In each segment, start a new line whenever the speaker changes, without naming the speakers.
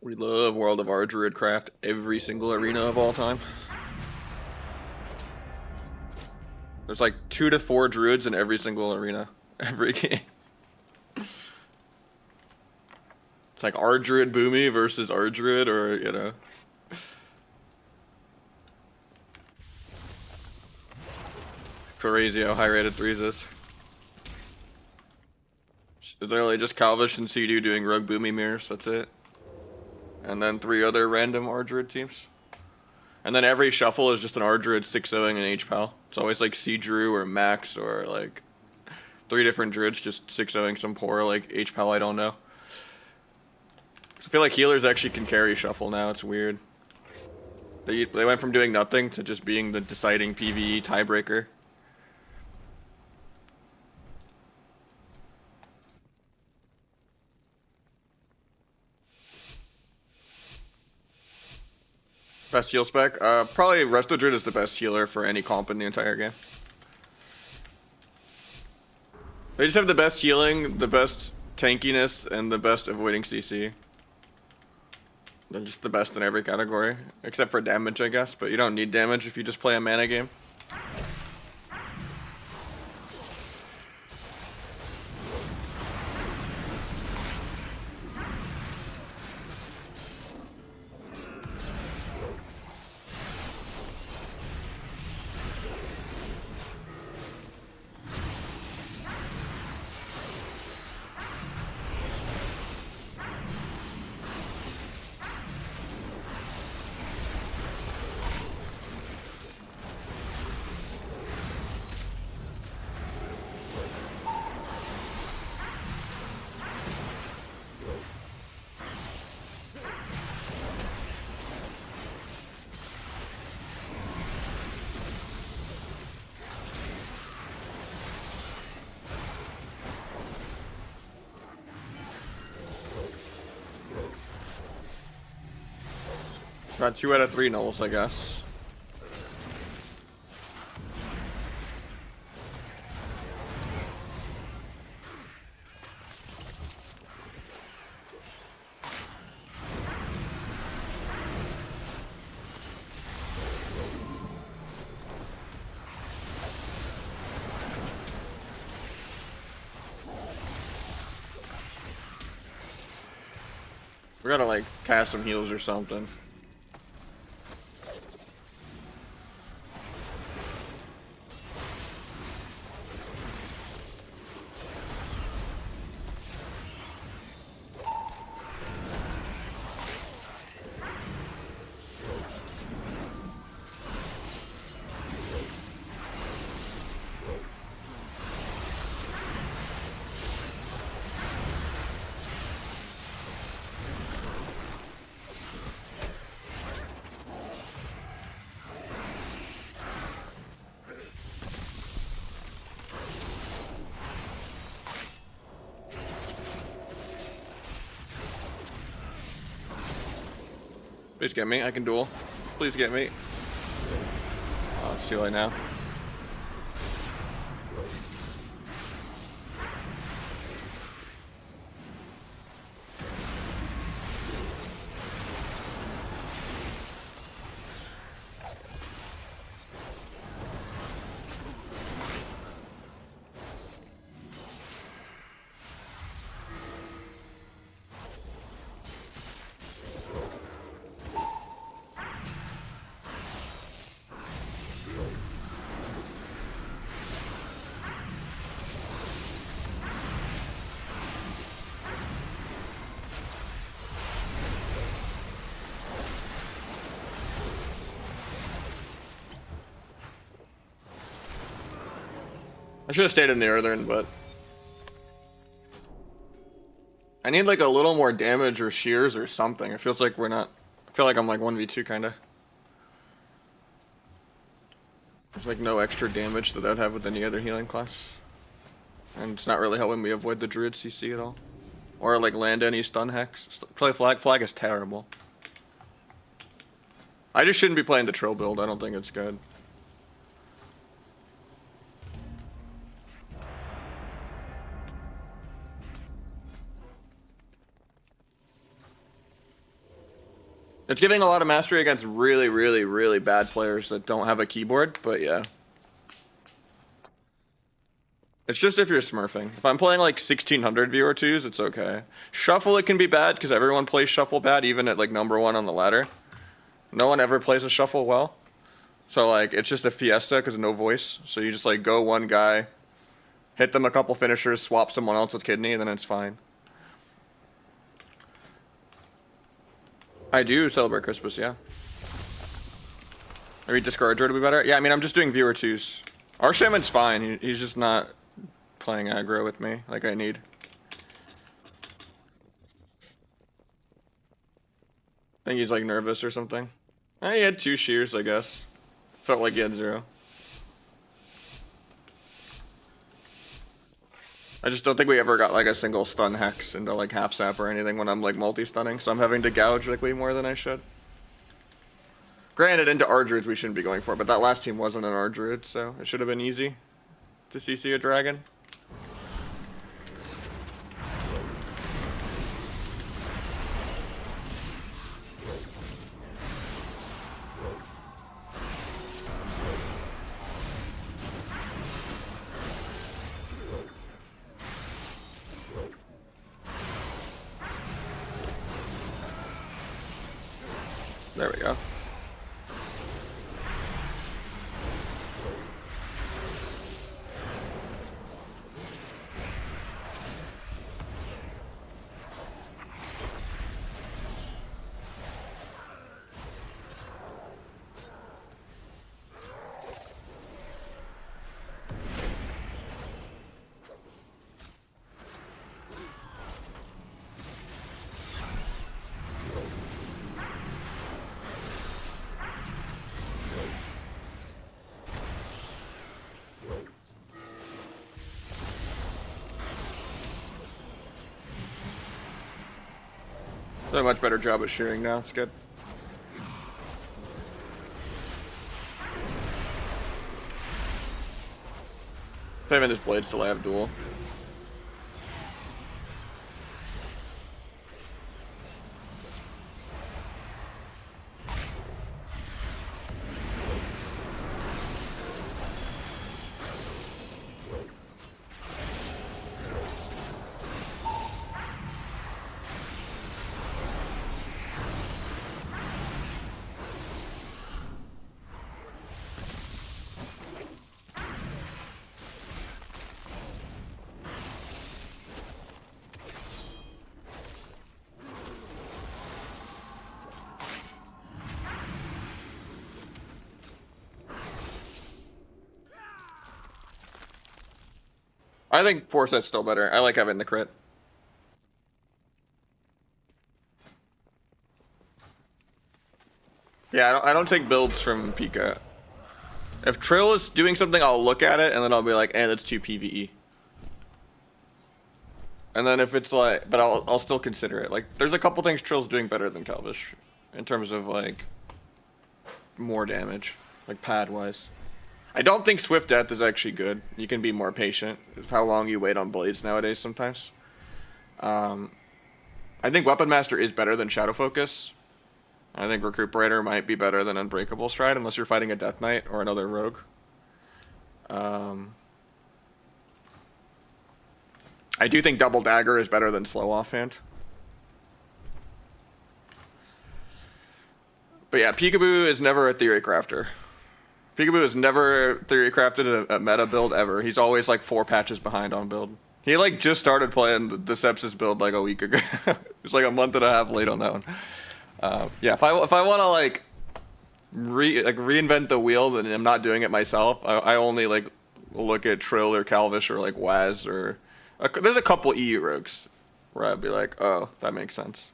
We love World of R Druid craft every single arena of all time. There's like 2 to 4 druids in every single arena, every game. It's like R Druid Boomy versus R Druid, or you know. Crazy how high rated 3s is. It's literally just Calvish and Sea-Doo doing Rogue Boomy mirrors, that's it. And then 3 other random R Druid teams. And then every shuffle is just an R Druid 6-0ing an H-Pal. It's always like C-Drew or Max or like 3 different Druids just 6-0ing some poor like H-Pal I don't know. I feel like healers actually can carry shuffle now, it's weird. They went from doing nothing to just being the deciding PvE tiebreaker. Best heal spec? Probably Resto Druid is the best healer for any comp in the entire game. They just have the best healing, the best tankiness, and the best avoiding CC. They're just the best in every category, except for damage, I guess, but you don't need damage if you just play a mana game. Got 2 out of 3 nulls, I guess. We gotta like cast some heals or something. Please get me, I can duel. Please get me. Oh, it's too late now. I should have stayed in the Northern, but I need like a little more damage or shears or something. It feels like we're not. I feel like I'm like 1v2 kinda. There's like no extra damage that I'd have with any other healing class. And it's not really helping me avoid the Druid CC at all. Or like land any stun hex. Play flag. Flag is terrible. I just shouldn't be playing the Trill build. I don't think it's good. It's giving a lot of mastery against really, really, really bad players that don't have a keyboard, but yeah. It's just if you're smurfing. If I'm playing like 1600 viewer 2s, it's okay. Shuffle, it can be bad because everyone plays shuffle bad, even at like #1 on the ladder. No one ever plays a shuffle well. So like, it's just a fiesta because no voice. So you just like go one guy, hit them a couple finishers, swap someone else with kidney, and then it's fine. I do celebrate Christmas, yeah. Maybe discourage her to be better? Yeah, I mean, I'm just doing viewer 2s. Our shaman's fine. He's just not playing aggro with me like I need. I think he's like nervous or something. He had 2 shears, I guess. Felt like he had 0. I just don't think we ever got like a single stun hex into like half sap or anything when I'm like multi-stunning, so I'm having to gouge like way more than I should. Granted, into Ardruids we shouldn't be going for, but that last team wasn't an Ardruid, so it should have been easy to CC a dragon. There we go. Doing a much better job at shearing now, it's good. Him and his blade still have duel. I think Foresight's still better. I like having the crit. Yeah, I don't take builds from Pika. If Trill is doing something, I'll look at it and then I'll be like, eh, that's too PvE. And then if it's like, but I'll still consider it. Like, there's a couple things Trill's doing better than Calvish in terms of like more damage, like pad wise. I don't think Swift Death is actually good. You can be more patient with how long you wait on blades nowadays sometimes. I think Weapon Master is better than Shadow Focus. I think Recuperator might be better than Unbreakable Stride unless you're fighting a Death Knight or another rogue. I do think Double Dagger is better than Slow Offhand. But yeah, Peekaboo is never a Theory Crafter. Peekaboo has never Theory Crafted a meta build ever. He's always like 4 patches behind on build. He like just started playing the Sepsis build like a week ago. It's like a month and a half late on that one. Yeah, if I want to like reinvent the wheel, then I'm not doing it myself. I only like look at Trill or Calvish or like Waz or there's a couple EU rogues where I'd be like, oh, that makes sense.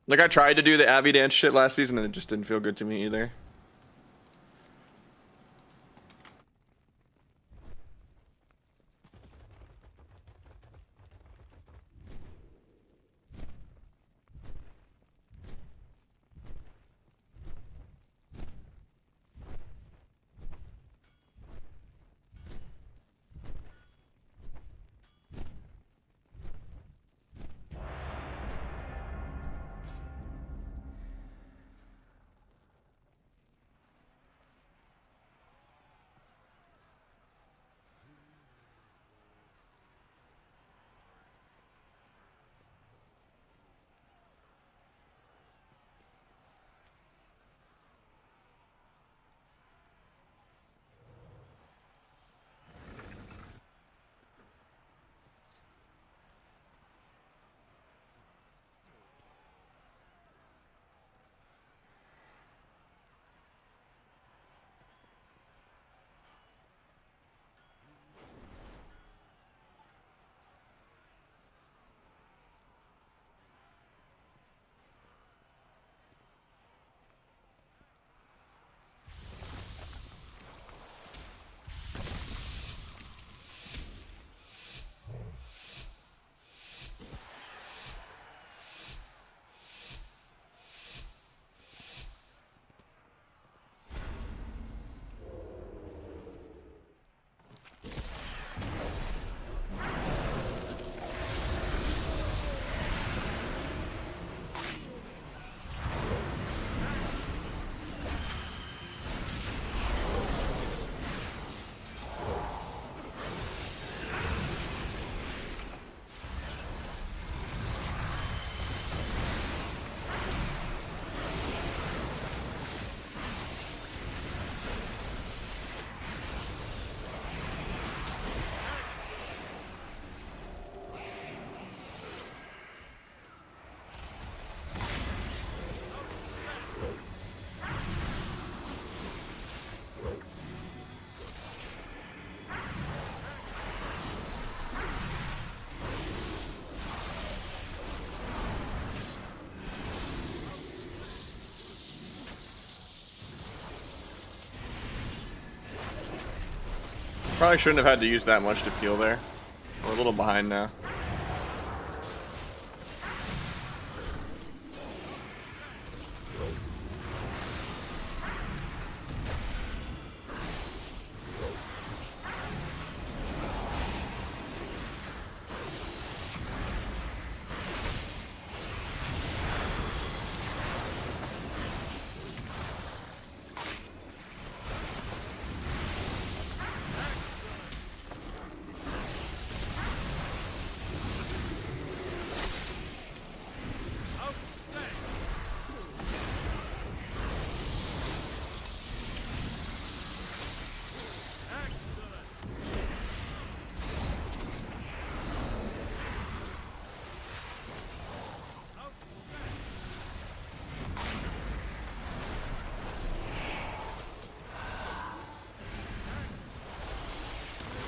Like I tried to do the Abby dance shit last season and it just didn't feel good to me either. Probably shouldn't have had to use that much to peel there. We're a little behind now.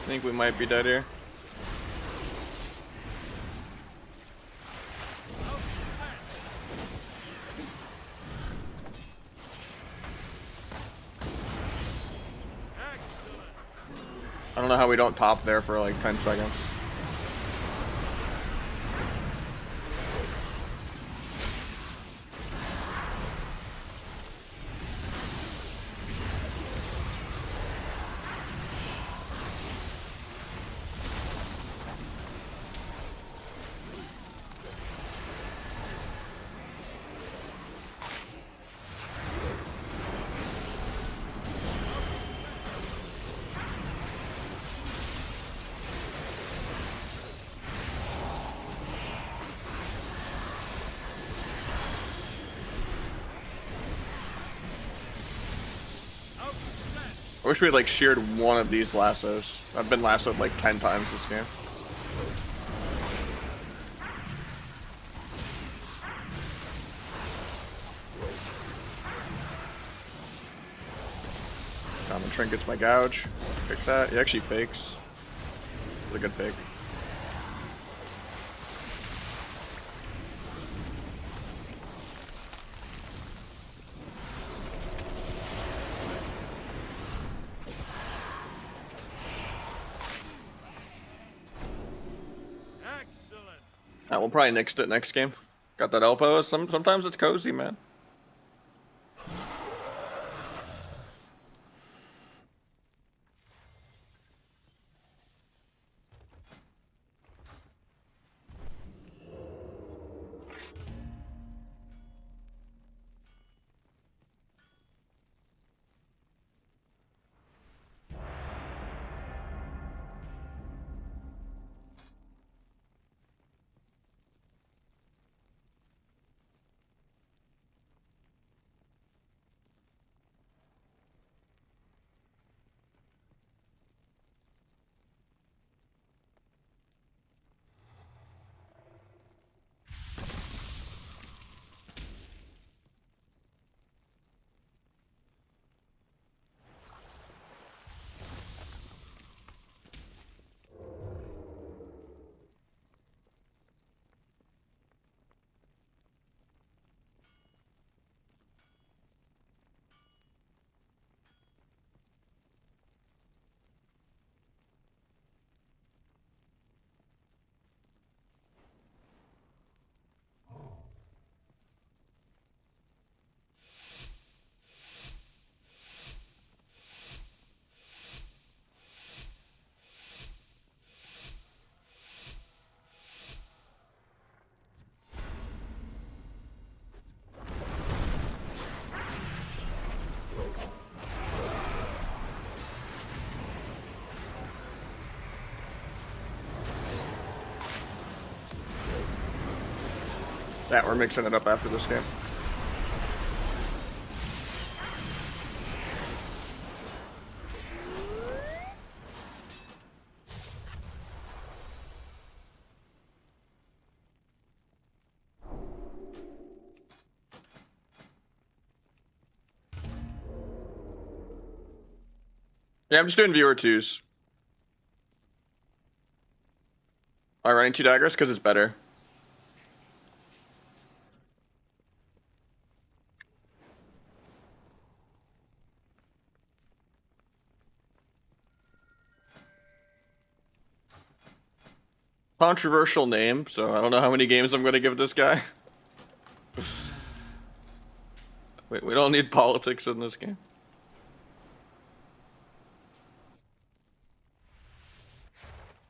I think we might be dead here. I don't know how we don't top there for like 10 seconds. I wish we had like sheared one of these lassos. I've been lassoed like 10 times this game. Common trinkets my gouge. Pick that. He actually fakes. It's a good fake. We'll probably next it next game. Got that elbow. Sometimes it's cozy, man. Yeah, we're mixing it up after this game. Yeah, I'm just doing viewer twos. I'm running 2 daggers because it's better. Controversial name, so I don't know how many games I'm gonna give this guy. Wait, we don't need politics in this game.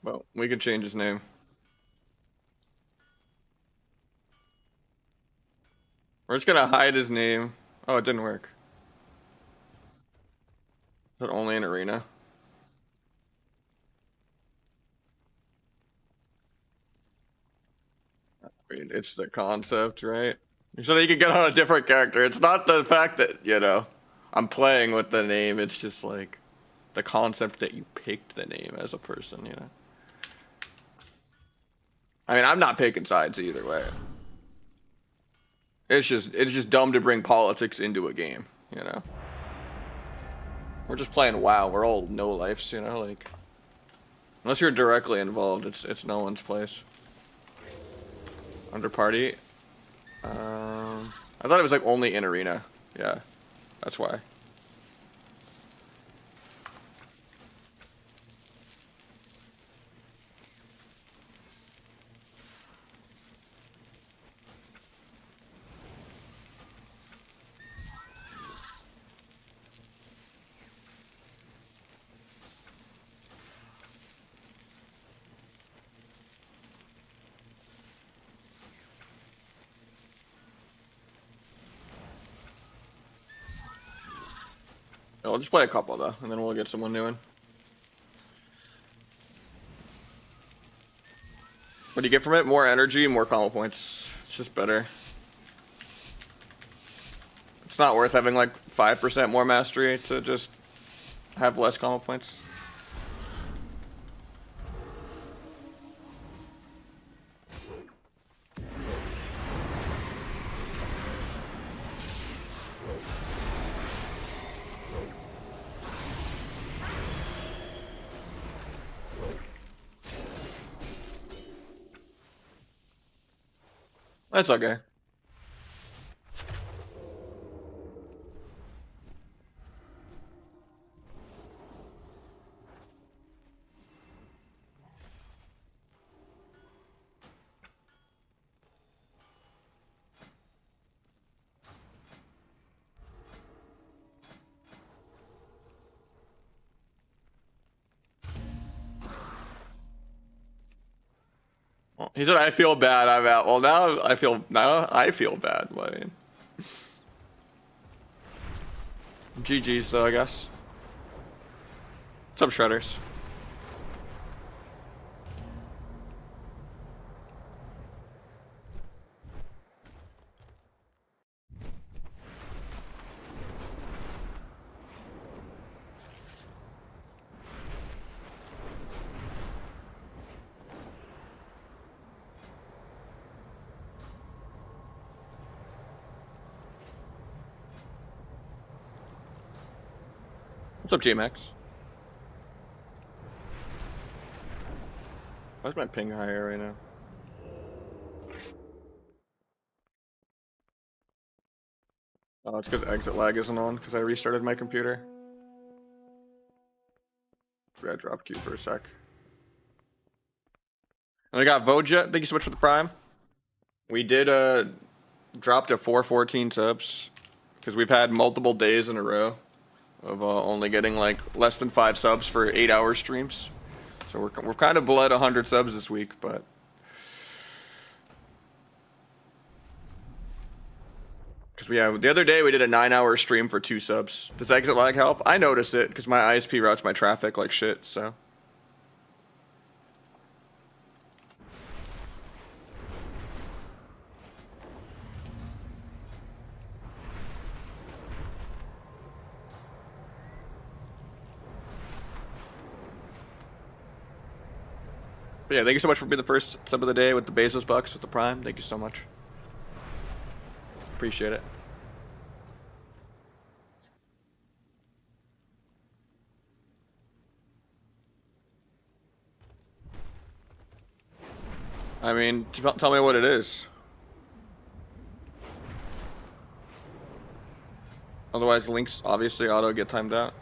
Well, we could change his name. We're just gonna hide his name. Oh, it didn't work. But only in arena. I mean, it's the concept, right? So that you can get on a different character. It's not the fact that, you know, I'm playing with the name. It's just like the concept that you picked the name as a person, you know? I mean, I'm not picking sides either way. It's just dumb to bring politics into a game, you know? We're just playing WoW. We're all no lifes, you know, like unless you're directly involved, it's no one's place. Under party. I thought it was like only in arena. Yeah. That's why. I'll just play a couple though, and then we'll get someone new in. What do you get from it? More energy, more combo points. It's just better. It's not worth having like 5% more mastery to just have less combo points. That's okay. Well, he said, "I feel bad. I'm out." Well, now I feel bad. I mean, GG's though, I guess. What's up, Shredders? What's up, GMX? Why's my ping higher right now? Oh, it's because exit lag isn't on, because I restarted my computer. I dropped queue for a sec. And we got Voja. Thank you so much for the prime. We did drop to 414 subs, because we've had multiple days in a row of only getting like less than 5 subs for 8-hour streams. So we're kind of below 100 subs this week, but because we have the other day we did a 9-hour stream for 2 subs. Does exit lag help? I noticed it because my ISP routes my traffic like shit. So but yeah, thank you so much for being the first sub of the day with the Bezos bucks with the prime. Thank you so much. Appreciate it. I mean, tell me what it is. Otherwise, links obviously auto get timed out.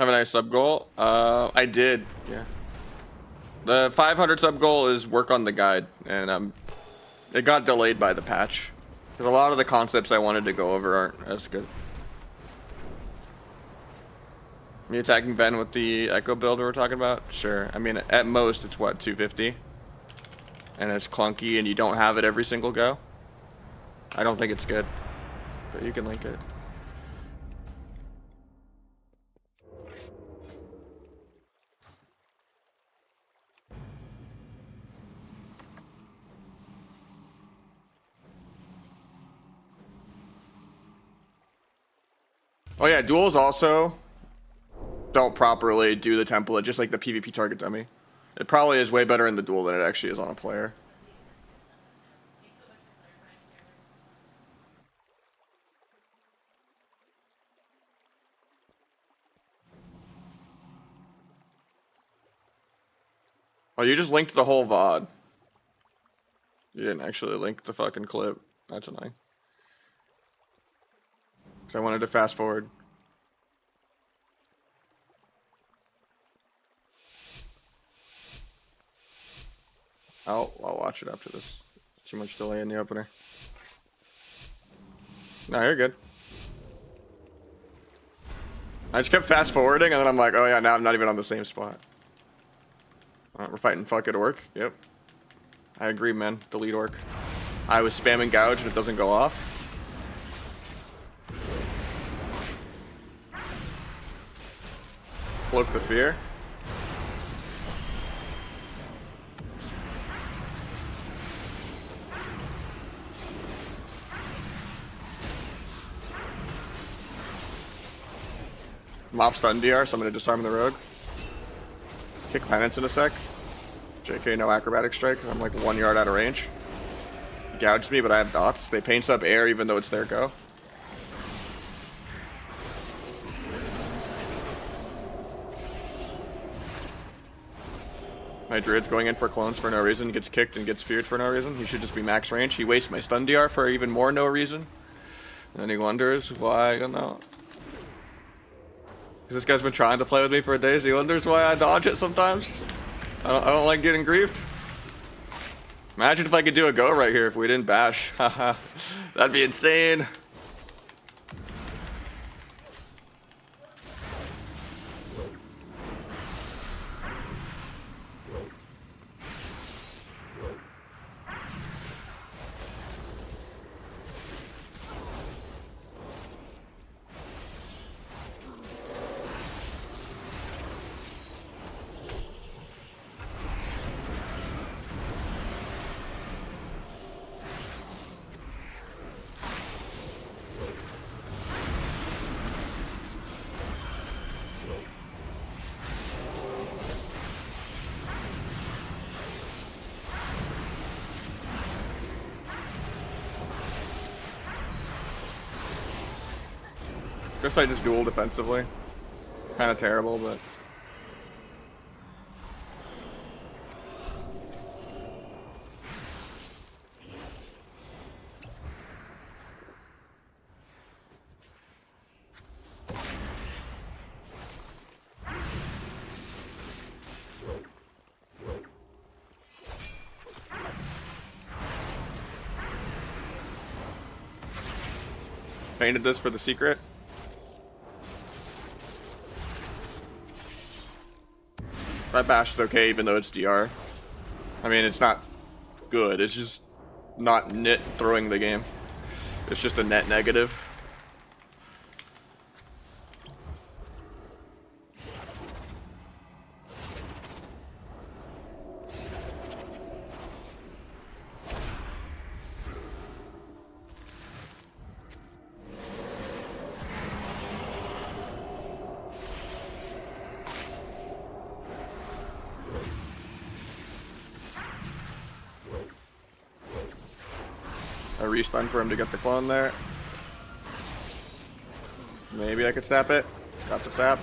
Have a nice sub goal. I did. Yeah. The 500 sub goal is work on the guide, and it got delayed by the patch because a lot of the concepts I wanted to go over aren't as good. Me attacking Ven with the Echo build we were talking about? Sure. I mean, at most it's what, 250? And it's clunky and you don't have it every single go. I don't think it's good, but you can link it. Oh yeah, duels also don't properly do the template, just like the PvP target dummy. It probably is way better in the duel than it actually is on a player. Oh, you just linked the whole VOD. You didn't actually link the fucking clip. That's annoying. So I wanted to fast forward. I'll watch it after this. Too much delay in the opener. No, you're good. I just kept fast forwarding and then I'm like, oh yeah, now I'm not even on the same spot. Alright, we're fighting fuck it orc. Yep. I agree, man. Delete orc. I was spamming gouge and it doesn't go off. Cloak the fear. Mob stun DR, so I'm gonna disarm the rogue. Kick penance in a sec. JK, no acrobatic strike. I'm like 1 yard out of range. He gouged me, but I have dots. They paints up air even though it's their go. My druid's going in for clones for no reason, gets kicked and gets feared for no reason. He should just be max range. He wastes my stun DR for even more no reason. And then he wonders why, I don't know. This guy's been trying to play with me for days. He wonders why I dodge it sometimes. I don't like getting griefed. Imagine if I could do a go right here if we didn't bash. Haha, that'd be insane. Guess I just duel defensively. Kind of terrible, but... Painted this for the secret. That bash is okay even though it's DR. I mean, it's not good. It's just not net throwing the game. It's just a net negative. I restun for him to get the clone there. Maybe I could sap it. Got the sap.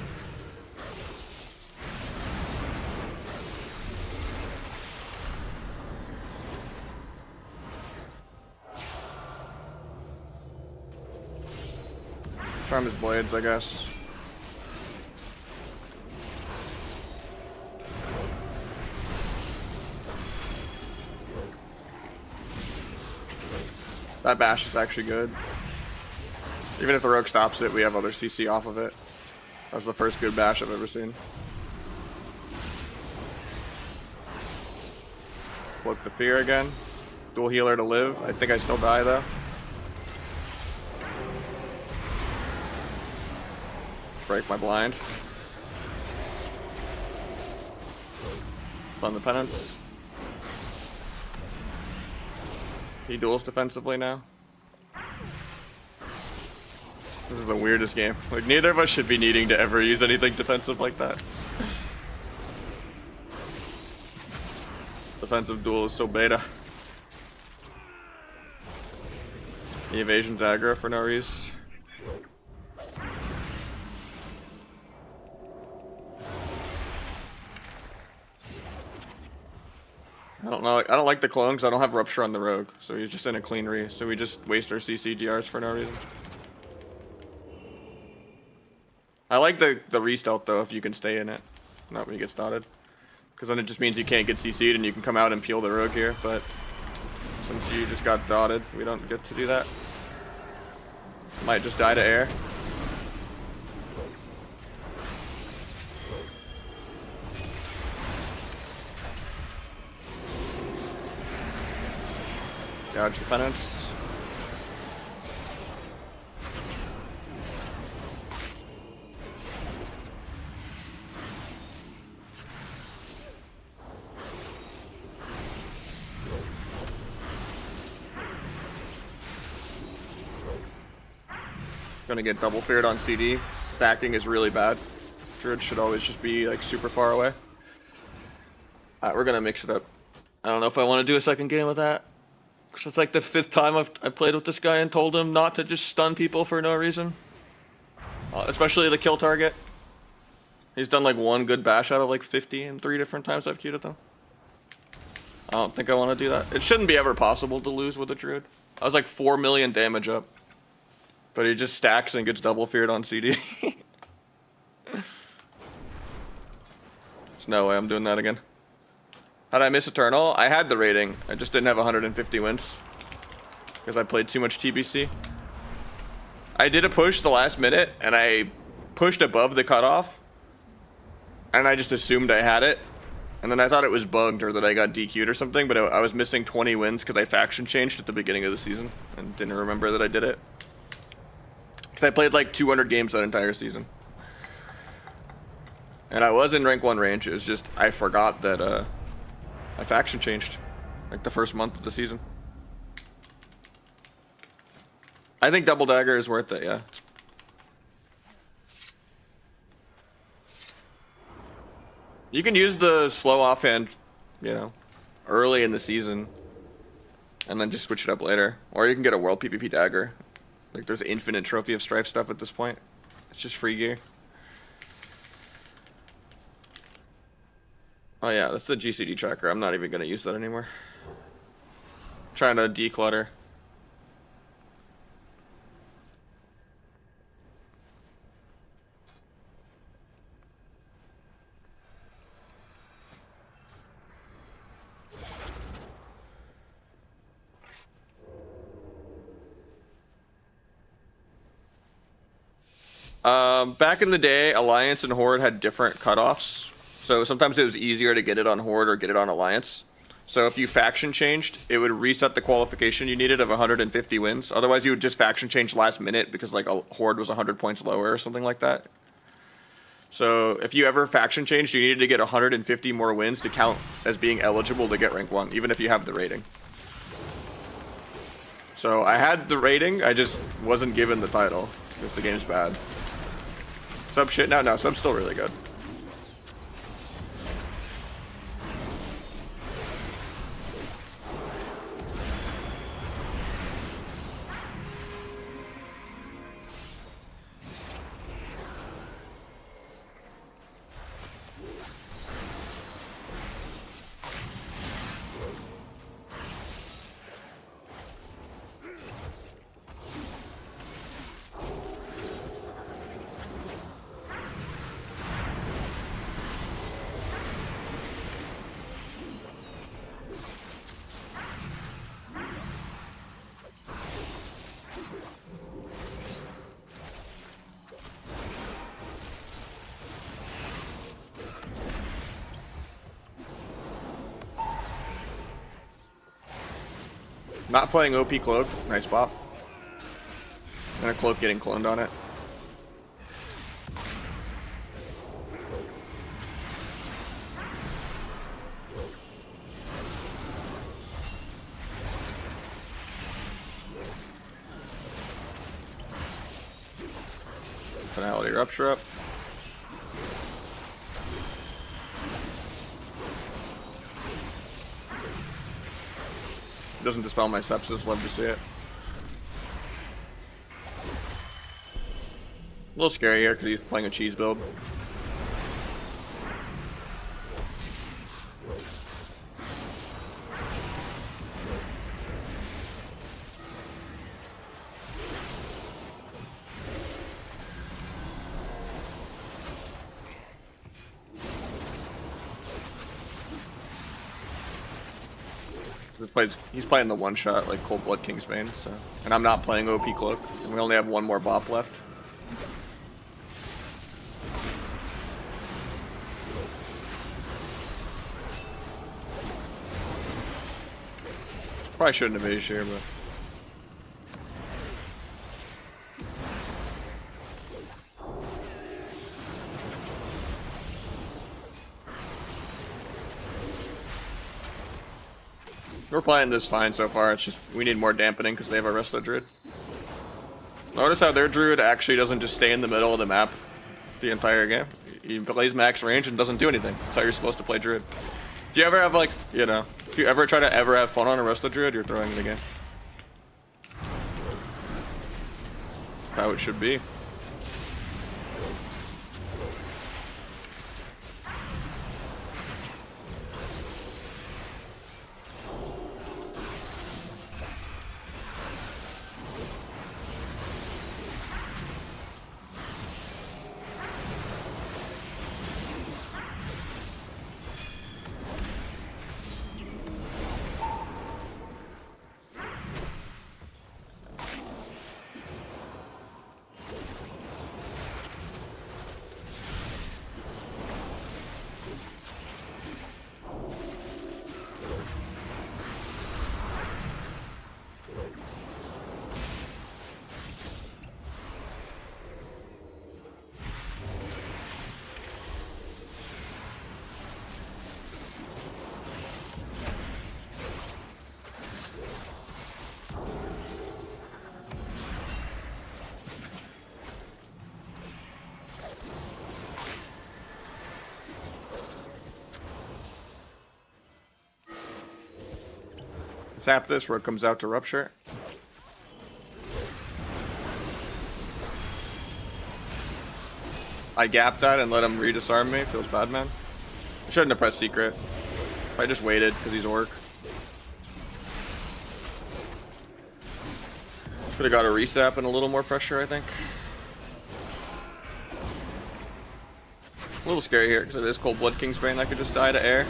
Charm his blades, I guess. That bash is actually good. Even if the rogue stops it, we have other CC off of it. That's the first good bash I've ever seen. Cloak the fear again. Dual healer to live. I think I still die though. Break my blind. Fund the penance. He duels defensively now. This is the weirdest game. Like, neither of us should be needing to ever use anything defensive like that. Defensive duel is so beta. The evasion's aggro for no reason. I don't know. I don't like the clone because I don't have rupture on the rogue, so he's just in a clean re. So we just waste our CCDRs for no reason. I like the re-stealth though if you can stay in it, not when you get started, because then it just means you can't get CC'd and you can come out and peel the rogue here. But since you just got dotted, we don't get to do that. Might just die to air. Dodge the penance. Gonna get double feared on CD. Stacking is really bad. Druid should always just be like super far away. Alright, we're gonna mix it up. I don't know if I want to do a second game with that. Because it's like the 5th time I've played with this guy and told him not to just stun people for no reason. Especially the kill target. He's done like one good bash out of like 50 and 3 different times I've queued at them. I don't think I want to do that. It shouldn't be ever possible to lose with a Druid. I was like 4 million damage up. But he just stacks and gets double feared on CD. There's no way I'm doing that again. How'd I miss Eternal? I had the rating. I just didn't have 150 wins. Because I played too much TBC. I did a push the last minute, and I pushed above the cutoff. And I just assumed I had it. And then I thought it was bugged or that I got DQ'd or something, but I was missing 20 wins because I faction changed at the beginning of the season. And didn't remember that I did it. Because I played like 200 games that entire season. And I was in rank 1 range. It was just, I forgot that I faction changed. Like the first month of the season. I think Double Dagger is worth it, yeah. You can use the slow offhand, you know, early in the season. And then just switch it up later. Or you can get a World PvP Dagger. Like, there's infinite Trophy of Strife stuff at this point. It's just free gear. Oh yeah, that's the GCD tracker. I'm not even going to use that anymore. I'm trying to declutter. Back in the day, Alliance and Horde had different cutoffs. So sometimes it was easier to get it on Horde or get it on Alliance. So if you faction changed, it would reset the qualification you needed of 150 wins. Otherwise, you would just faction change last minute because like a Horde was 100 points lower or something like that. So if you ever faction changed, you needed to get 150 more wins to count as being eligible to get rank 1, even if you have the rating. So I had the rating, I just wasn't given the title because the game's bad. Sub shit? No, sub's still really good. Not playing OP Cloak. Nice bop. And a Cloak getting cloned on it. Finality Rupture up. Doesn't dispel my sepsis, love to see it. A little scary here because he's playing a cheese build. He's playing the one shot like Cold Blood Kingsbane, so, and I'm not playing OP Cloak, and we only have one more bop left. Probably shouldn't have aged here, but we're playing this fine so far. It's just we need more dampening because they have a Resto Druid. Notice how their Druid actually doesn't just stay in the middle of the map the entire game. He plays max range and doesn't do anything. That's how you're supposed to play Druid. If you ever have like, you know, if you ever try to have fun on a Resto Druid, you're throwing the game. How it should be. Sap this where it comes out to Rupture. I gapped that and let him redisarm me. Feels bad, man. I shouldn't have pressed secret. I just waited because he's orc. Could have got a resap and a little more pressure, I think. A little scary here because it is Cold Blood Kingsbane. I could just die to air.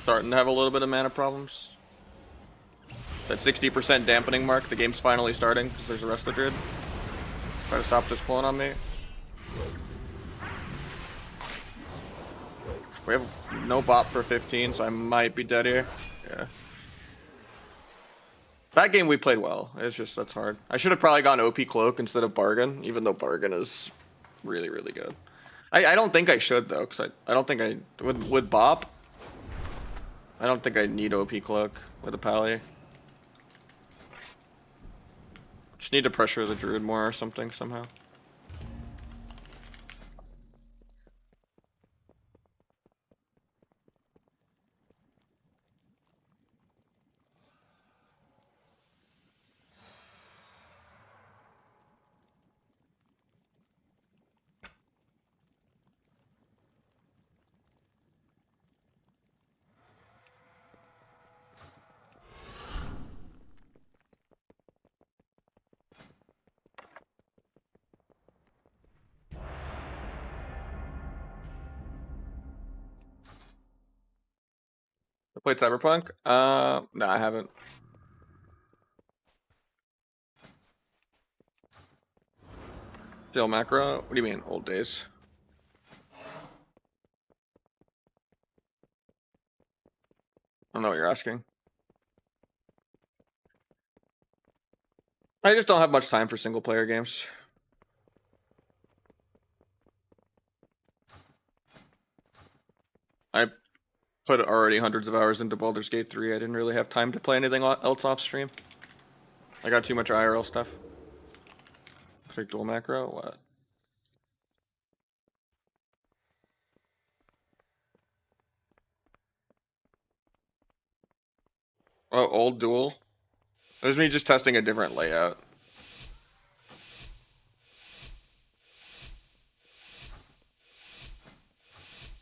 Starting to have a little bit of mana problems. That 60% dampening mark, the game's finally starting because there's a Resto Druid. Try to stop this clone on me. We have no bop for 15, so I might be dead here. Yeah. That game we played well. It's just, that's hard. I should have probably gone OP Cloak instead of Bargain, even though Bargain is really, really good. I don't think I should, though, because I don't think I... With bop, I don't think I need OP Cloak with a Pally. Just need to pressure the Druid more or something somehow. I played Cyberpunk? No, I haven't. Still macro? What do you mean, old days? I don't know what you're asking. I just don't have much time for single player games. I put already hundreds of hours into Baldur's Gate 3. I didn't really have time to play anything else off stream. I got too much IRL stuff. Looks like dual macro. What? Oh, old dual. It was me just testing a different layout.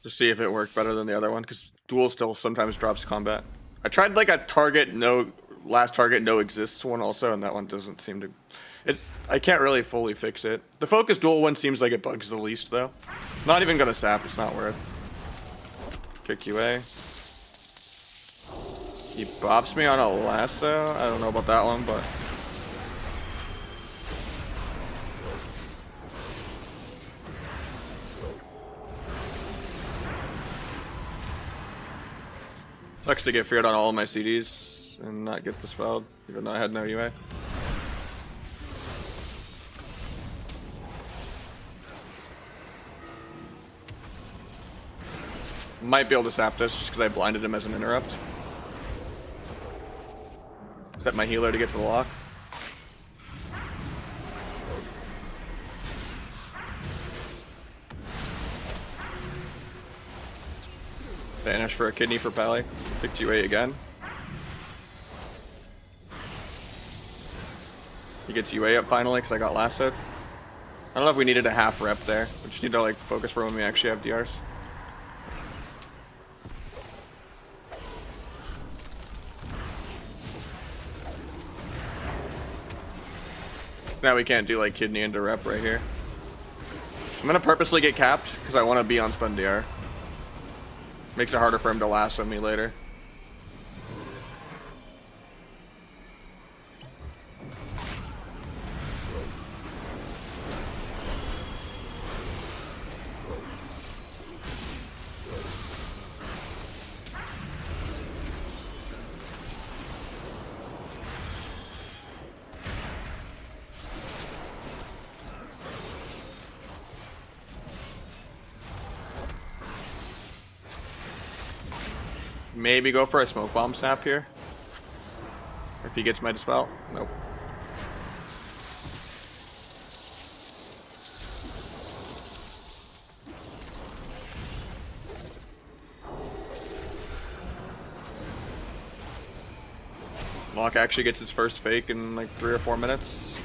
To see if it worked better than the other one, because dual still sometimes drops combat. I tried like a target no last target no exists one also, and that one doesn't seem to. I can't really fully fix it. The focus dual one seems like it bugs the least though. Not even gonna sap. It's not worth. Kick QA. He bops me on a lasso. I don't know about that one, but. Sucks to get feared on all of my CDs and not get dispelled, even though I had no UA. Might be able to sap this just because I blinded him as an interrupt. Set my healer to get to the lock. Vanish for a kidney for Pally. Pick UA again. He gets UA up finally because I got lassoed. I don't know if we needed a half rep there. We just need to like focus for when we actually have DRs. Now we can't do like kidney into rep right here. I'm gonna purposely get capped because I want to be on stun DR. Makes it harder for him to lasso me later. Maybe go for a smoke bomb sap here. If he gets my dispel. Nope. Lock actually gets his first fake in like 3 or 4 minutes.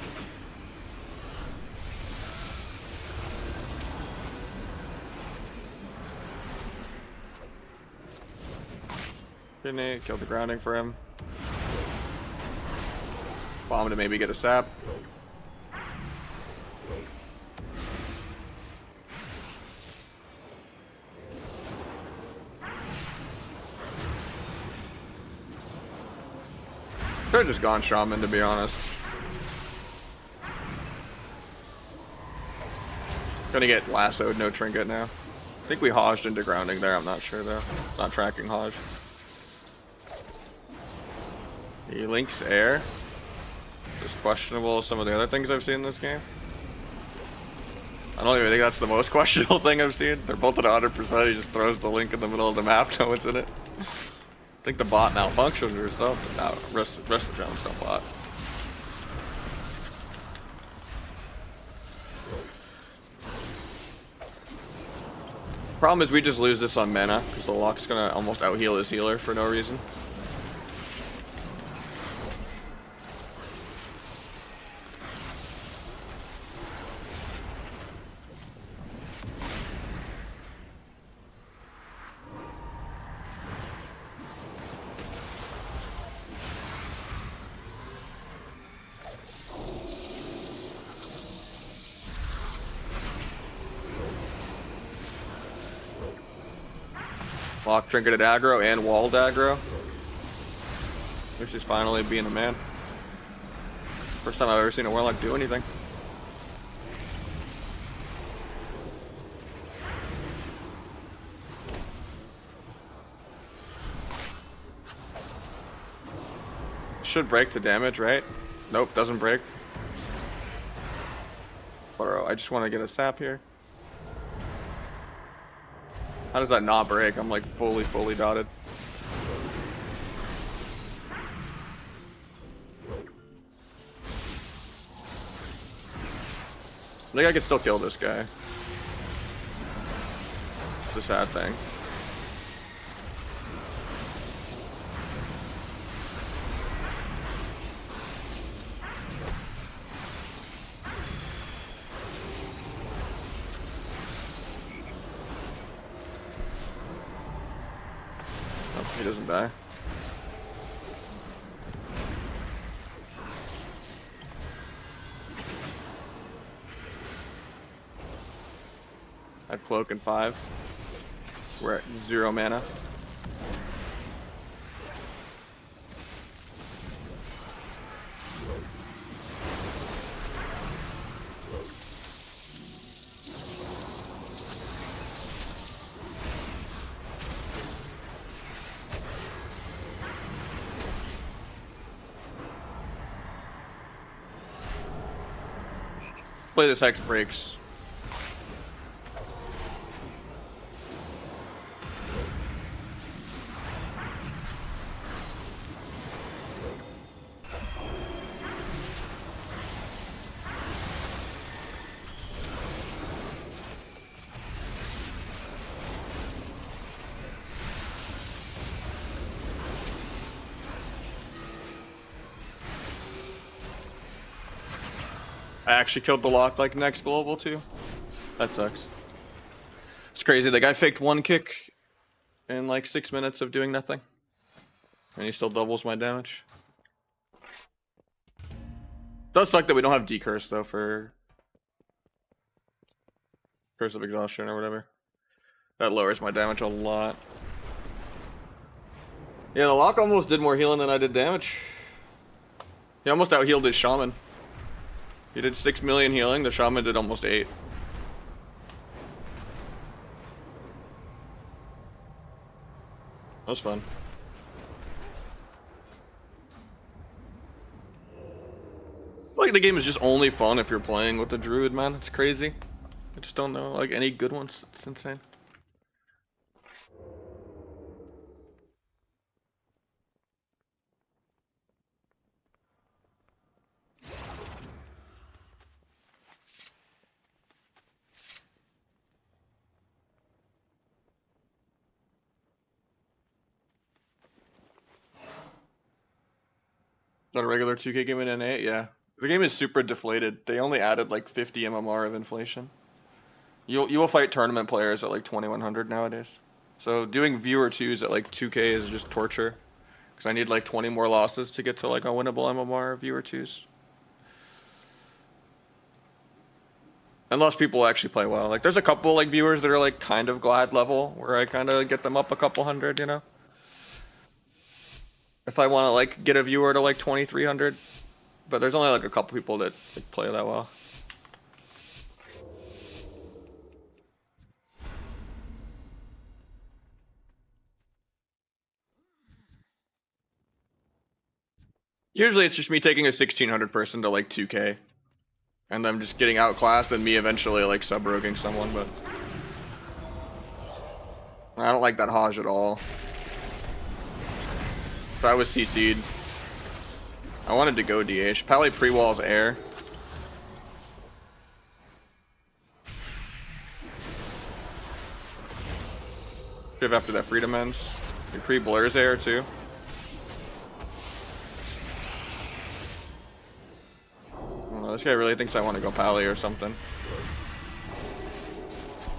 Kidney, killed the grounding for him. Bomb to maybe get a sap. Could have just gone shaman, to be honest. Gonna get lassoed, no trinket now. I think we hodged into grounding there, I'm not sure though. Not tracking hodge. He links air. Just questionable as some of the other things I've seen in this game. I don't even think that's the most questionable thing I've seen. They're both at 100%. He just throws the link in the middle of the map. No one's in it. I think the bot malfunctioned or something. No, rest of the drone's no bot. Problem is we just lose this on mana because the lock's gonna almost out heal his healer for no reason. Lock trinketed aggro and walled aggro. Which is finally being a man. First time I've ever seen a warlock do anything. should break to damage, right? Nope, doesn't break. Bro, I just want to get a sap here. How does that not break? I'm like fully dotted. I think I can still kill this guy. It's a sad thing. Oh, he doesn't die. I have cloak and 5. We're at 0 mana. Play this Hex breaks. I actually killed the lock like next global too. That sucks. It's crazy. The guy faked 1 kick in like 6 minutes of doing nothing. And he still doubles my damage. Does suck that we don't have decurse though for Curse of Exhaustion or whatever. That lowers my damage a lot. Yeah, the lock almost did more healing than I did damage. He almost out-healed his shaman. He did 6 million healing, the shaman did almost 8. That was fun. Like, the game is just only fun if you're playing with the druid, man. It's crazy. I just don't know, like, any good ones. It's insane. Not a regular 2K game in N8, yeah. The game is super deflated. They only added like 50 MMR of inflation. You will fight tournament players at like 2100 nowadays. So doing viewer 2s at like 2K is just torture. Because I need like 20 more losses to get to like a winnable MMR of viewer 2s. Unless people actually play well. Like there's a couple like viewers that are like kind of glad level where I kind of get them up a couple hundred, you know? If I want to like get a viewer to like 2300, but there's only like a couple people that like, play that well. Usually it's just me taking a 1600 person to like 2K, and them just getting outclassed, and me eventually like sub-roguing someone. But I don't like that Nahj at all. If I was CC'd, I wanted to go DH. Pally pre-walls air. If after that freedom ends. He pre-blurs air too. I don't know, this guy really thinks I want to go Pally or something.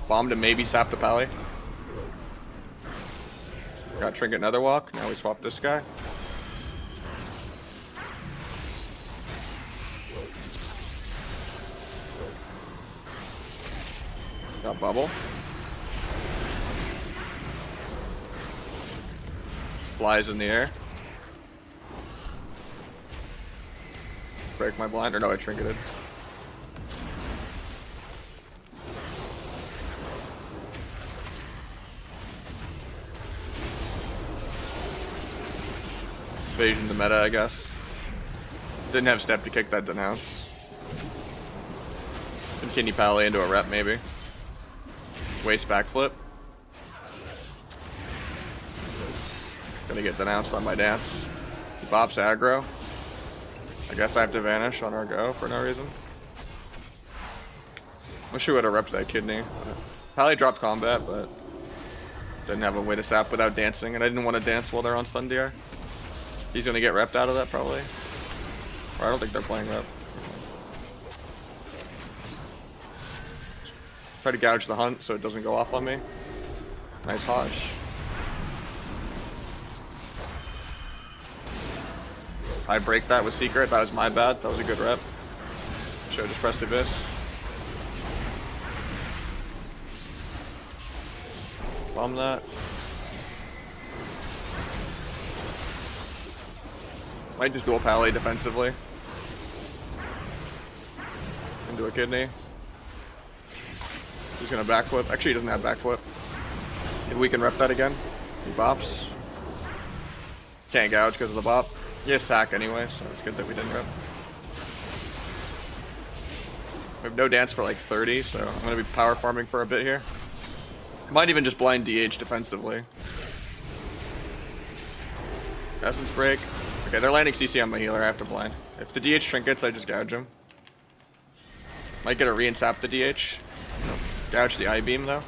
Bomb to maybe sap the Pally. Got Trinket Netherwalk. Now we swap this guy. Got Bubble. Flies in the air. Break my blind, or no, I trinketed. Evasion the meta, I guess. Didn't have step to kick that denounce. Can kidney pally into a rep maybe. Waist backflip. Gonna get denounced on my dance. He bops aggro. I guess I have to vanish on our go for no reason. Wish we would have repped that kidney. Probably dropped combat, but didn't have a way to sap without dancing, and I didn't want to dance while they're on stun DR. He's gonna get repped out of that probably. Or I don't think they're playing rep. Try to gouge the hunt so it doesn't go off on me. Nice Hosh. I break that with secret. That was my bad. That was a good rep. Should have just pressed Abyss. Bomb that. Might just dual pally defensively. Into a kidney. He's gonna backflip. Actually, he doesn't have backflip. If we can rep that again. He bops. Can't gouge because of the bop. He has sack anyway, so it's good that we didn't rep. We have no dance for like 30, so I'm gonna be power farming for a bit here. Might even just blind DH defensively. Essence break. Okay, they're landing CC on my healer. I have to blind. If the DH trinkets, I just gouge him. Might get a re-insap the DH. Gouge the I-beam though.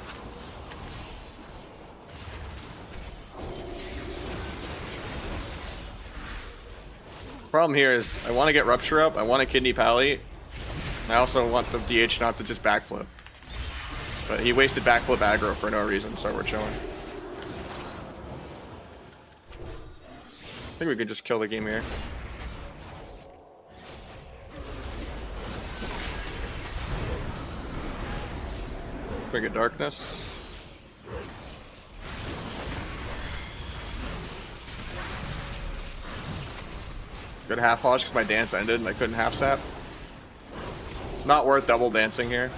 Problem here is I want to get Rupture up. I want a kidney pally. I also want the DH not to just backflip. But he wasted backflip aggro for no reason, so we're chilling. I think we could just kill the game here. Bring a darkness. Good half Hosh because my dance ended and I couldn't half sap. Not worth double dancing here.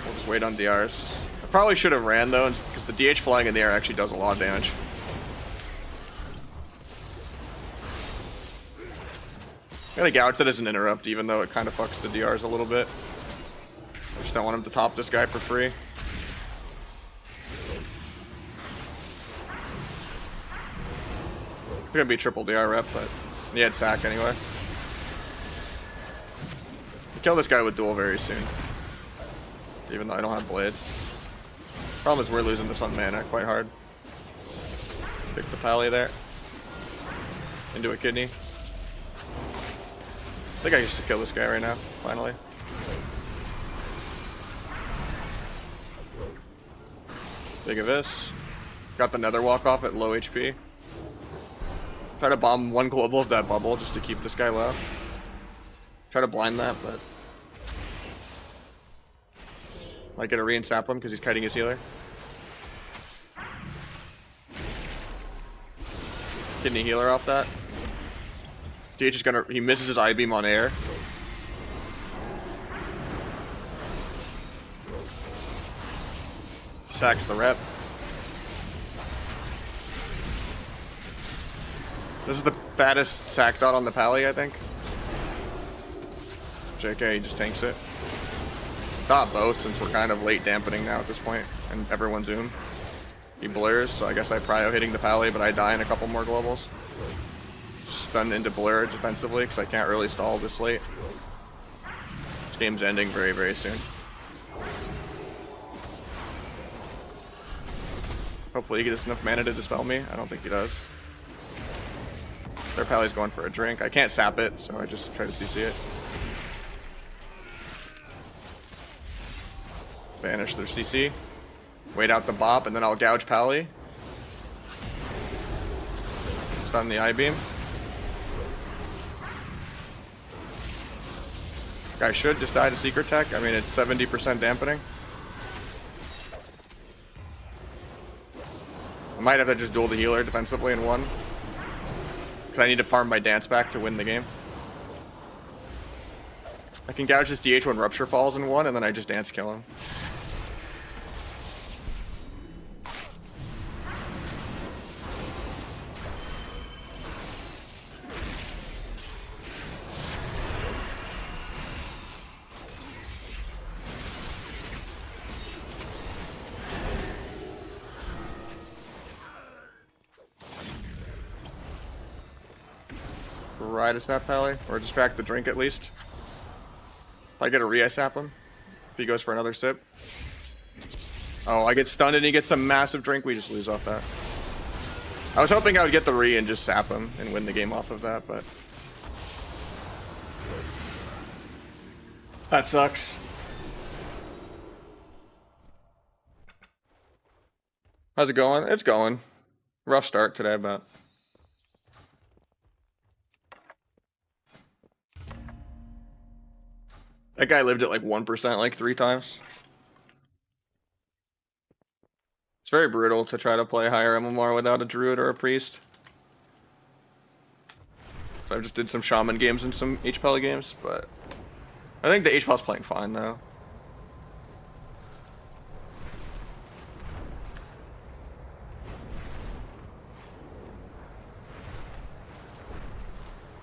We'll just wait on DRs. I probably should have ran though, because the DH flying in the air actually does a lot of damage. I'm gonna gouge it as an interrupt, even though it kind of fucks the DRs a little bit. I just don't want him to top this guy for free. It's gonna be triple DR rep, but he had sack anyway. Kill this guy with duel very soon. Even though I don't have blades. Problem is we're losing this on mana quite hard. Pick the pally there. Into a kidney. I think I can just kill this guy right now, finally. Big Abyss. Got the nether walk off at low HP. Try to bomb one global of that bubble just to keep this guy low. Try to blind that, but might get a re-insap him because he's kiting his healer. Kidney healer off that. DH is gonna, he misses his I-beam on air. Sacks the rep. This is the fattest sack dot on the pally, I think. JK, he just tanks it. Thought both, since we're kind of late dampening now at this point, and everyone's zoom. He blurs, so I guess I prio hitting the pally, but I die in a couple more globals. Stun into blur defensively, because I can't really stall this late. This game's ending very, very soon. Hopefully he gets enough mana to dispel me. I don't think he does. Their pally's going for a drink. I can't sap it, so I just try to CC it. Banish their CC. Wait out the bop, and then I'll gouge pally. Stun the I-beam. Guy should just die to secret tech. I mean, it's 70% dampening. I might have to just duel the healer defensively in one. Because I need to farm my dance back to win the game. I can gouge this DH when Rupture falls in one, and then I just dance kill him. try to sap Pally, or distract the drink at least. If I get a re, I sap him. If he goes for another sip. Oh, I get stunned and he gets a massive drink, we just lose off that. I was hoping I would get the re and just sap him and win the game off of that, but... that sucks. How's it going? It's going. Rough start today, but... that guy lived at like 1% like 3 times. It's very brutal to try to play higher MMR without a druid or a priest. So I just did some shaman games and some HPL games, but... I think the HPL's playing fine though.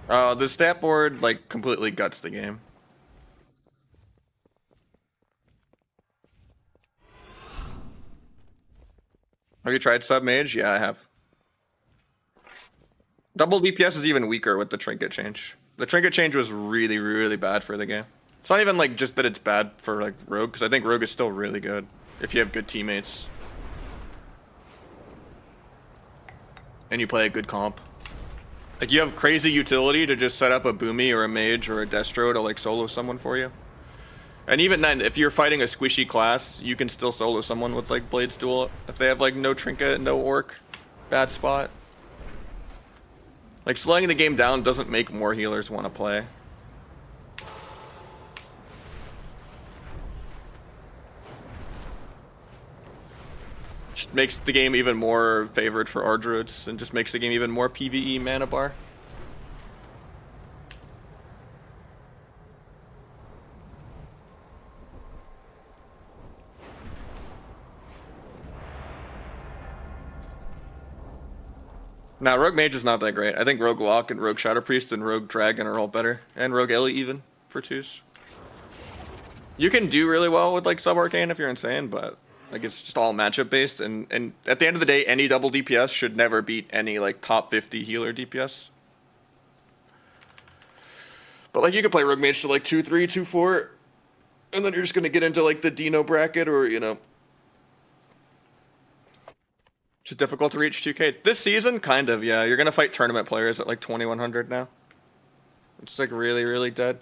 The stat board like completely guts the game. Have you tried sub mage? Yeah, I have. Double DPS is even weaker with the trinket change. The trinket change was really, really bad for the game. It's not even like just that it's bad for like rogue, because I think rogue is still really good if you have good teammates and you play a good comp. Like you have crazy utility to just set up a Boomy or a Mage or a Destro to like solo someone for you. And even then, if you're fighting a squishy class, you can still solo someone with like Blades Duel if they have like no Trinket, no Orc, bad spot. Like slowing the game down doesn't make more healers want to play. Just makes the game even more favored for our druids and just makes the game even more PvE mana bar. Now, Rogue Mage is not that great. I think Rogue Lock and Rogue Shadow Priest and Rogue Dragon are all better. And Rogue Ellie even, for 2s. You can do really well with like Sub-Arcane if you're insane, but like it's just all matchup based. And at the end of the day, any double DPS should never beat any like top 50 healer DPS. But like you could play Rogue Mage to like 2-3, 2-4, and then you're just going to get into like the Dino bracket or, you know... it's difficult to reach 2K. This season, kind of, yeah. You're going to fight tournament players at like 2100 now. It's like really, really dead.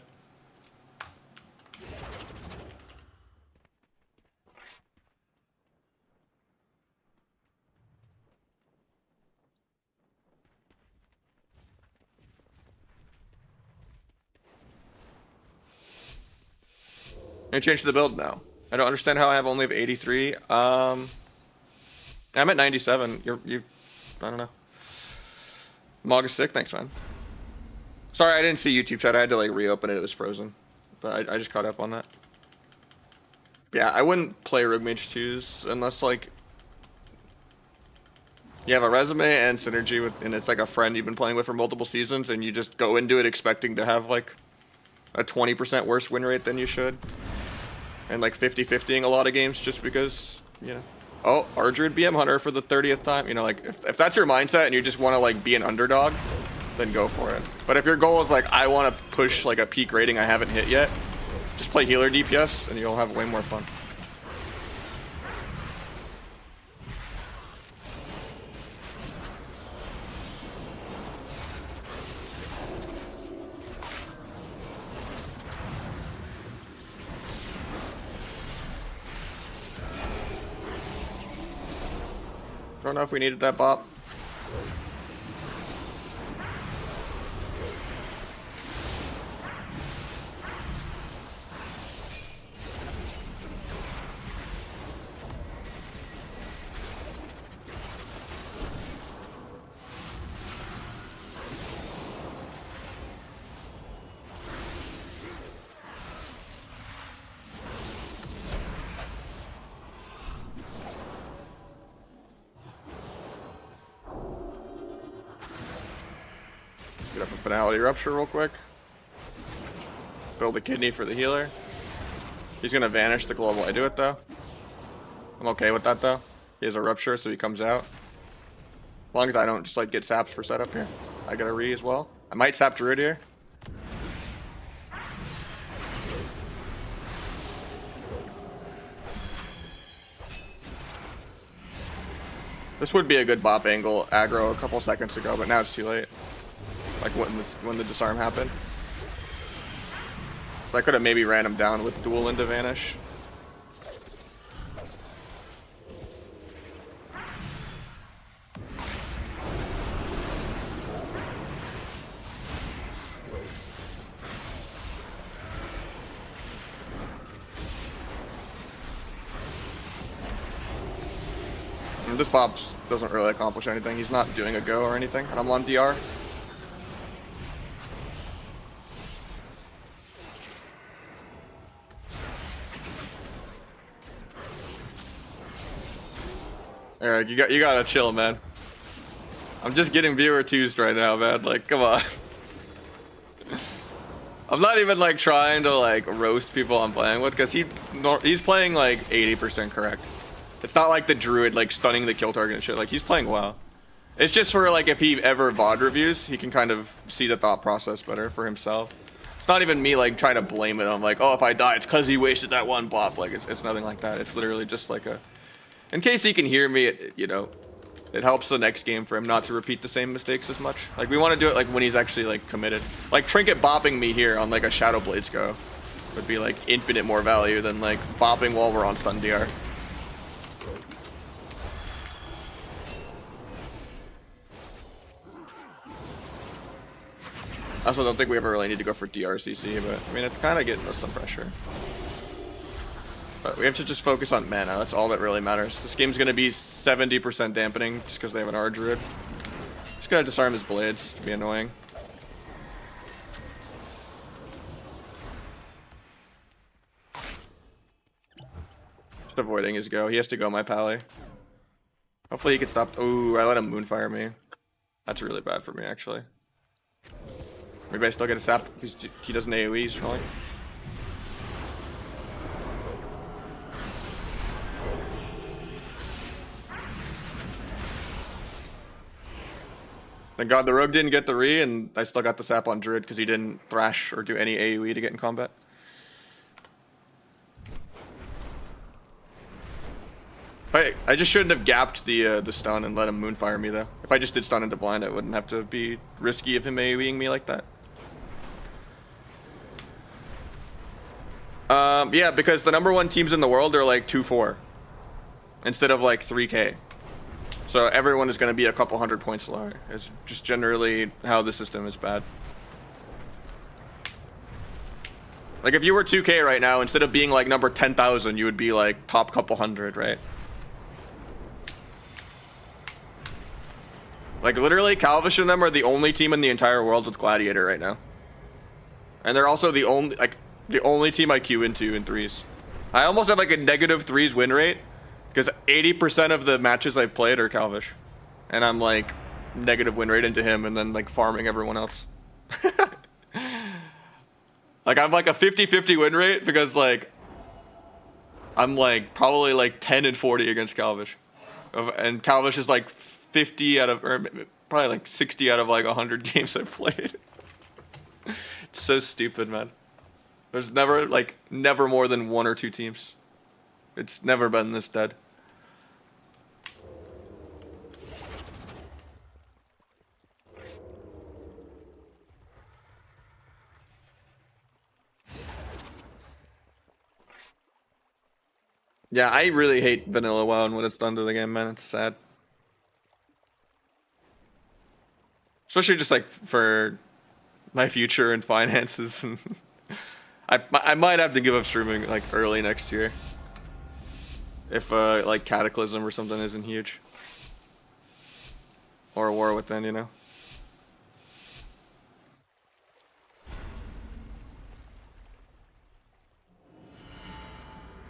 I changed the build now. I don't understand how I have only have 83. I'm at 97. I don't know. Mog is sick. Thanks, man. Sorry, I didn't see YouTube chat. I had to like reopen it. It was frozen. But I just caught up on that. Yeah, I wouldn't play Rogue Mage 2s unless like you have a resume and synergy with, and it's like a friend you've been playing with for multiple seasons, and you just go into it expecting to have like a 20% worse win rate than you should. And like 50-50ing a lot of games just because, you know. Oh, Ardruid BM Hunter for the 30th time. You know, like, if that's your mindset and you just want to, like, be an underdog, then go for it. But if your goal is, like, I want to push, like, a peak rating I haven't hit yet, just play healer DPS and you'll have way more fun. Don't know if we needed that bop. Get up a Finality Rupture real quick. Build a kidney for the healer. He's gonna vanish the global. I do it though. I'm okay with that though. He has a Rupture, so he comes out. As long as I don't just like get sapped for setup here. I get a re as well. I might sap Druid here. This would be a good bop angle aggro a couple seconds ago, but now it's too late. Like when the disarm happened. So I could have maybe ran him down with duel into vanish. And this bop doesn't really accomplish anything. He's not doing a go or anything, and I'm on DR. Eric, you gotta chill, man. I'm just getting viewer twos right now, man. Like, come on. I'm not even like trying to like roast people I'm playing with, because he's playing like 80% correct. It's not like the Druid like stunning the kill target and shit. Like, he's playing well. It's just for like if he ever VOD reviews, he can kind of see the thought process better for himself. It's not even me like trying to blame it on like, oh, if I die, it's because he wasted that one bop. Like, it's nothing like that. It's literally just like a, in case he can hear me, you know, it helps the next game for him not to repeat the same mistakes as much. Like, we want to do it like when he's actually like committed. Like, Trinket bopping me here on like a Shadow Blades go would be like infinite more value than like bopping while we're on stun DR. I also don't think we ever really need to go for DRCC, but I mean, it's kind of getting us some pressure. But we have to just focus on mana. That's all that really matters. This game's going to be 70% dampening just because they have an R Druid. Just going to disarm his blades to be annoying. Just avoiding his go. He has to go my pally. Hopefully he can stop. Ooh, I let him moonfire me. That's really bad for me, actually. Maybe I still get a sap if he doesn't AoE, he's trolling. Thank God the rogue didn't get the re, and I still got the sap on Druid because he didn't thrash or do any AoE to get in combat. I just shouldn't have gapped the stun and let him moonfire me though. If I just did stun into blind, I wouldn't have to be risky of him AoEing me like that. Yeah, because the #1 teams in the world are like 2-4 instead of like 3K. So everyone is going to be a couple hundred points lower. It's just generally how the system is bad. Like, if you were 2K right now, instead of being like number 10,000, you would be like top couple hundred, right? Like, literally, Calvish and them are the only team in the entire world with Gladiator right now. And they're also the only team I queue into in threes. I almost have like a negative threes win rate because 80% of the matches I've played are Calvish. And I'm like negative win rate into him and then like farming everyone else. Like, I'm like a 50-50 win rate because like I'm like probably like 10 and 40 against Calvish. And Calvish is like 50 out of, or probably like 60 out of like 100 games I've played. It's so stupid, man. There's never more than 1 or 2 teams. It's never been this dead. Yeah, I really hate vanilla WoW and what it's done to the game, man. It's sad. Especially just like for my future and finances and I might have to give up streaming like early next year if like Cataclysm or something isn't huge, or a War Within, you know.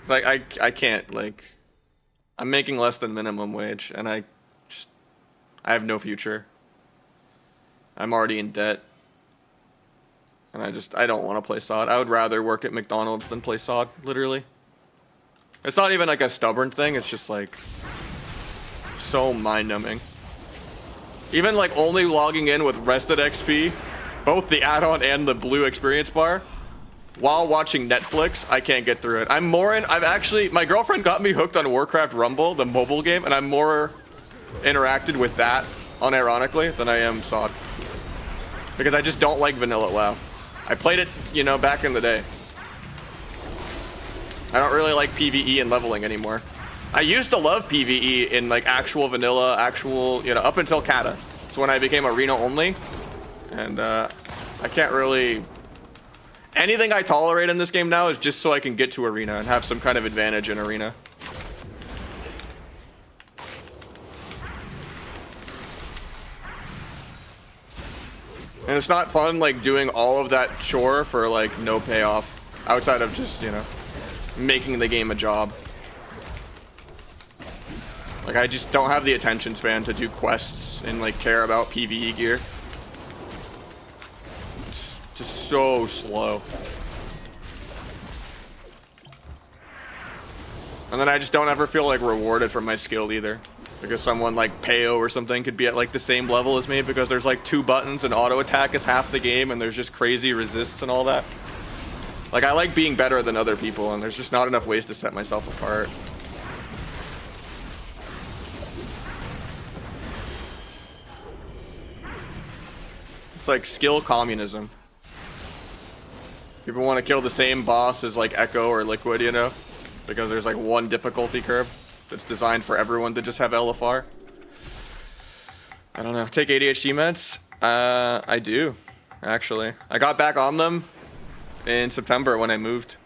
Like I can't, like, I'm making less than minimum wage and I have no future. I'm already in debt. And I don't want to play SOD. I would rather work at McDonald's than play SOD, literally. It's not even like a stubborn thing, it's just like so mind-numbing. Even like only logging in with rested XP both the add-on and the blue experience bar, while watching Netflix, I can't get through it. My girlfriend got me hooked on Warcraft Rumble, the mobile game, and I'm more interacted with that, unironically, than I am SOD. Because I just don't like vanilla WoW. I played it, back in the day. I don't really like PvE and leveling anymore. I used to love PvE in like actual vanilla, up until Kata. So when I became arena only, and I can't really... Anything I tolerate in this game now is just so I can get to arena and have some kind of advantage in arena. And it's not fun like doing all of that chore for like no payoff outside of just, making the game a job. Like I just don't have the attention span to do quests and like care about PvE gear. Just so slow. And then I just don't ever feel like rewarded for my skill either. Because someone like Peo or something could be at like the same level as me because there's like 2 buttons and auto attack is half the game and there's just crazy resists and all that. Like I like being better than other people and there's just not enough ways to set myself apart. It's like skill communism. People want to kill the same boss as like Echo or Liquid, because there's like one difficulty curve that's designed for everyone to just have LFR. I don't know. Take ADHD meds? I do, actually. I got back on them in September when I moved.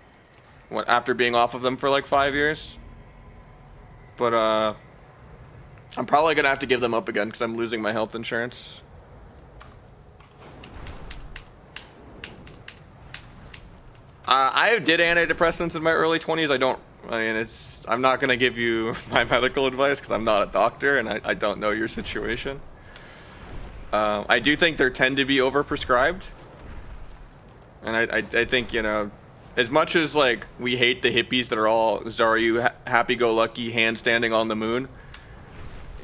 After being off of them for like 5 years. But I'm probably gonna have to give them up again because I'm losing my health insurance. I did antidepressants in my early 20s. I'm not going to give you my medical advice because I'm not a doctor and I don't know your situation. I do think they tend to be overprescribed. And I think, as much as like we hate the hippies that are all Zaryu happy-go-lucky handstanding on the moon,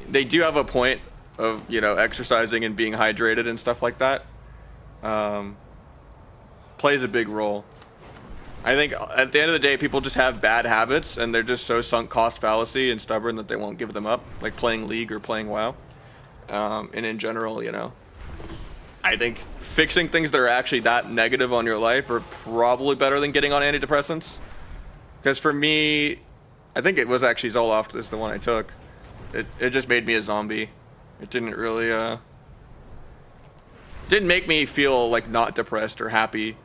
they do have a point of, exercising and being hydrated and stuff like that. Plays a big role. I think at the end of the day, people just have bad habits and they're just so sunk cost fallacy and stubborn that they won't give them up, like playing League or playing WoW. And in general, I think fixing things that are actually that negative on your life are probably better than getting on antidepressants. Because for me, I think it was actually Zoloft is the one I took. It just made me a zombie. It didn't really, didn't make me feel like not depressed or happy.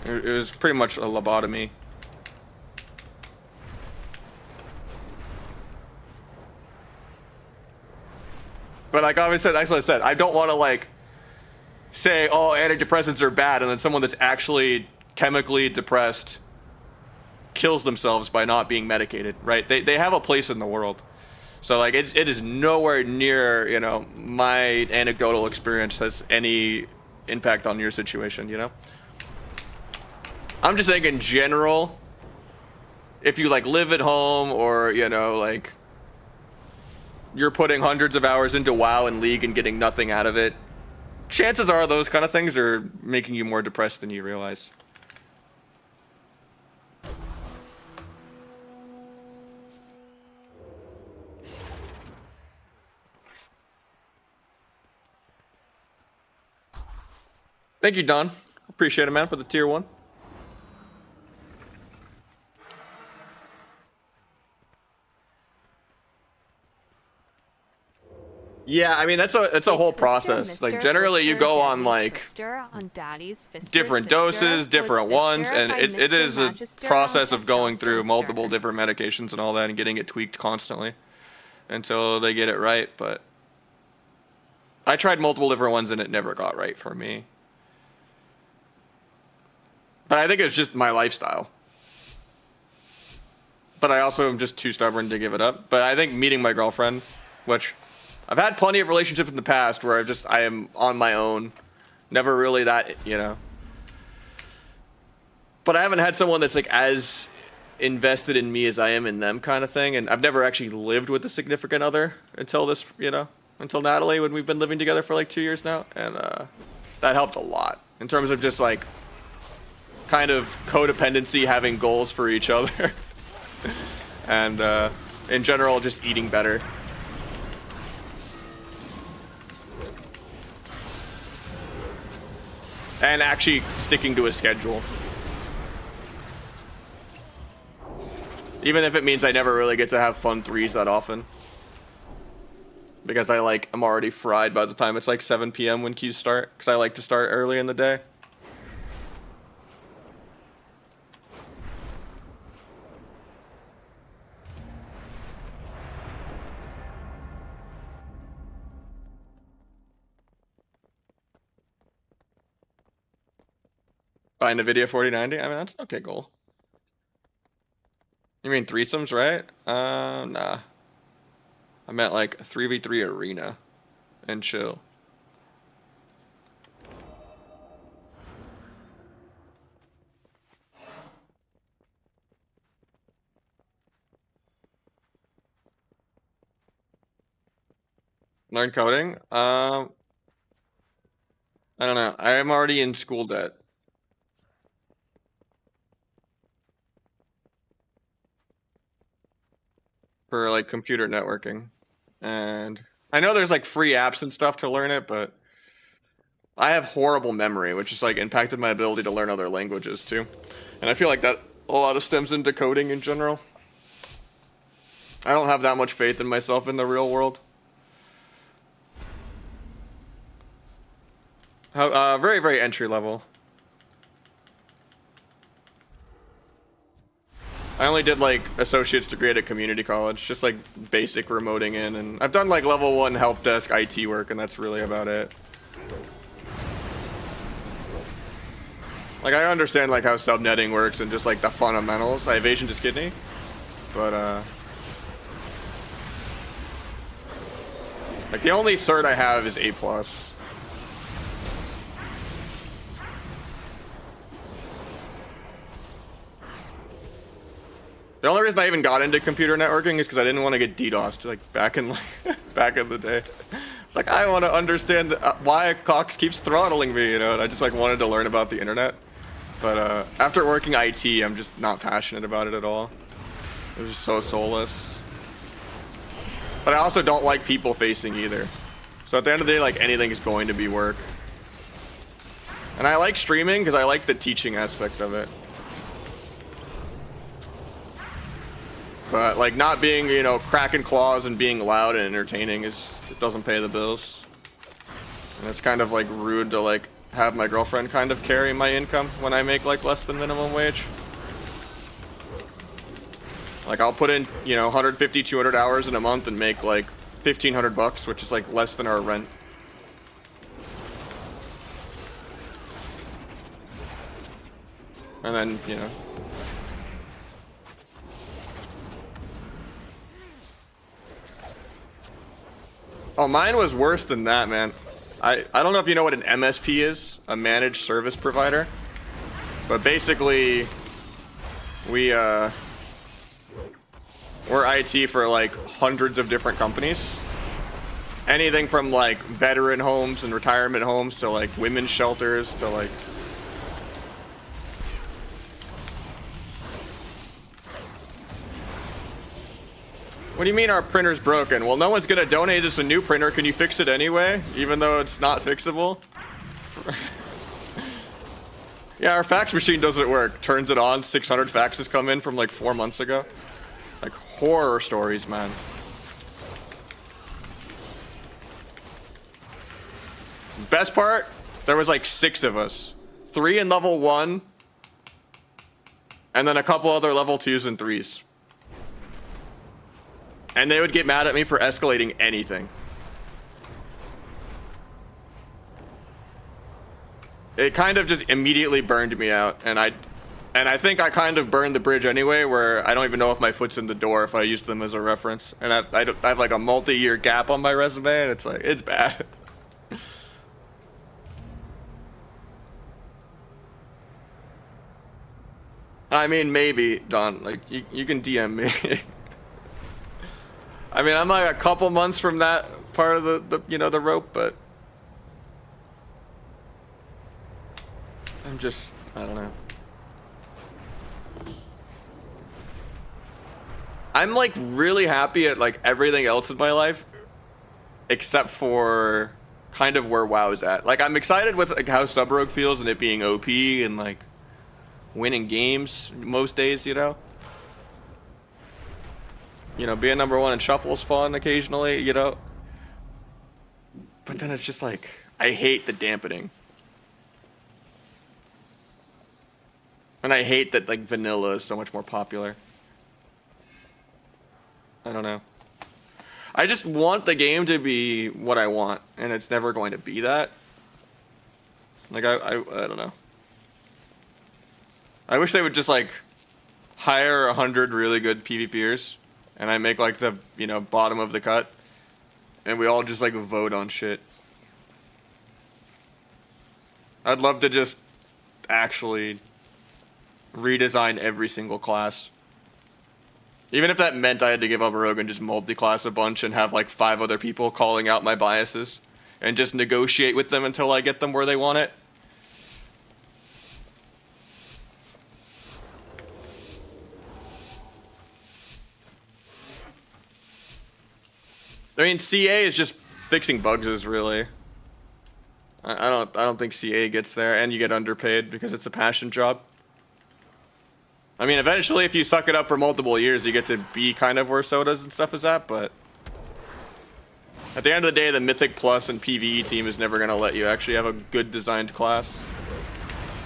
It was pretty much a lobotomy. But like obviously, that's what I said. I don't want to like say, oh, antidepressants are bad, and then someone that's actually chemically depressed kills themselves by not being medicated, right? They have a place in the world. So like it is nowhere near, my anecdotal experience has any impact on your situation, I'm just saying in general, if you like live at home or, like you're putting hundreds of hours into WoW and League and getting nothing out of it, chances are those kind of things are making you more depressed than you realize. Thank you, Don. Appreciate it, man, for the tier 1. Yeah, I mean that's a whole process. Like generally you go on like different doses, different ones, and it is a process of going through multiple different medications and all that and getting it tweaked constantly until they get it right. But I tried multiple different ones and it never got right for me. But I think it's just my lifestyle. But I also am just too stubborn to give it up. But I think meeting my girlfriend, which I've had plenty of relationships in the past where I am on my own. Never really that, But I haven't had someone that's like as invested in me as I am in them kind of thing. And I've never actually lived with a significant other until this, until Natalie, when we've been living together for like 2 years now, and that helped a lot in terms of just like kind of codependency, having goals for each other, and in general just eating better. And actually sticking to a schedule. Even if it means I never really get to have fun threes that often. Because I'm already fried by the time it's like 7 p.m. when queues start. Because I like to start early in the day. Find a video 4090? I mean, that's an okay goal. You mean threesomes, right? Nah. I meant like 3v3 arena and chill. Learn coding? I don't know. I am already in school debt. For like computer networking. And I know there's like free apps and stuff to learn it, but I have horrible memory, which has like impacted my ability to learn other languages too. And I feel like that a lot of stems into coding in general. I don't have that much faith in myself in the real world. How very, very entry level. I only did like associate's degree at a community college, just like basic remoting in, and I've done like level 1 help desk IT work, and that's really about it. Like I understand like how subnetting works and just like the fundamentals. I have Asian to kidney, but like the only cert I have is A+. The only reason I even got into computer networking is because I didn't want to get DDoSed like back in the day. It's like I want to understand why Cox keeps throttling me, you know. And I just like wanted to learn about the internet. But after working IT, I'm just not passionate about it at all. It was just so soulless. But I also don't like people facing either. So at the end of the day, like anything is going to be work. And I like streaming because I like the teaching aspect of it. But like not being, you know, cracking claws and being loud and entertaining it doesn't pay the bills. And it's kind of like rude to like have my girlfriend kind of carry my income when I make like less than minimum wage. Like I'll put in, you know, 150, 200 hours in a month and make like $1,500, which is like less than our rent. And then, you know. Oh, mine was worse than that, man. I don't know if you know what an MSP is, a managed service provider. But basically, we're IT for like hundreds of different companies. Anything from like veteran homes and retirement homes to like women's shelters to like... What do you mean our printer's broken? Well, no one's gonna donate us a new printer. Can you fix it anyway, even though it's not fixable? Yeah, our fax machine doesn't work. Turns it on, 600 faxes come in from like 4 months ago. Like horror stories, man. Best part, there was like 6 of us. 3 in level 1, and then a couple other level 2s and 3s. And they would get mad at me for escalating anything. It kind of just immediately burned me out, and I think I kind of burned the bridge anyway, where I don't even know if my foot's in the door if I use them as a reference. And I have like a multi-year gap on my resume, and it's like, it's bad. I mean, maybe, Don, like, you can DM me. I mean, I'm like a couple months from that part of the you know, the rope, but I'm just, I don't know. I'm like really happy at like everything else in my life except for kind of where WoW's at. Like I'm excited with like how Sub Rogue feels and it being OP and like winning games most days, you know. You know, being number one in Shuffle's fun occasionally, you know. But then it's just like, I hate the dampening. And I hate that like vanilla is so much more popular. I don't know. I just want the game to be what I want, and it's never going to be that. Like I don't know. I wish they would just like hire 100 really good PvPers, and I make like the, you know, bottom of the cut, and we all just like vote on shit. I'd love to just actually redesign every single class. Even if that meant I had to give up a rogue and just multi-class a bunch and have like 5 other people calling out my biases and just negotiate with them until I get them where they want it. I mean, CA is just fixing bugs is really. I don't think CA gets there, and you get underpaid because it's a passion job. I mean, eventually, if you suck it up for multiple years, you get to be kind of where sodas and stuff is at, but at the end of the day, the Mythic Plus and PvE team is never going to let you actually have a good designed class.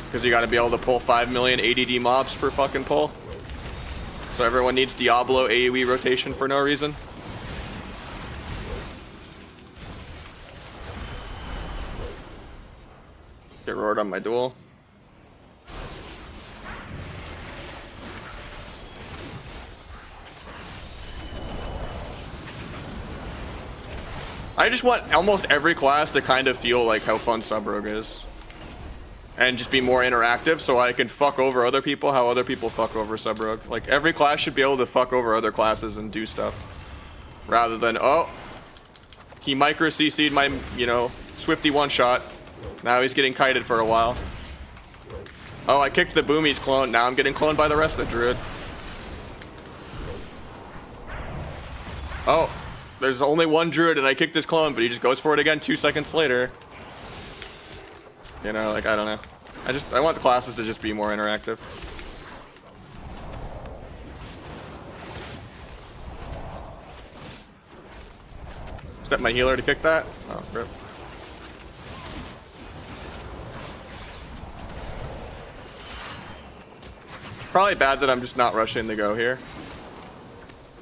Because you got to be able to pull 5 million ADD mobs per fucking pull. So everyone needs Diablo AoE rotation for no reason. Get roared on my duel. I just want almost every class to kind of feel like how fun Sub Rogue is. And just be more interactive so I can fuck over other people how other people fuck over Sub Rogue. Like every class should be able to fuck over other classes and do stuff. Rather than, oh, he micro CC'd my, you know, Swifty one-shot. Now he's getting kited for a while. Oh, I kicked the Boomy's clone. Now I'm getting cloned by the rest of the Druid. Oh. There's only one Druid and I kicked his clone, but he just goes for it again 2 seconds later. You know, like, I don't know. I want the classes to just be more interactive. Step my healer to kick that. Oh, rip. Probably bad that I'm just not rushing the go here.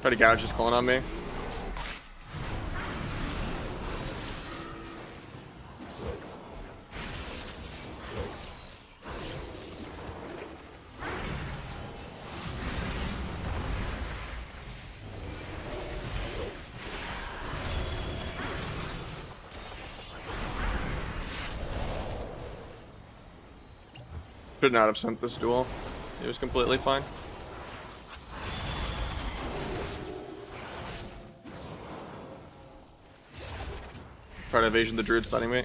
Try to gouge his clone on me. Should not have sent this duel. It was completely fine. Try to evasion the Druid stunning me.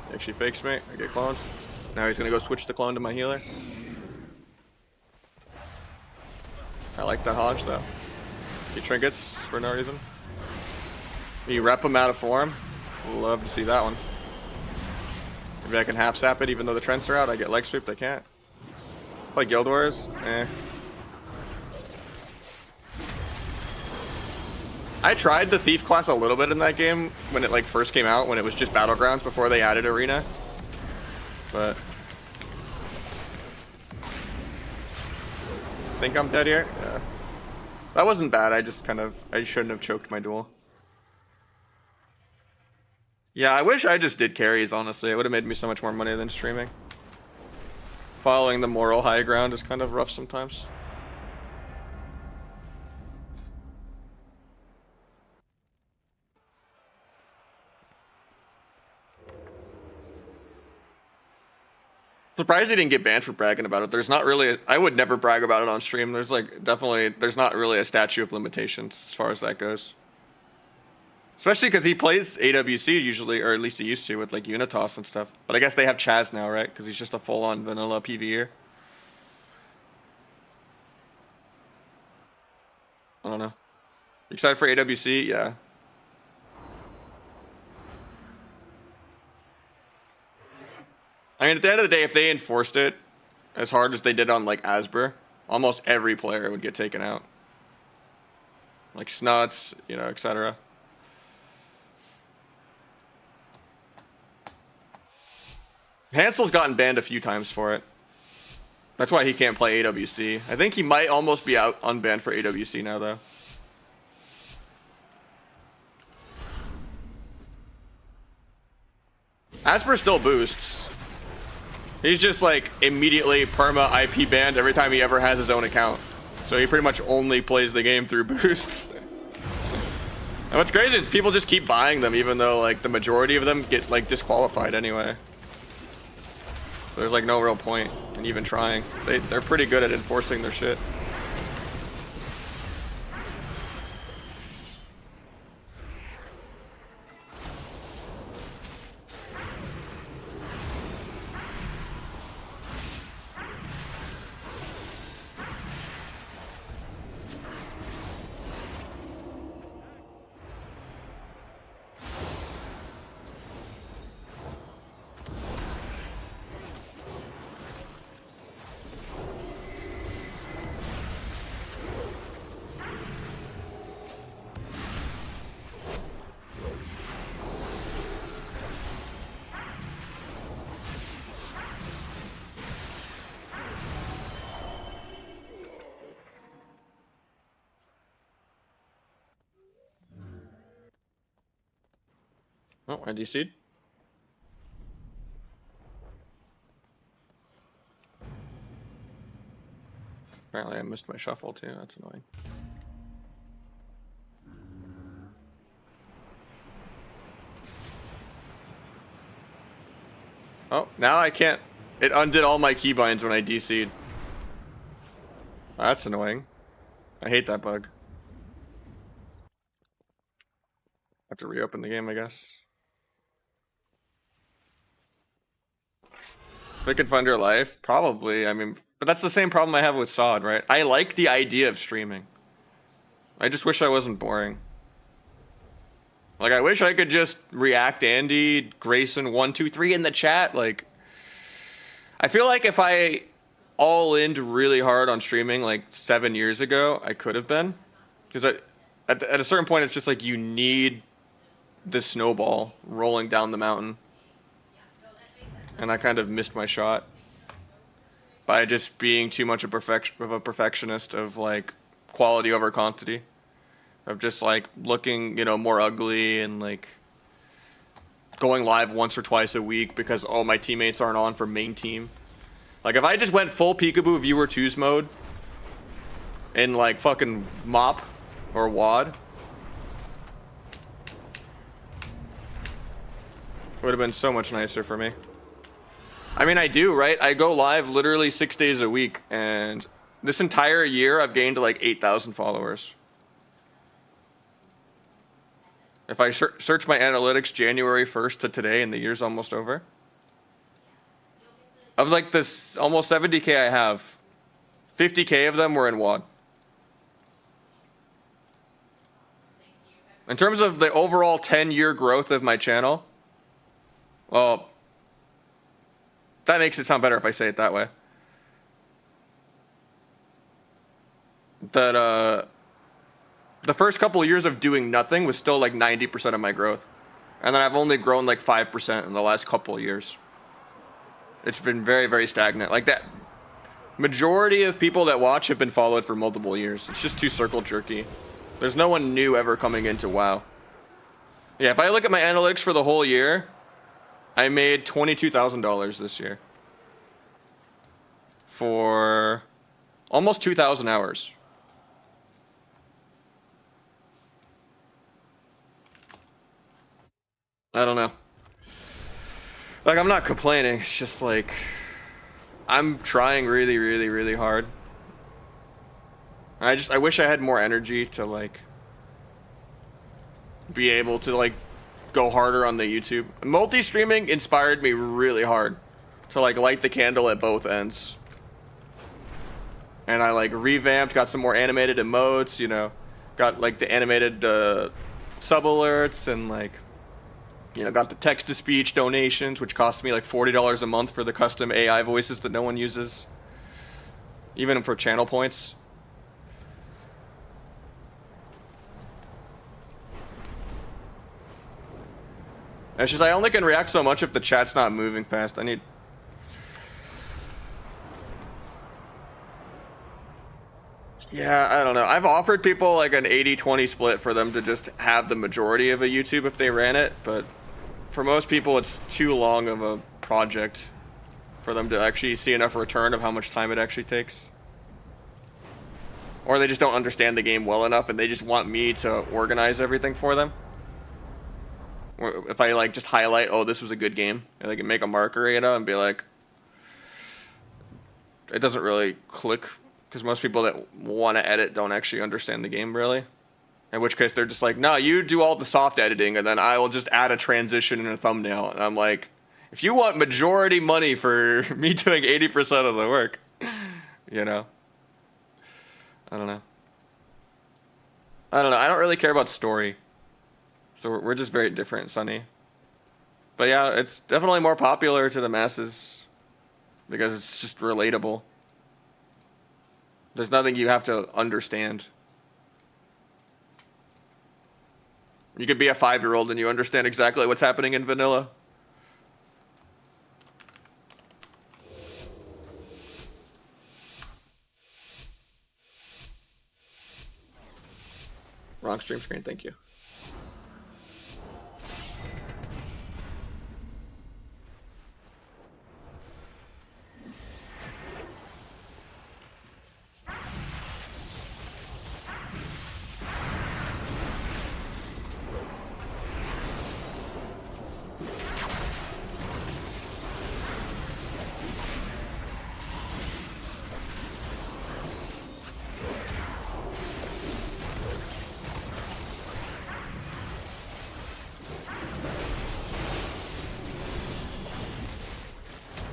He actually fakes me. I get cloned. Now he's gonna go switch the clone to my healer. I like that Hodge though. He trinkets for no reason. You rep him out of form. Love to see that one. Maybe I can half sap it even though the Trents are out. I get leg sweeped, I can't. Play Guild Wars? Eh. I tried the Thief class a little bit in that game when it like first came out, when it was just Battlegrounds before they added Arena. But I think I'm dead here. Yeah. That wasn't bad, I shouldn't have choked my duel. Yeah, I wish I just did carries, honestly. It would have made me so much more money than streaming. Following the moral high ground is kind of rough sometimes. Surprised he didn't get banned for bragging about it. There's not really. I would never brag about it on stream. There's like definitely. There's not really a statute of limitations as far as that goes. Especially because he plays AWC usually, or at least he used to with like Unitas and stuff. But I guess they have Chaz now, right? Because he's just a full-on vanilla PvEer. I don't know. You excited for AWC? Yeah. I mean, at the end of the day, if they enforced it as hard as they did on like Asper, almost every player would get taken out. Like Snuts, you know, etc. Hansel's gotten banned a few times for it. That's why he can't play AWC. I think he might almost be out unbanned for AWC now, though. Asper still boosts. He's just like immediately perma IP banned every time he ever has his own account. So he pretty much only plays the game through boosts. And what's crazy is people just keep buying them even though like the majority of them get like disqualified anyway. So there's like no real point in even trying. They're pretty good at enforcing their shit. Oh, I DC'd. Apparently I missed my shuffle too, that's annoying. Oh, now I can't. It undid all my keybinds when I DC'd. That's annoying. I hate that bug. Have to reopen the game, I guess. They can find your life? Probably. I mean, but that's the same problem I have with SOD, right? I like the idea of streaming. I just wish I wasn't boring. Like, I wish I could just react Andy, Grayson, 1, 2, 3 in the chat. Like, I feel like if I all-ined really hard on streaming like 7 years ago, I could have been. Because at a certain point, it's just like you need the snowball rolling down the mountain. And I kind of missed my shot by just being too much of a perfectionist of like quality over quantity, of just like looking, you know, more ugly and like going live once or twice a week because oh my teammates aren't on for main team. Like if I just went full peekaboo viewer 2's mode in like fucking mop or WAD, it would have been so much nicer for me. I mean, I do, right? I go live literally 6 days a week, and this entire year I've gained like 8,000 followers. If I search my analytics January 1st to today, and the year's almost over, of like this almost 70K I have, 50K of them were in WAD. In terms of the overall 10-year growth of my channel, well, that makes it sound better if I say it that way. That the first couple of years of doing nothing was still like 90% of my growth. And then I've only grown like 5% in the last couple of years. It's been very, very stagnant. Like that majority of people that watch have been followed for multiple years. It's just too circle jerky. There's no one new ever coming into WoW. Yeah, if I look at my analytics for the whole year, I made $22,000 this year for almost 2,000 hours. I don't know. Like, I'm not complaining. It's just like, I'm trying really, really, really hard. I wish I had more energy to like be able to like go harder on the YouTube. Multi-streaming inspired me really hard to like light the candle at both ends. And I like revamped, got some more animated emotes, you know, got like the animated sub alerts and like, you know, got the text-to-speech donations, which cost me like $40 a month for the custom AI voices that no one uses. Even for channel points. And it's just, I only can react so much if the chat's not moving fast. I need... Yeah, I don't know. I've offered people like an 80-20 split for them to just have the majority of a YouTube if they ran it, but for most people it's too long of a project for them to actually see enough return of how much time it actually takes. Or they just don't understand the game well enough and they just want me to organize everything for them. Or if I like just highlight, oh, this was a good game, and they can make a marker, you know, and be like, it doesn't really click because most people that want to edit don't actually understand the game really. In which case they're just like, no, you do all the soft editing and then I will just add a transition and a thumbnail. And I'm like, if you want majority money for me doing 80% of the work, you know, I don't know. I don't really care about story. So we're just very different, Sonny. But yeah, it's definitely more popular to the masses because it's just relatable. There's nothing you have to understand. You could be a 5-year-old and you understand exactly what's happening in vanilla. Wrong stream screen, thank you.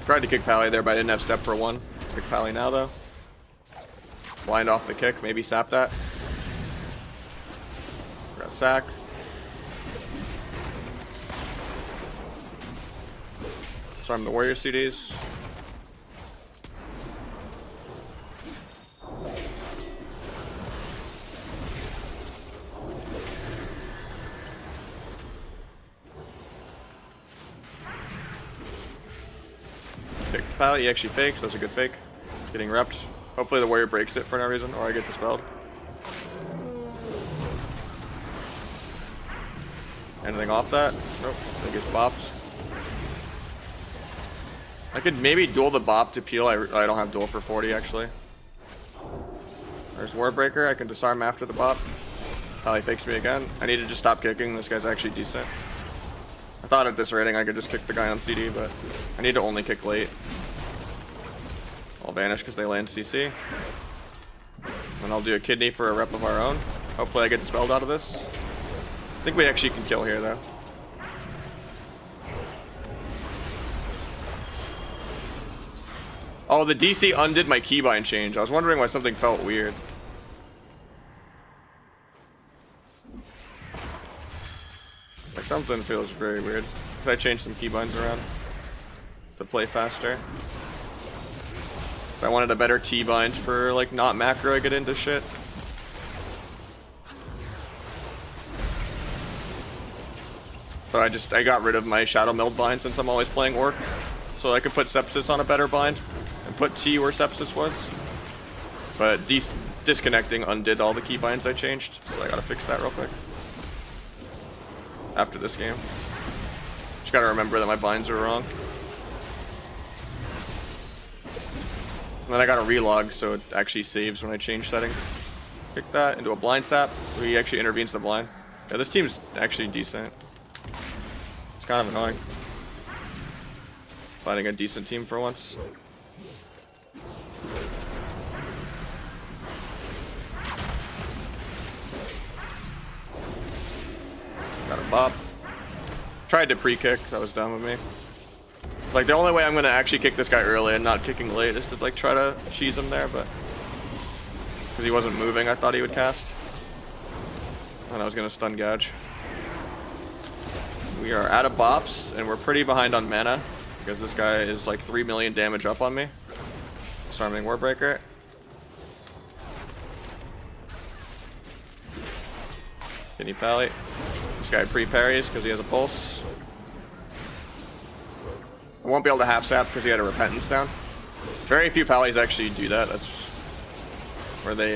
Tried to kick Pally there, but I didn't have step for one. Kick Pally now, though. Blind off the kick, maybe sap that. Got sack. Disarm the warrior CDs. Pilot, he actually fakes. That's a good fake. It's getting repped. Hopefully the warrior breaks it for no reason, or I get dispelled. Anything off that? Nope. I think it's bopped. I could maybe duel the bop to peel. I don't have duel for 40 actually. There's Warbreaker. I can disarm after the bop. Probably fakes me again. I need to just stop kicking. This guy's actually decent. I thought at this rating I could just kick the guy on CD, but I need to only kick late. I'll vanish because they land CC. And I'll do a kidney for a rep of our own. Hopefully I get dispelled out of this. I think we actually can kill here though. Oh, the DC undid my keybind change. I was wondering why something felt weird. Like something feels very weird. Could I change some keybinds around to play faster? If I wanted a better T-bind for like not macro, I get into shit. But I got rid of my Shadow Meld bind since I'm always playing Orc. So I could put Sepsis on a better bind and put T where Sepsis was. But disconnecting undid all the keybinds I changed, so I gotta fix that real quick. After this game. Just gotta remember that my binds are wrong. And then I gotta relog so it actually saves when I change settings. Pick that into a blind sap. He actually intervenes the blind. Yeah, this team's actually decent. It's kind of annoying. Finding a decent team for once. bop. Tried to pre-kick, that was dumb of me. Like the only way I'm gonna actually kick this guy early and not kicking late is to like try to cheese him there, but because he wasn't moving, I thought he would cast. And I was gonna stun gouge. We are out of bops and we're pretty behind on mana because this guy is like 3 million damage up on me. Disarming Warbreaker. Can you pally? This guy pre-parries because he has a pulse. I won't be able to half sap because he had a repentance down. Very few pallies actually do that. That's where they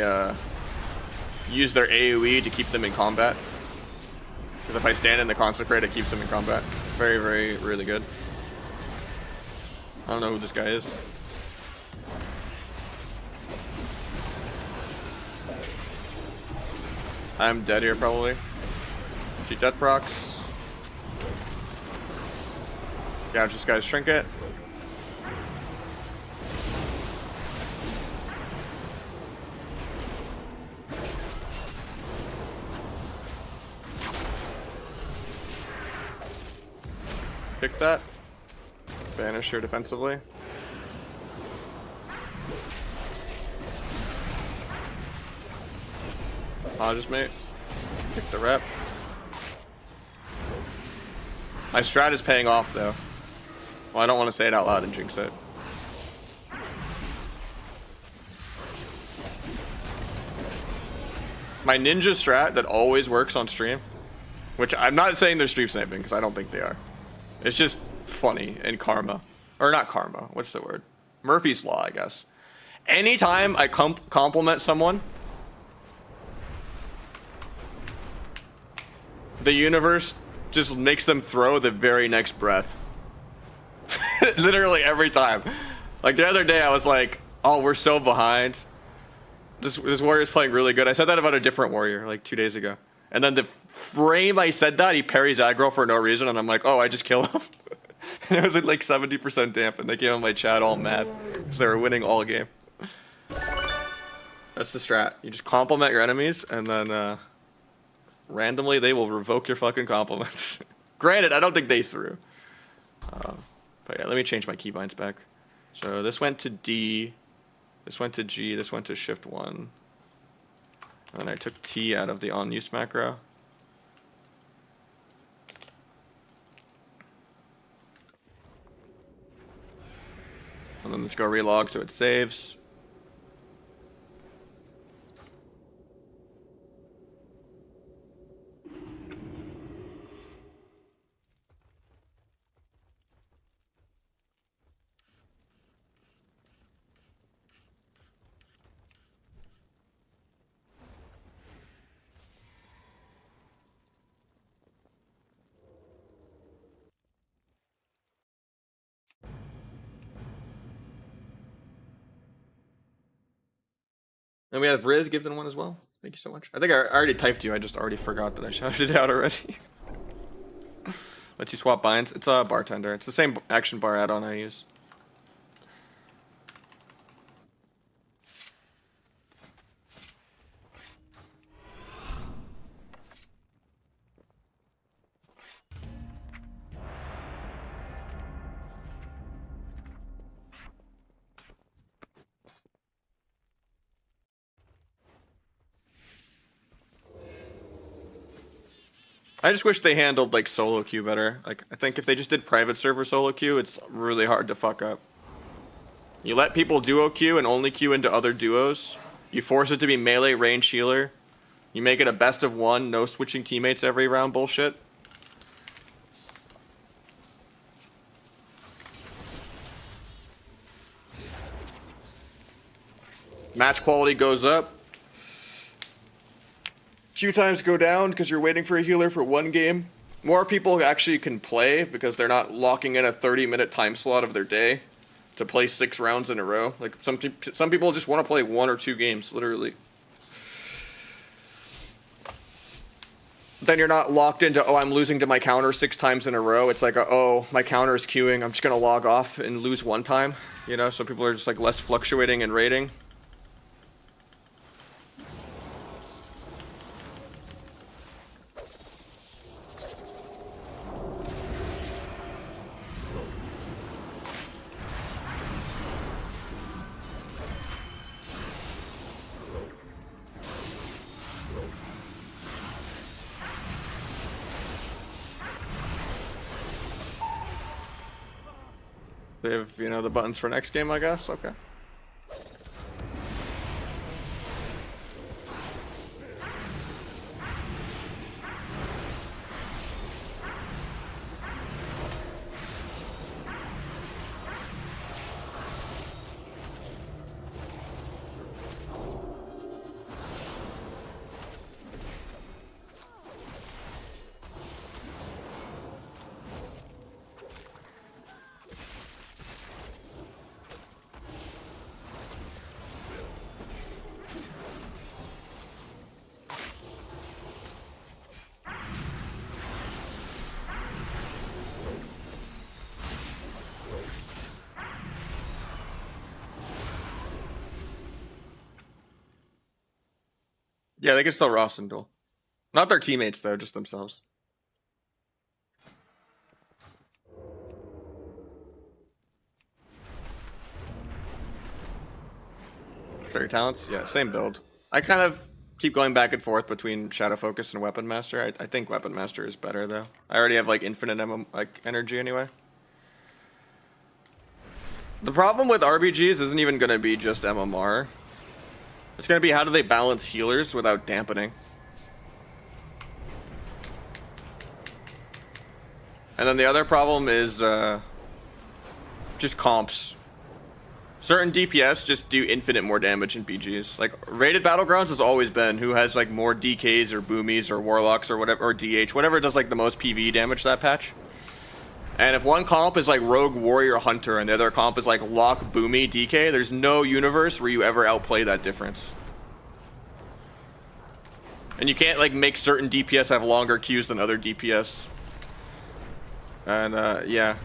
use their AoE to keep them in combat. Because if I stand in the consecrate, it keeps them in combat. Very, very, really good. I don't know who this guy is. I'm dead here probably. Cheat death procs. Gouge this guy's trinket. Pick that. Banish here defensively. Just mate. Pick the rep. My strat is paying off though. Well, I don't want to say it out loud and jinx it. My ninja strat that always works on stream, which I'm not saying they're stream sniping because I don't think they are. It's just funny and karma. Or not karma, what's the word? Murphy's Law, I guess. Anytime I compliment someone, the universe just makes them throw the very next breath. Literally every time. Like the other day I was like, oh, we're so behind. This warrior's playing really good. I said that about a different warrior like 2 days ago. And then the frame I said that, he parries aggro for no reason, and I'm like, oh, I just kill him. And it was at like 70% damp, and they came on my chat all mad because they were winning all game. That's the strat. You just compliment your enemies, and then randomly they will revoke your fucking compliments. Granted, I don't think they threw. But yeah, let me change my keybinds back. So this went to D, this went to G, this went to shift 1. And then I took T out of the on use macro. And then let's go relog so it saves. And we have Riz gifted one as well. Thank you so much. I think I already typed you. I just already forgot that I shouted it out already. Lets you swap binds. It's a bartender. It's the same action bar add-on I use. I just wish they handled like solo queue better. Like I think if they just did private server solo queue, it's really hard to fuck up. You let people duo queue and only queue into other duos. You force it to be melee range healer. You make it a best of one, no switching teammates every round bullshit. Match quality goes up. Queue times go down because you're waiting for a healer for one game. More people actually can play because they're not locking in a 30-minute time slot of their day to play 6 rounds in a row. Like some people just want to play 1 or 2 games, literally. Then you're not locked into, oh, I'm losing to my counter 6 times in a row. It's like, oh, my counter is queuing. I'm just going to log off and lose 1 time. You know, so people are just like less fluctuating in rating. They have, you know, the buttons for next game, I guess. Okay. Yeah, they can still Ross and duel. Not their teammates though, just themselves. Fairy talents, yeah, same build. I kind of keep going back and forth between Shadow Focus and Weapon Master. I think Weapon Master is better though. I already have like infinite energy anyway. The problem with RBGs isn't even going to be just MMR. It's going to be how do they balance healers without dampening. And then the other problem is just comps. Certain DPS just do infinite more damage in BGs. Like, rated Battlegrounds has always been who has like more DKs or Boomies or Warlocks or whatever, or DH, whatever does like the most PvE damage that patch. And if one comp is like Rogue Warrior Hunter and the other comp is like Lock Boomy DK, there's no universe where you ever outplay that difference. And you can't like make certain DPS have longer Qs than other DPS. And yeah.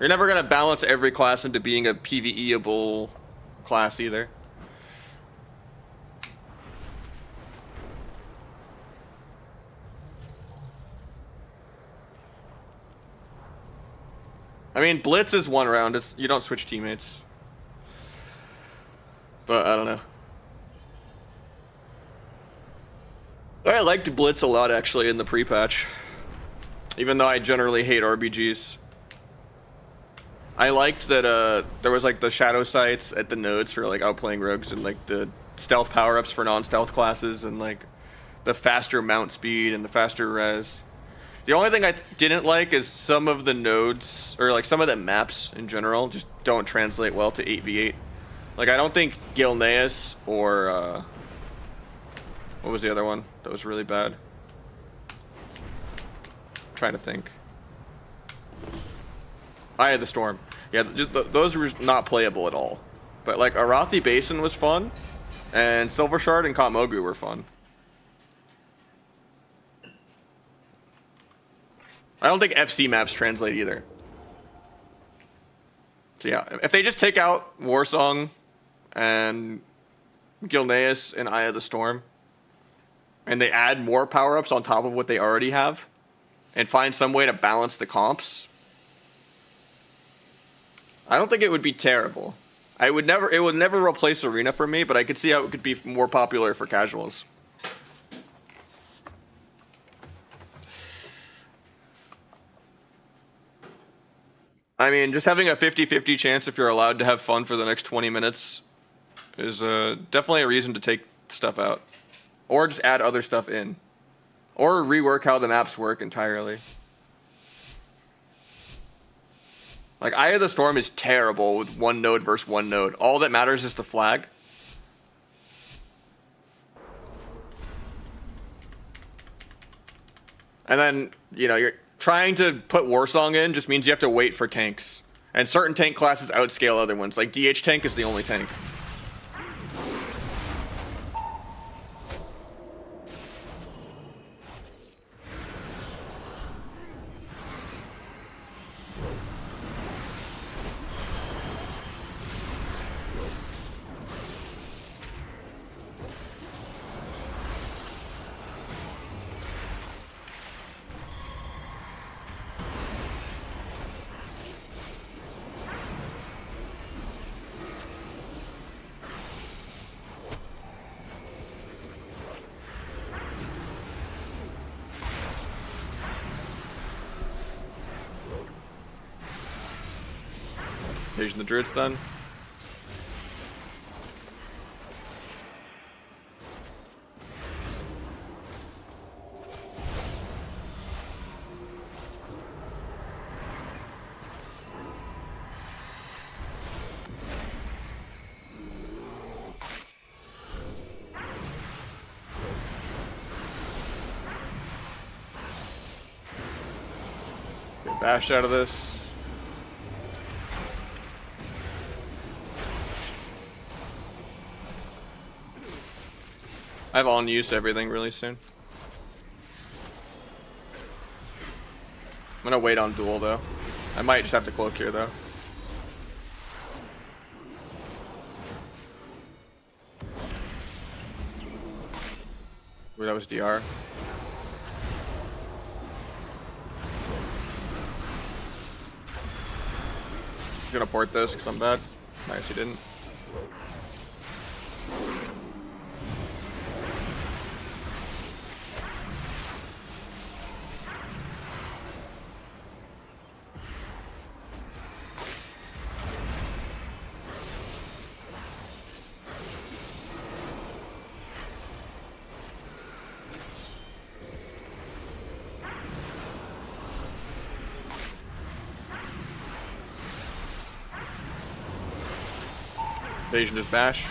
You're never gonna balance every class into being a PvE-able class either. I mean, Blitz is one round. It's you don't switch teammates. But I don't know. I liked Blitz a lot actually in the pre-patch. Even though I generally hate RBGs. I liked that there was like the shadow sights at the nodes for like outplaying rogues and like the stealth power-ups for non-stealth classes and like the faster mount speed and the faster res. The only thing I didn't like is some of the nodes, or like some of the maps in general, just don't translate well to 8v8. Like I don't think Gilneas or what was the other one that was really bad? I'm trying to think. Eye of the Storm. Yeah, those were not playable at all. But like Arathi Basin was fun, and Silver Shard and Katmogu were fun. I don't think FC maps translate either. So yeah, if they just take out Warsong and Gilneas and Eye of the Storm, and they add more power-ups on top of what they already have, and find some way to balance the comps, I don't think it would be terrible. It would never replace Arena for me, but I could see how it could be more popular for casuals. I mean, just having a 50-50 chance if you're allowed to have fun for the next 20 minutes is definitely a reason to take stuff out. Or just add other stuff in. Or rework how the maps work entirely. Like, Eye of the Storm is terrible with one node versus one node. All that matters is the flag. And then, you know, you're trying to put Warsong in just means you have to wait for tanks. And certain tank classes outscale other ones. Like, DH tank is the only tank. Invasion the Druid's done. Get bashed out of this. I have on use everything really soon. I'm gonna wait on duel though. I might just have to cloak here though. Ooh, that was DR. I'm gonna port this because I'm bad. Nice, he didn't. Invasion is bash.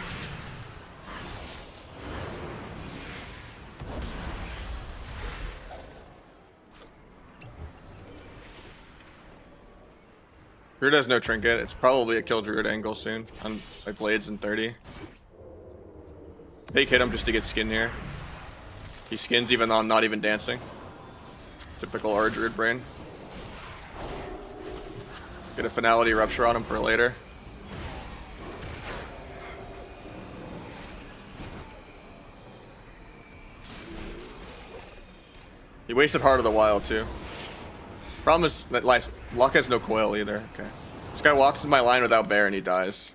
Druid has no trinket. It's probably a kill Druid angle soon. On my blades in 30. Fake hit him just to get skin here. He skins even though I'm not even dancing. Typical R Druid brain. Get a finality rupture on him for later. He wasted Heart of the Wild too. Problem is that Luck has no coil either. Okay. This guy walks in my line without bear and he dies.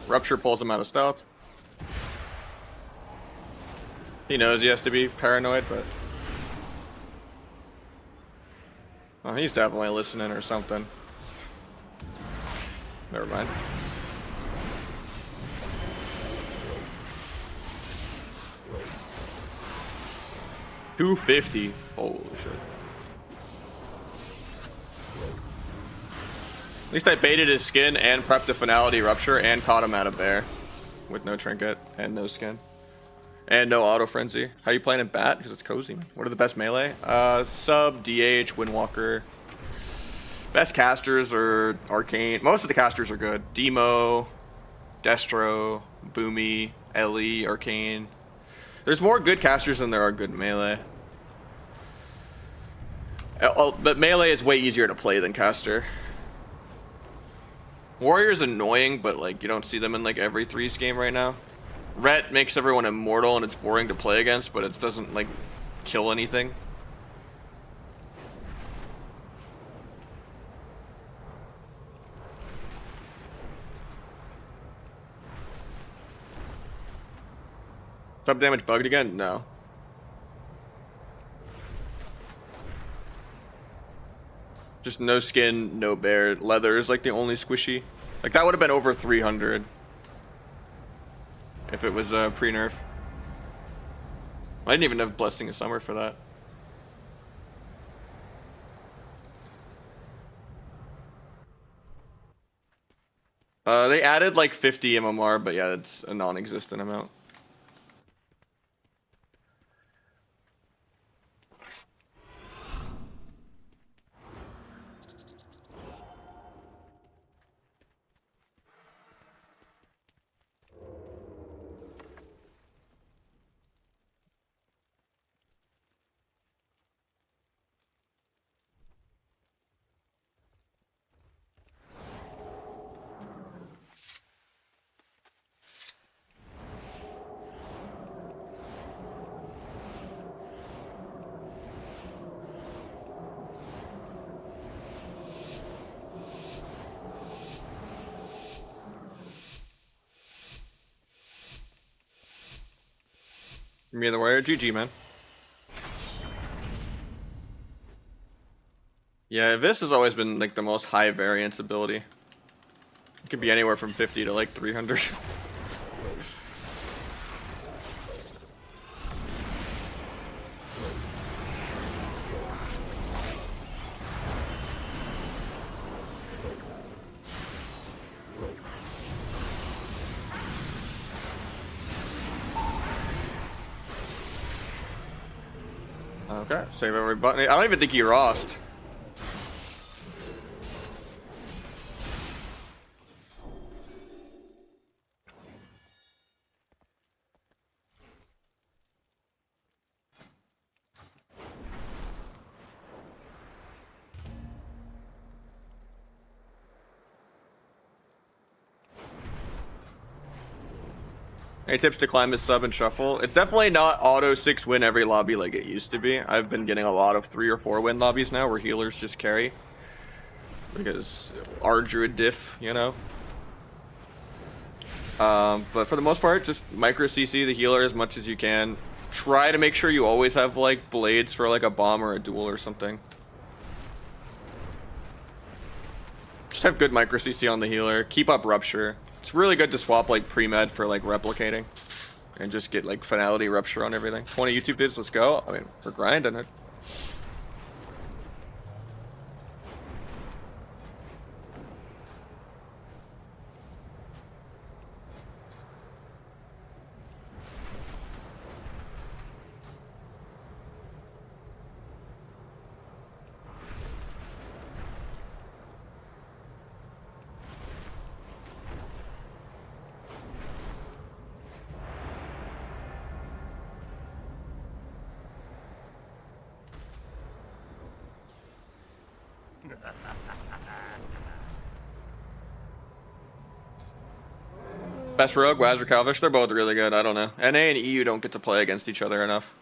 Rupture pulls him out of stealth. He knows he has to be paranoid, but... Oh, he's definitely listening or something. Never mind. $250. Holy shit. At least I baited his skin and prepped a finality rupture and caught him out of bear. With no trinket and no skin. And no auto frenzy. How you playing in bat? Because it's cozy. What are the best melee? Sub, DH, Windwalker. Best casters are Arcane. Most of the casters are good. Demo, Destro, Boomy, Ellie, Arcane. There's more good casters than there are good melee. But melee is way easier to play than caster. Warrior's annoying, but like you don't see them in like every threes game right now. Ret makes everyone immortal and it's boring to play against, but it doesn't like kill anything. Sub damage bugged again? No. Just no skin, no bear. Leather is like the only squishy. Like that would have been over 300 if it was pre-nerf. I didn't even have Blessing of Summer for that. They added like 50 MMR, but yeah, it's a non-existent amount. Me and the Warrior, GG, man. Yeah, this has always been like the most high variance ability. It could be anywhere from 50 to like 300. Okay, save every button. I don't even think he rossed. Any tips to climb his sub and shuffle? It's definitely not auto 6 win every lobby like it used to be. I've been getting a lot of 3 or 4 win lobbies now where healers just carry. Because our druid diff, you know? But for the most part, just micro CC the healer as much as you can. Try to make sure you always have like blades for like a bomb or a duel or something. Just have good micro CC on the healer. Keep up rupture. It's really good to swap like pre-med for like replicating. And just get like finality rupture on everything. 20 YouTube vids, let's go. I mean, we're grinding it. Best rogue, Waz or Calvish, they're both really good. I don't know. NA and EU don't get to play against each other enough.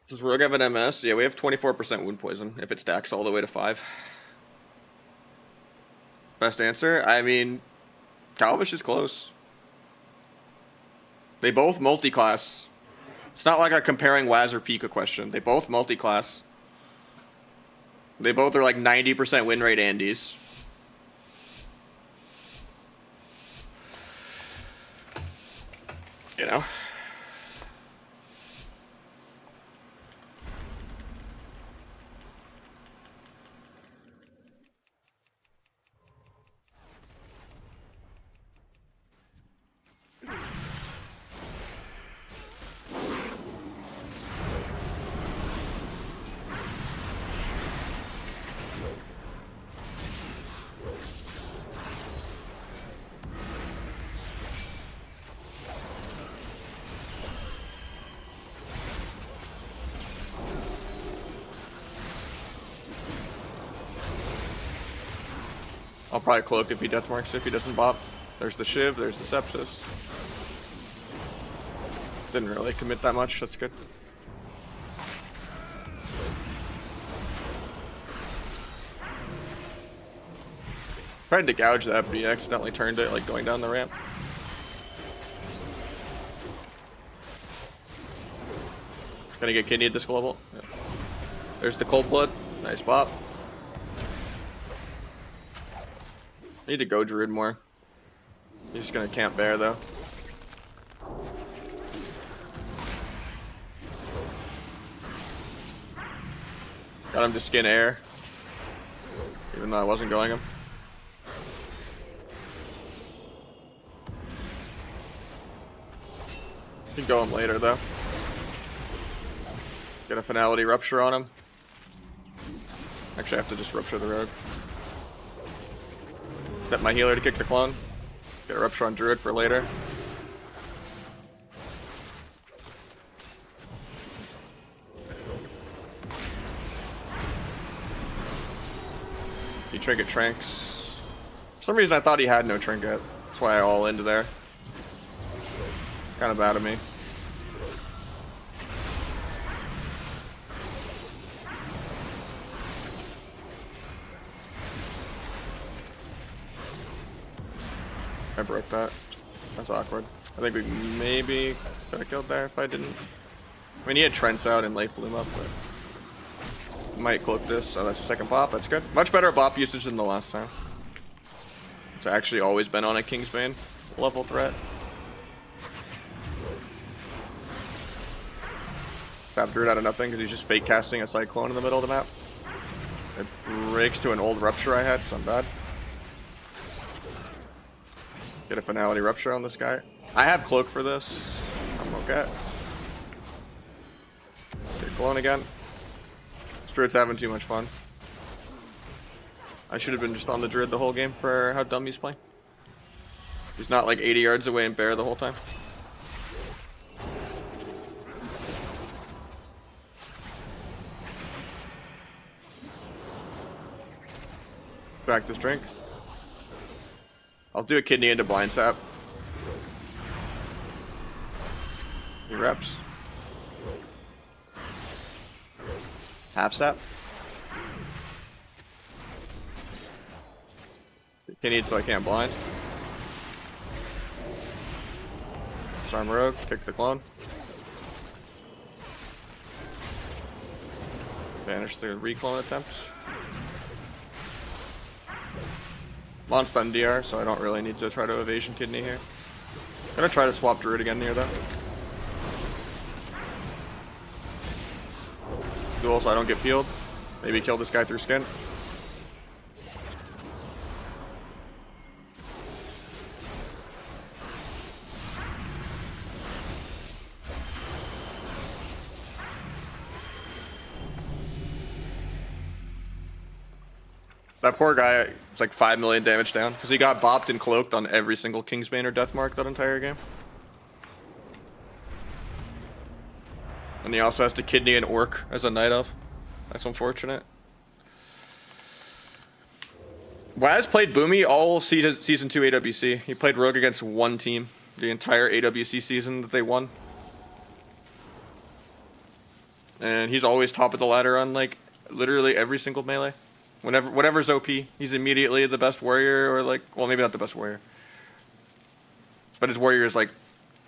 Does Rogue have an MS? Yeah, we have 24% wound poison if it stacks all the way to 5. Best answer? I mean, Calvish is close. They both multi-class. It's not like a comparing Waz or Pika question. They both multi-class. They both are like 90% win rate Andes. You know? I'll probably cloak if he deathmarks if he doesn't bop. There's the Shiv, there's the Sepsis. Didn't really commit that much, that's good. Tried to gouge that, but he accidentally turned it, like going down the ramp. Gonna get kidneyed this global. Yeah. There's the cold blood. Nice bop. Need to go druid more. He's just gonna camp bear though. Got him to skin air. Even though I wasn't going him. Can go him later though. Get a finality rupture on him. Actually I have to just rupture the rogue. Step my healer to kick the clone. Get a rupture on druid for later. He trinket tranks. For some reason I thought he had no trinket. That's why I all into there. Kind of bad of me. I broke that. That's awkward. I think we maybe could have killed there if I didn't. I mean, he had Trents out and Life Bloom up, but might cloak this. Oh, that's a second bop. That's good. Much better bop usage than the last time. It's actually always been on a Kingsbane level threat. Tap Druid out of nothing because he's just fake casting a Cyclone in the middle of the map. It breaks to an old Rupture I had, so I'm bad. Get a Finality Rupture on this guy. I have Cloak for this. I'm okay. Get Clone again. This Druid's having too much fun. I should have been just on the Druid the whole game for how dumb he's playing. He's not like 80 yards away and bear the whole time. Back this drink. I'll do a kidney into blind sap. He reps. Half sap. Kidney so I can't blind. Disarm rogue, kick the clone. Banish the reclone attempts. I'm on stun DR, so I don't really need to try to evasion kidney here. I'm gonna try to swap Druid again near though. Duel so I don't get peeled. Maybe kill this guy through skin. That poor guy is like 5 million damage down because he got bopped and cloaked on every single Kingsbane or Deathmark that entire game. And he also has to kidney an Orc as a Night Elf. That's unfortunate. Waz played Boomy all season 2 AWC. He played Rogue against one team the entire AWC season that they won. And he's always top of the ladder on like literally every single melee. Whatever's OP, he's immediately the best warrior, or like, well, maybe not the best warrior, but his warrior is like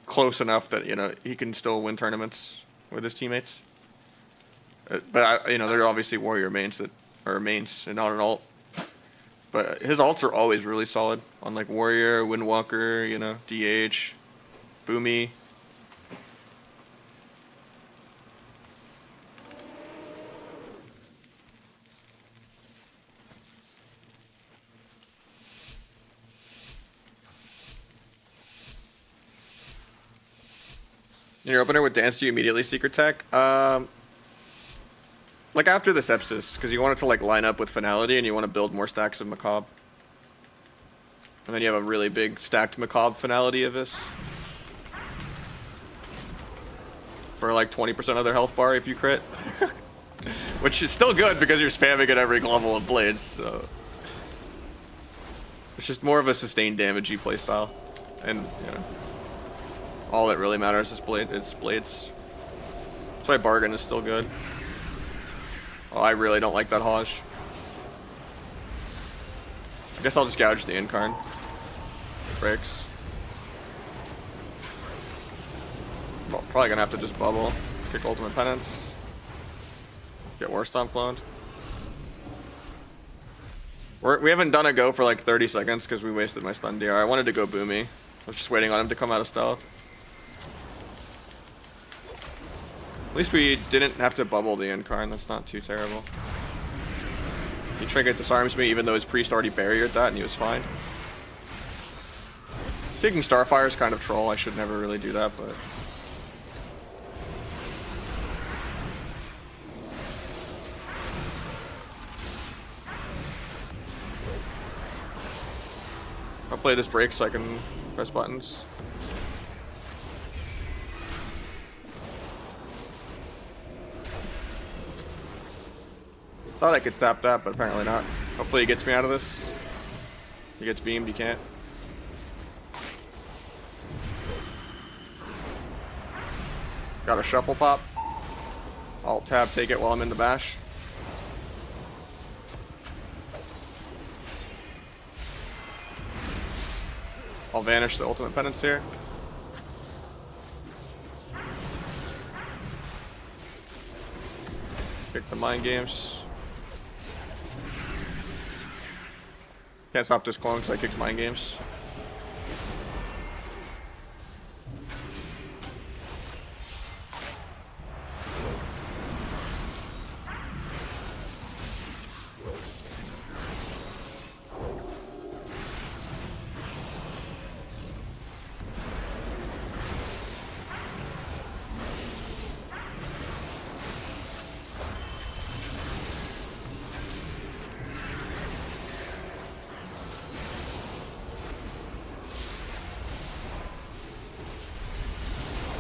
close enough that, you know, he can still win tournaments with his teammates. But you know, they're obviously warrior mains that are mains and not an alt. But his alts are always really solid on like warrior, Windwalker, you know, DH, Boomy. In your opener with Dance, you immediately Secret Tech? Like after the Sepsis, because you want it to like line up with Finality and you want to build more stacks of Macabre. And then you have a really big stacked Macabre Finality of this. For like 20% of their health bar if you crit. Which is still good because you're spamming at every level of Blades, so. It's just more of a sustained damagey playstyle. And, you know. All that really matters is Blades. That's why Bargain is still good. Oh, I really don't like that Hajj. I guess I'll just gouge the Incarn. Breaks. Well, probably gonna have to just bubble. Kick Ultimate Penance. Get War Stomp cloned. We haven't done a go for like 30 seconds because we wasted my stun DR. I wanted to go Boomy. I was just waiting on him to come out of stealth. At least we didn't have to bubble the Incarn, that's not too terrible. He Trinket disarms me even though his priest already barriered that and he was fine. Taking Starfire is kind of troll, I should never really do that, but... I'll play this break so I can press buttons. Thought I could sap that, but apparently not. Hopefully he gets me out of this. He gets beamed, he can't. Got a shuffle pop. Alt tab, take it while I'm in the bash. I'll vanish the ultimate penance here. Kick the mind games. Can't stop this clone because I kicked mind games.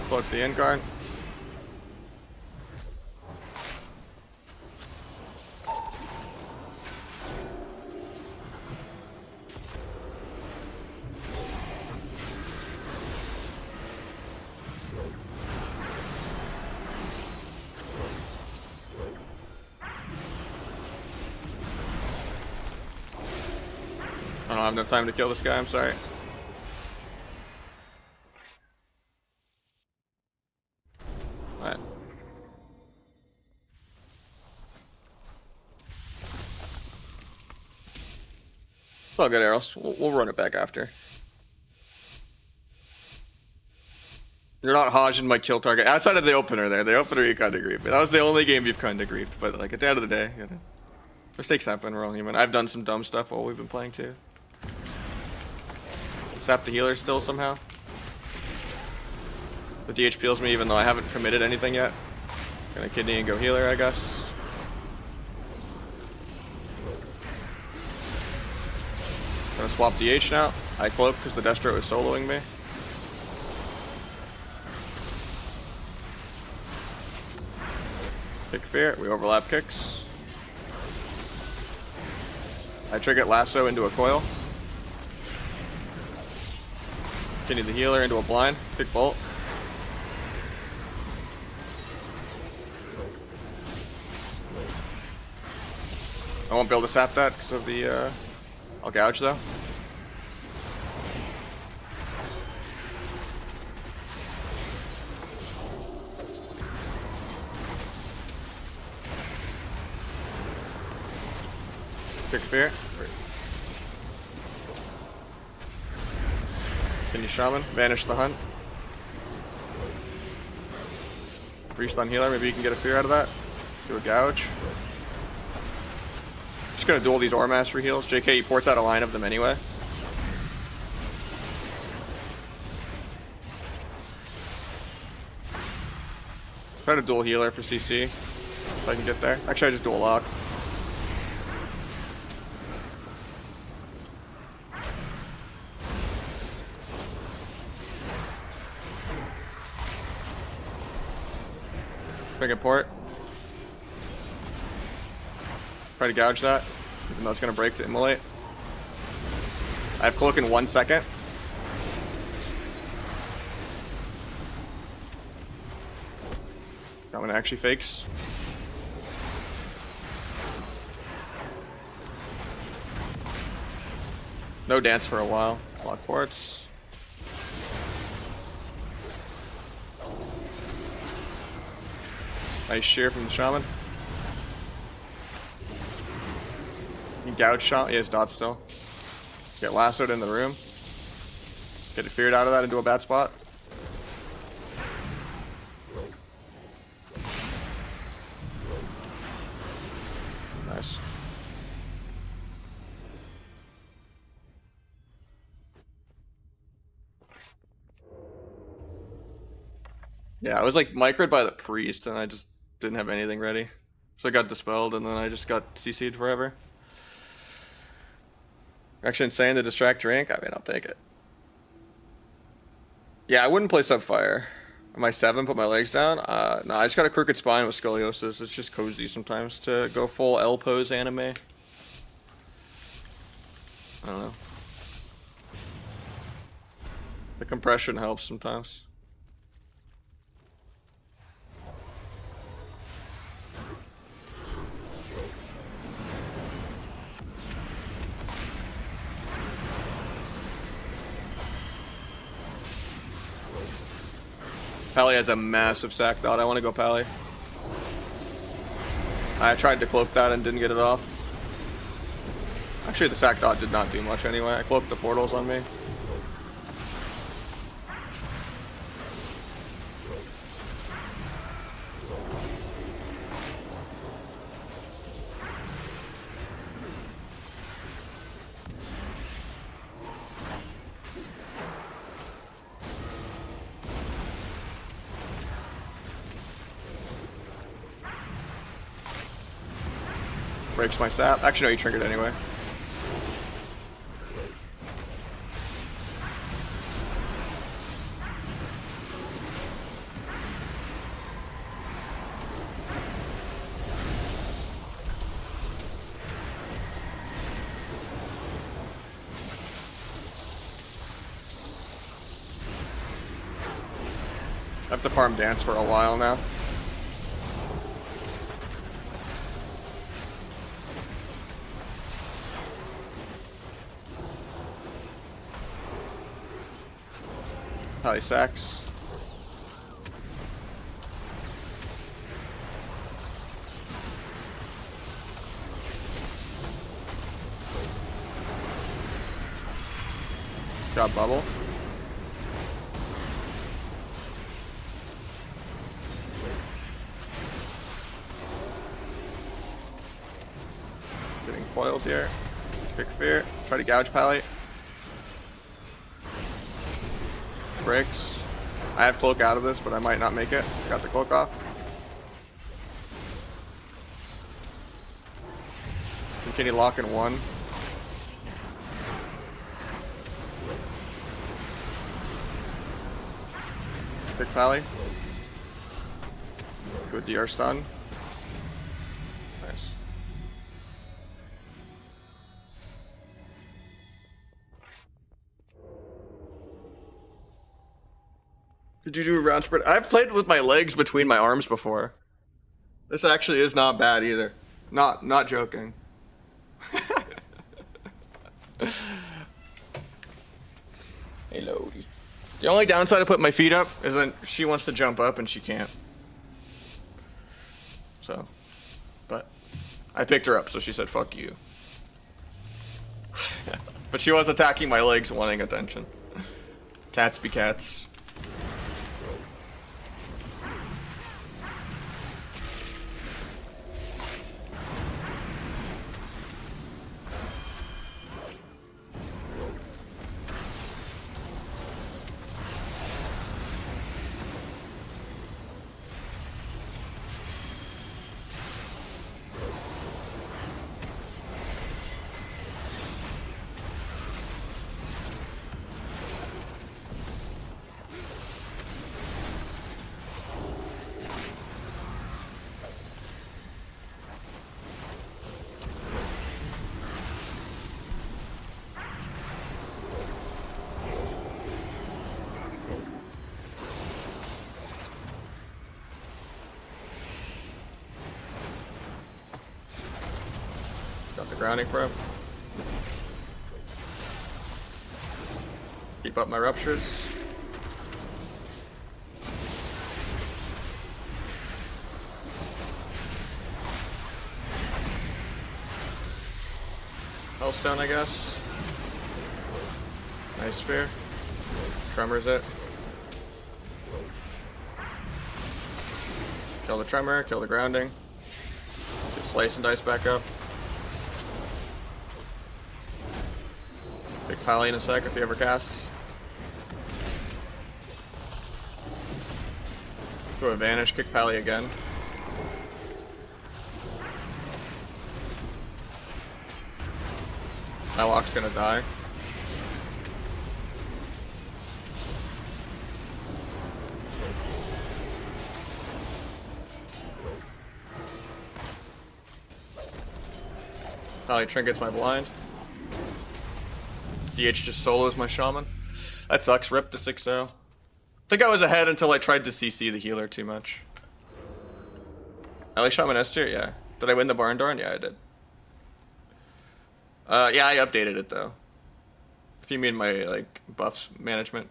Plug the end card. I don't have enough time to kill this guy, I'm sorry. Alright. It's all good, arrows. We'll run it back after. You're not Nahj my kill target. Outside of the opener there. The opener you kinda griefed. That was the only game you've kinda griefed, but like at the end of the day, you know, mistakes happen, we're all human. I've done some dumb stuff while we've been playing too. Sap the healer still somehow. The DH peels me even though I haven't committed anything yet. Gonna kidney and go healer, I guess. Gonna swap DH now. I cloak because the Destro is soloing me. Kick fear, we overlap kicks. I trigger lasso into a coil. Continue the healer into a blind. Kick bolt. I won't be able to sap that because of the, I'll gouge though. Kick fear. Can you shaman? Vanish the hunt. Restun healer, maybe you can get a fear out of that. Do a gouge. Just gonna duel these Ore Mastery heals. JK, he ports out a line of them anyway. Try to duel healer for CC. If I can get there. Actually, I just duel lock. Bring a port. Try to gouge that, even though it's going to break to immolate. I have cloak in 1 second. That one actually fakes. No dance for a while. Block ports. Nice shear from the shaman. You gouge shot. He has dot still. Get lassoed in the room. Get it feared out of that into a bad spot. Nice. Yeah, I was like microed by the priest and I just didn't have anything ready. So I got dispelled and then I just got CC'd forever. Actually insane to distract drink? I mean, I'll take it. Yeah, I wouldn't play Subfire. Am I 7, put my legs down? No, I just got a crooked spine with scoliosis. It's just cozy sometimes to go full L pose anime. I don't know. The compression helps sometimes. Pally has a massive sack dot. I want to go Pally. I tried to cloak that and didn't get it off. Actually, the sack dot did not do much anyway. I cloaked the portals on me. Breaks my sap. Actually, no, you triggered anyway. I have to farm dance for a while now. Pally sacks. Got bubble. Getting foiled here. Pick fear. Try to gouge Pally. Breaks. I have cloak out of this, but I might not make it. Got the cloak off. Continue lock in one. Pick Pally. Good DR stun. Nice. Did you do a round spread? I've played with my legs between my arms before. This actually is not bad either. Not joking. Hey, Lodi. The only downside of putting my feet up is that she wants to jump up and she can't. So, but I picked her up, so she said, fuck you. But she was attacking my legs, wanting attention. Cats be cats. Got the grounding for him. Keep up my ruptures. Hellstone, I guess. Nice spear. Tremors it. Kill the tremor, kill the grounding. Get slice and dice back up. Pick Pally in a sec if he ever casts. To advantage, kick Pally again. Nyloc's gonna die. Pally trinkets my blind. DH just solos my shaman. That sucks. Rip to 6-0. I think I was ahead until I tried to CC the healer too much. LA Shaman S tier? Yeah. Did I win the Barn Darn? Yeah, I did. Yeah, I updated it though. If you mean my, like, buffs management.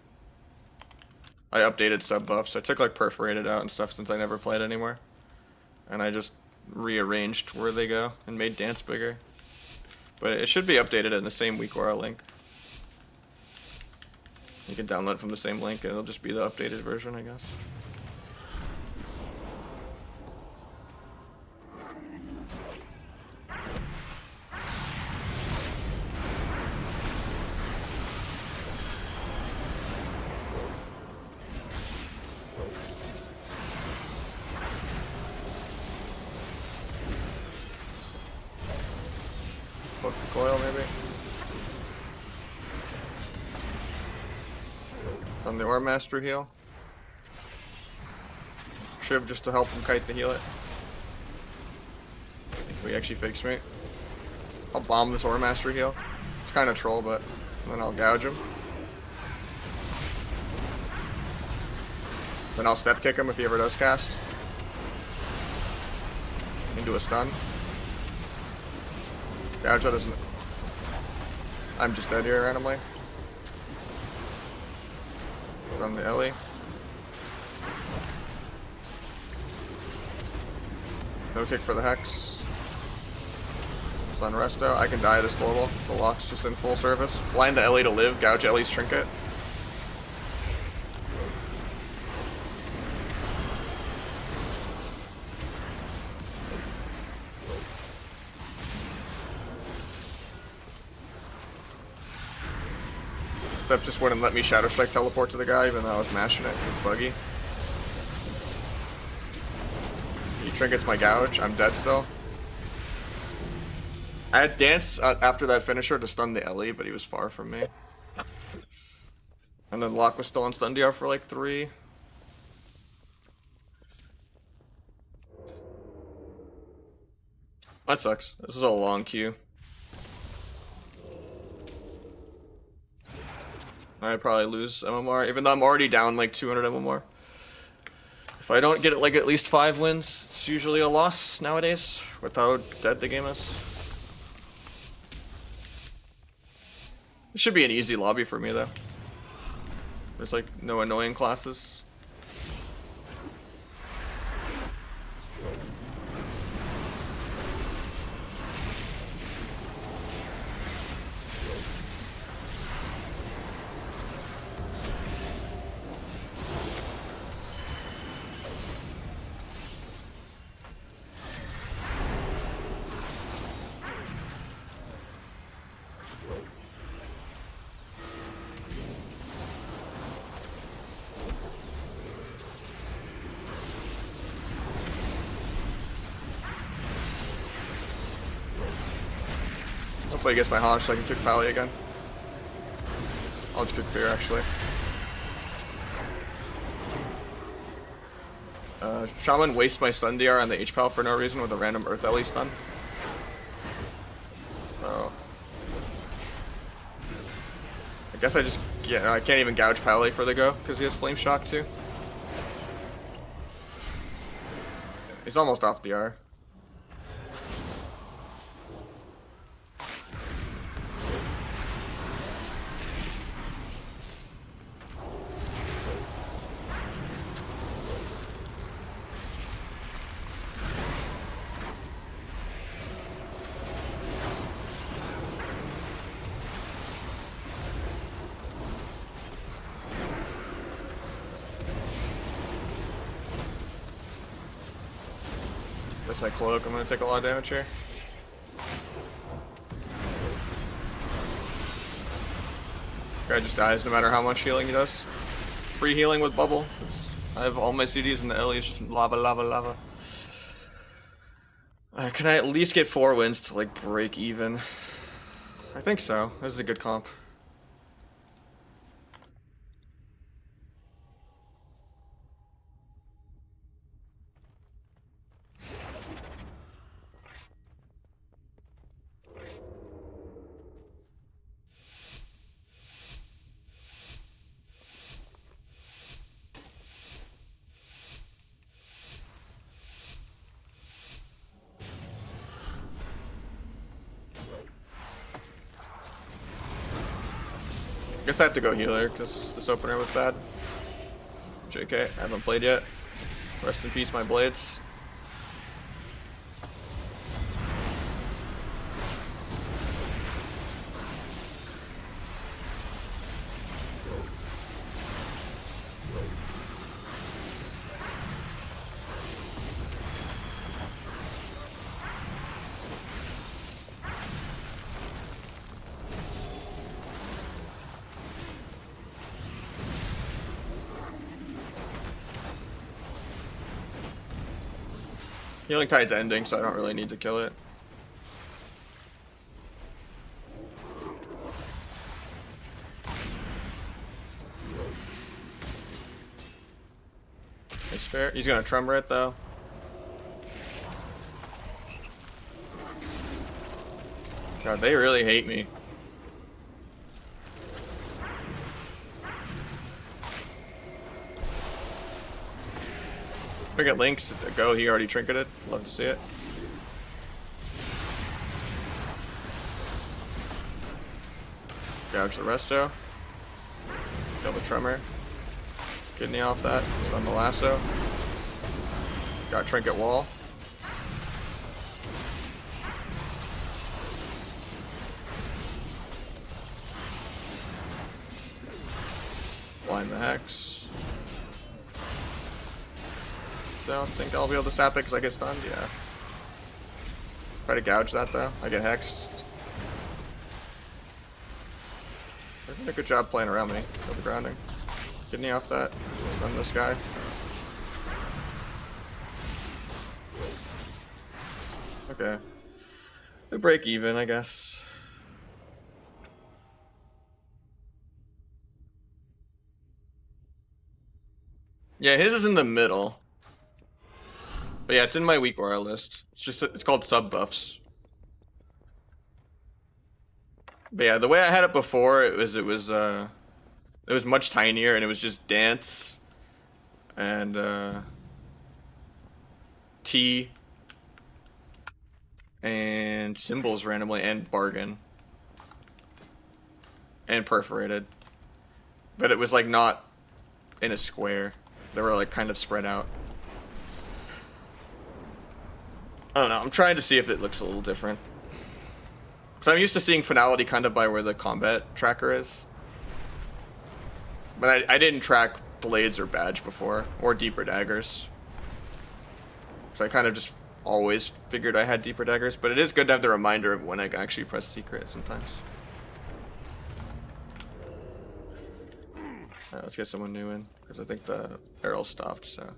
I updated sub buffs. I took like perforated out and stuff since I never played anymore. And I just rearranged where they go and made dance bigger. But it should be updated in the same WeakAura link. You can download from the same link and it'll just be the updated version, I guess. Book the coil, maybe. On the Ore Master heal. Shiv just to help him kite the heal it. We actually fake smite. I'll bomb this Ore Master heal. It's kind of troll, but then I'll gouge him. Then I'll step kick him if he ever does cast. Into a stun. Gouge that doesn't. I'm just dead here randomly. Run the Ellie. No kick for the Hex. Stun Resto. I can die this global. The lock's just in full service. Blind the Ellie to live. Gouge Ellie's trinket. Step just wouldn't let me Shadow Strike teleport to the guy even though I was mashing it. It's buggy. He trinkets my gouge. I'm dead still. I had dance after that finisher to stun the Ellie, but he was far from me. And then Locke was still on stun DR for like 3. That sucks. This is a long queue. I'd probably lose MMR, even though I'm already down like 200 MMR. If I don't get it like at least 5 wins, it's usually a loss nowadays, with how dead the game is. It should be an easy lobby for me though. There's like no annoying classes. Hopefully he gets my Hodge so I can kick Pally again. I'll just kick Fear actually. Shaman wastes my stun DR on the H-Pal for no reason with a random Earth Ellie stun. So I guess I just, yeah, I can't even gouge Pally for the go because he has Flame Shock too. He's almost off DR. Guess I cloak, I'm gonna take a lot of damage here. Guy just dies no matter how much healing he does. Free healing with bubble. I have all my CDs and the Ellie is just lava, lava, lava. Can I at least get 4 wins to like break even? I think so. This is a good comp. Guess I have to go healer because this opener was bad. JK, I haven't played yet. Rest in peace, my blades. Healing Tide's ending, so I don't really need to kill it. It's fair. He's gonna tremor it though. God, they really hate me. If I get Lynx to go, he already trinketed. Love to see it. Gouge the resto. Kill the tremor. Kidney off that. Stun the lasso. Got trinket wall. Blind the hex. I don't think I'll be able to sap it because I get stunned, yeah. Try to gouge that though, I get hexed. They're doing a good job playing around me with the grounding. Kidney off that, stun this guy. Okay. We break even, I guess. Yeah, his is in the middle. But yeah, it's in my weak aura list. It's called sub buffs. But yeah, the way I had it before, it was much tinier, and it was just dance and T and symbols randomly and bargain and perforated. But it was like not in a square. They were like kind of spread out. I don't know, I'm trying to see if it looks a little different. Because I'm used to seeing finality kind of by where the combat tracker is. But I didn't track blades or badge before, or deeper daggers. So I kind of just always figured I had deeper daggers, but it is good to have the reminder of when I actually press secret sometimes. Alright, let's get someone new in, because I think the barrel stopped, so...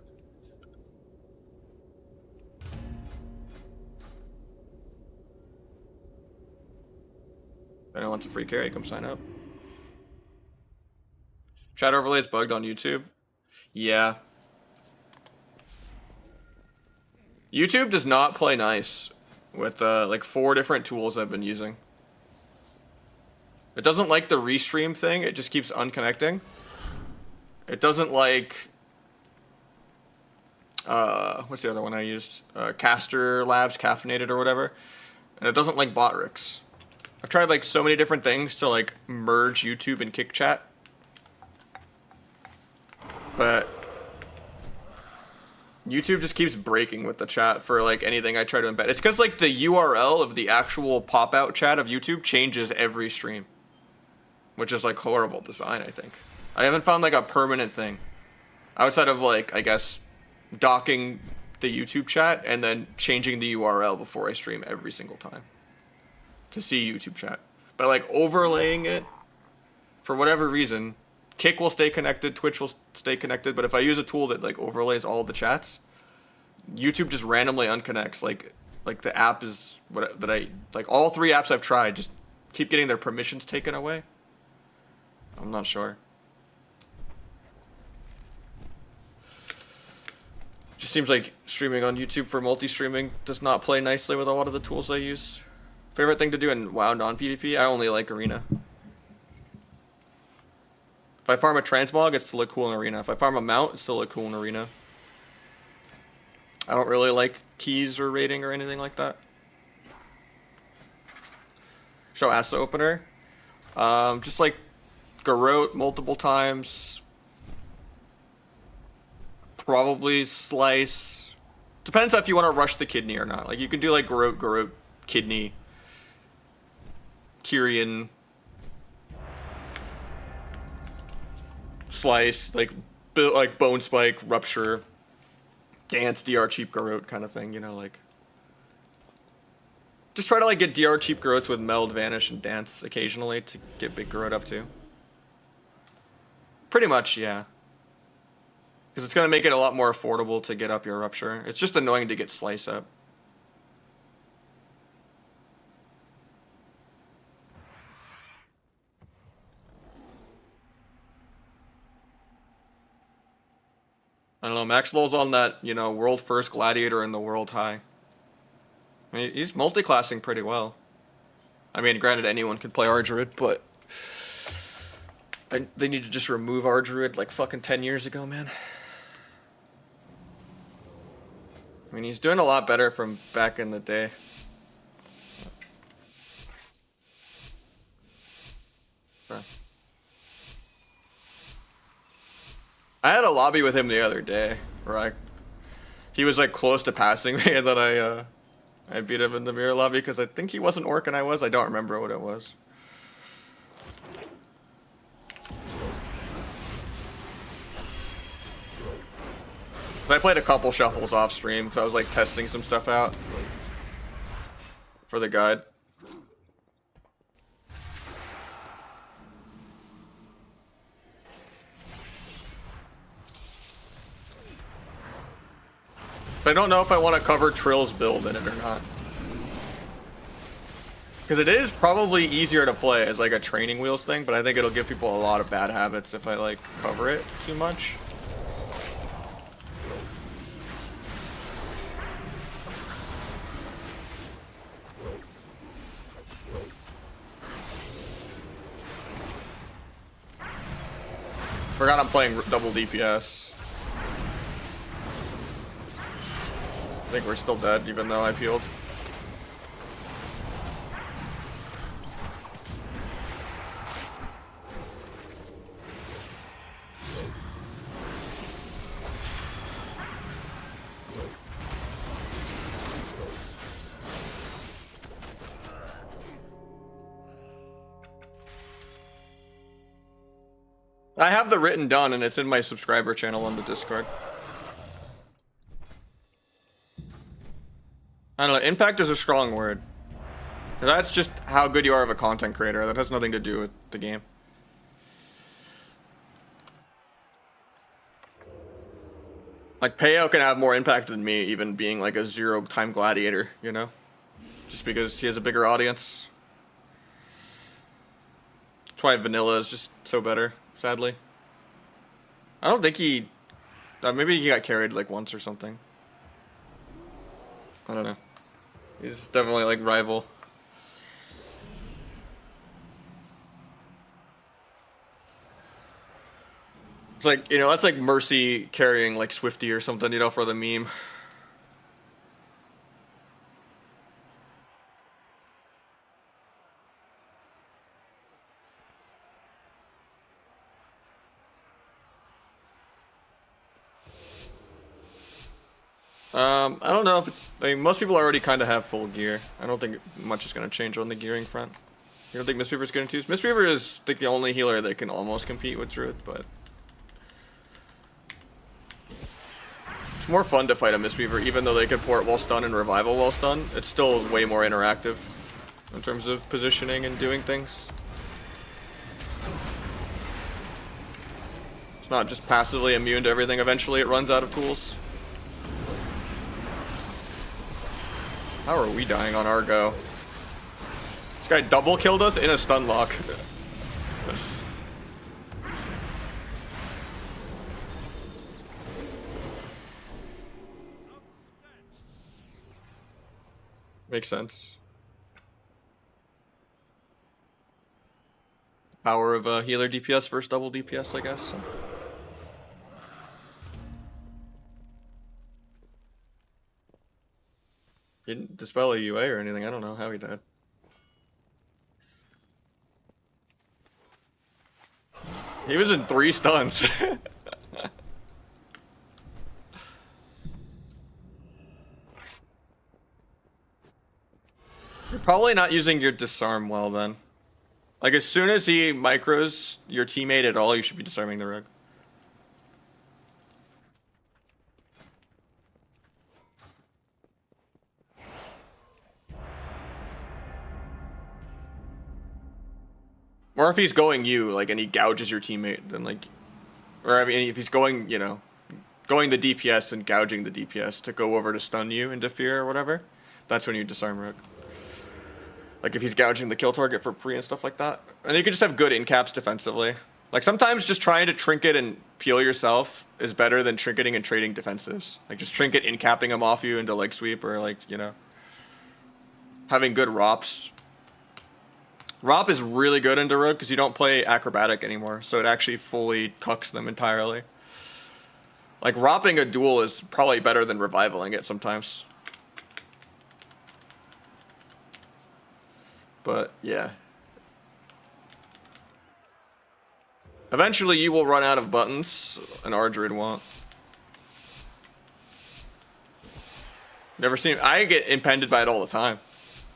If anyone wants a free carry, come sign up. Chat overlay is bugged on YouTube. Yeah. YouTube does not play nice with like 4 different tools I've been using. It doesn't like the restream thing, it just keeps unconnecting. It doesn't like what's the other one I used? Caster Labs, Caffeinated or whatever. And it doesn't like Botrix. I've tried like so many different things to like merge YouTube and KickChat. But YouTube just keeps breaking with the chat for like anything I try to embed. It's because like the URL of the actual pop-out chat of YouTube changes every stream. Which is like horrible design, I think. I haven't found like a permanent thing. Outside of like, I guess, docking the YouTube chat and then changing the URL before I stream every single time. To see YouTube chat. But like overlaying it, for whatever reason, Kick will stay connected, Twitch will stay connected, but if I use a tool that like overlays all the chats, YouTube just randomly unconnects. Like the app is like all 3 apps I've tried just keep getting their permissions taken away. I'm not sure. Just seems like streaming on YouTube for multi-streaming does not play nicely with a lot of the tools I use. Favorite thing to do in WoW non-PvP? I only like Arena. If I farm a transmog, it still look cool in Arena. If I farm a mount, it still look cool in Arena. I don't really like keys or rating or anything like that. Show Asa opener. Just like Garrote multiple times. probably slice. Depends if you want to rush the kidney or not. Like you can do like Garrote, kidney, Kyrian, slice, like bone spike, rupture, dance, DR cheap Garrote kind of thing. You know, like just try to like get DR cheap Garrotes with meld, vanish, and dance occasionally to get big Garrote up too. Pretty much, yeah. Because it's going to make it a lot more affordable to get up your rupture. It's just annoying to get slice up. I don't know, Maxwell's on that, you know, world first gladiator in the world high. I mean, he's multi-classing pretty well. I mean, granted, anyone can play Ardruid, but they need to just remove Ardruid like fucking 10 years ago, man. I mean, he's doing a lot better from back in the day. Huh. I had a lobby with him the other day, where he was like close to passing me, and then I beat him in the mirror lobby because I think he wasn't orc and I was. I don't remember what it was. I played a couple shuffles off stream because I was like testing some stuff out for the guide. I don't know if I want to cover Trill's build in it or not. Because it is probably easier to play as like a training wheels thing, but I think it'll give people a lot of bad habits if I like cover it too much. Forgot I'm playing double DPS. I think we're still dead, even though I peeled. I have the written done, and it's in my subscriber channel on the Discord. I don't know, impact is a strong word. That's just how good you are of a content creator. That has nothing to do with the game. Like, Peyo can have more impact than me, even being like a 0-time gladiator, you know? Just because he has a bigger audience. That's why Vanilla is just so better, sadly. I don't think he... maybe he got carried like once or something. I don't know. He's definitely like rival. It's like, you know, that's like Mercy carrying like Swifty or something, you know, for the meme. I don't know if it's... I mean, most people already kind of have full gear. I don't think much is going to change on the gearing front. You don't think Mistweaver's going to choose? Mistweaver is like the only healer that can almost compete with Druid, but... it's more fun to fight a Mistweaver, even though they can port while stun and revival while stun. It's still way more interactive in terms of positioning and doing things. It's not just passively immune to everything. Eventually it runs out of tools. How are we dying on our go? This guy double killed us in a stun lock. Makes sense. Power of healer DPS versus double DPS, I guess. He didn't dispel a UA or anything. I don't know how he died. He was in 3 stuns. Probably not using your disarm well then. Like as soon as he micros your teammate at all, you should be disarming the rogue. Or if he's going you, like, and he gouges your teammate, then like, or I mean, if he's going, you know, going the DPS and gouging the DPS to go over to stun you and defear or whatever, that's when you disarm rogue. Like if he's gouging the kill target for pre and stuff like that. And you can just have good in-caps defensively. Like sometimes just trying to trinket and peel yourself is better than trinketing and trading defensives. Like just trinket in-capping them off you into leg sweep or like, you know, having good ROPs. ROP is really good into rogue because you don't play acrobatic anymore. So it actually fully cucks them entirely. Like ROPing a duel is probably better than revivaling it sometimes. But yeah. Eventually you will run out of buttons an Ardrid won't. Never seen, I get impended by it all the time.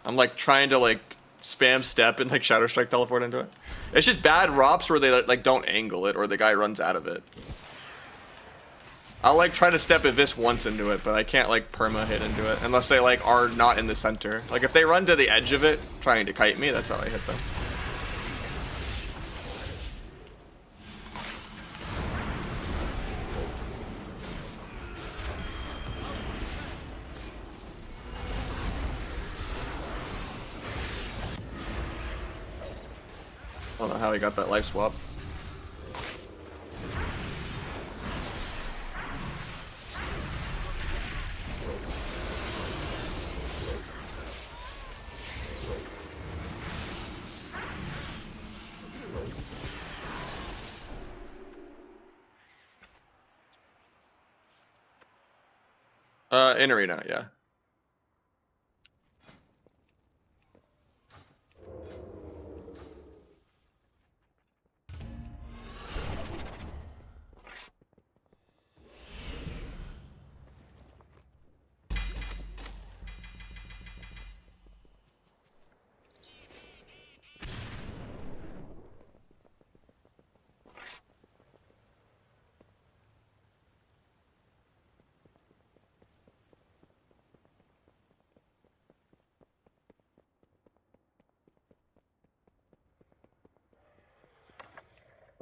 I'm like trying to like spam step and like Shadow Strike teleport into it. It's just bad ROPs where they like don't angle it or the guy runs out of it. I'll like try to step Abyss once into it, but I can't like perma hit into it unless they like are not in the center. Like if they run to the edge of it trying to kite me, that's how I hit them. I don't know how he got that life swap. In arena, yeah.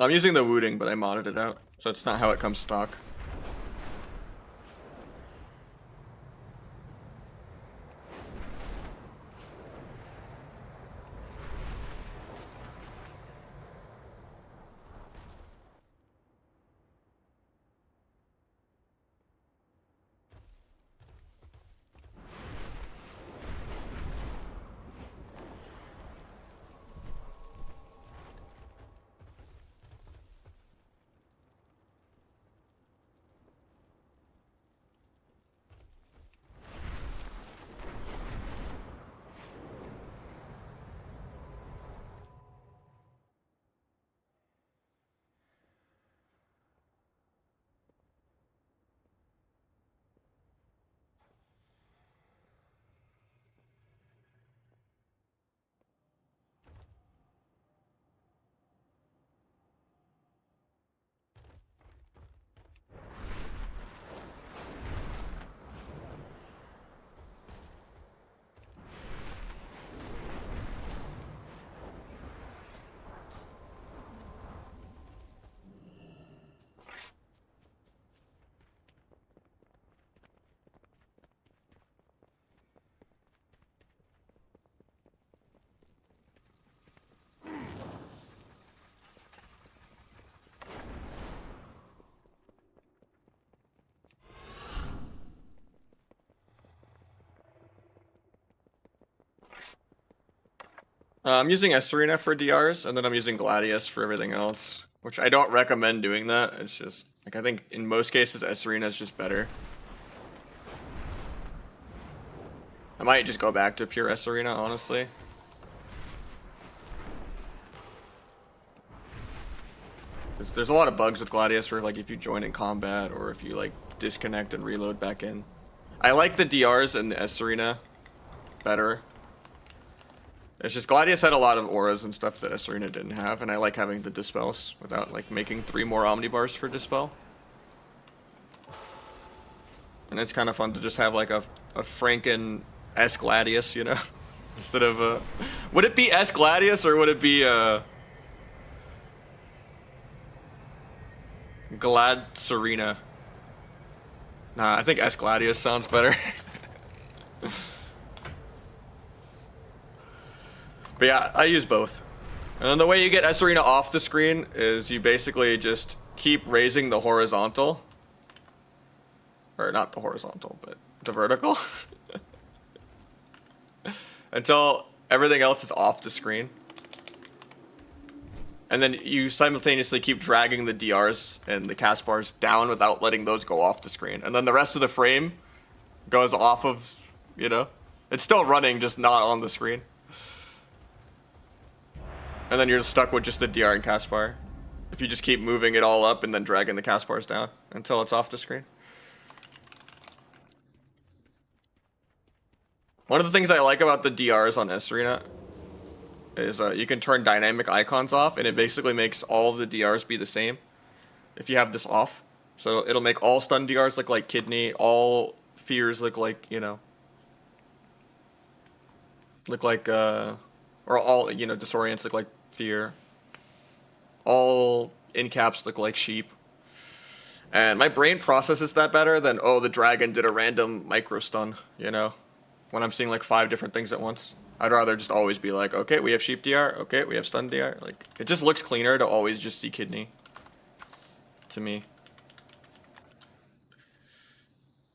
I'm using the wooting, but I modded it out, so it's not how it comes stock. I'm using S-Arena for DRs, and then I'm using Gladius for everything else, which I don't recommend doing that. It's just, like, I think in most cases S-Arena is just better. I might just go back to pure S-Arena, honestly. There's a lot of bugs with Gladius where, like, if you join in combat or if you, like, disconnect and reload back in. I like the DRs and the S-Arena better. It's just Gladius had a lot of auras and stuff that Esrina didn't have, and I like having the dispels without like making 3 more omnibars for dispel. And it's kind of fun to just have like a Franken S Gladius, you know, instead of would it be S Gladius or would it be Glad Serena? Nah, I think S Gladius sounds better. But yeah, I use both. And then the way you get Esrina off the screen is you basically just keep raising the horizontal. Or not the horizontal, but the vertical. Until everything else is off the screen. And then you simultaneously keep dragging the DRs and the cast bars down without letting those go off the screen. And then the rest of the frame goes off of, you know, it's still running, just not on the screen. And then you're stuck with just the DR and cast bar. If you just keep moving it all up and then dragging the cast bars down until it's off the screen. One of the things I like about the DRs on Esrina is you can turn dynamic icons off, and it basically makes all of the DRs be the same if you have this off. So it'll make all stun DRs look like kidney, all fears look like, you know, look like, or all, you know, disorients look like fear. All in caps look like sheep. And my brain processes that better than, oh, the dragon did a random micro stun, you know, when I'm seeing like 5 different things at once. I'd rather just always be like, okay, we have sheep DR, okay, we have stun DR. Like, it just looks cleaner to always just see kidney, to me.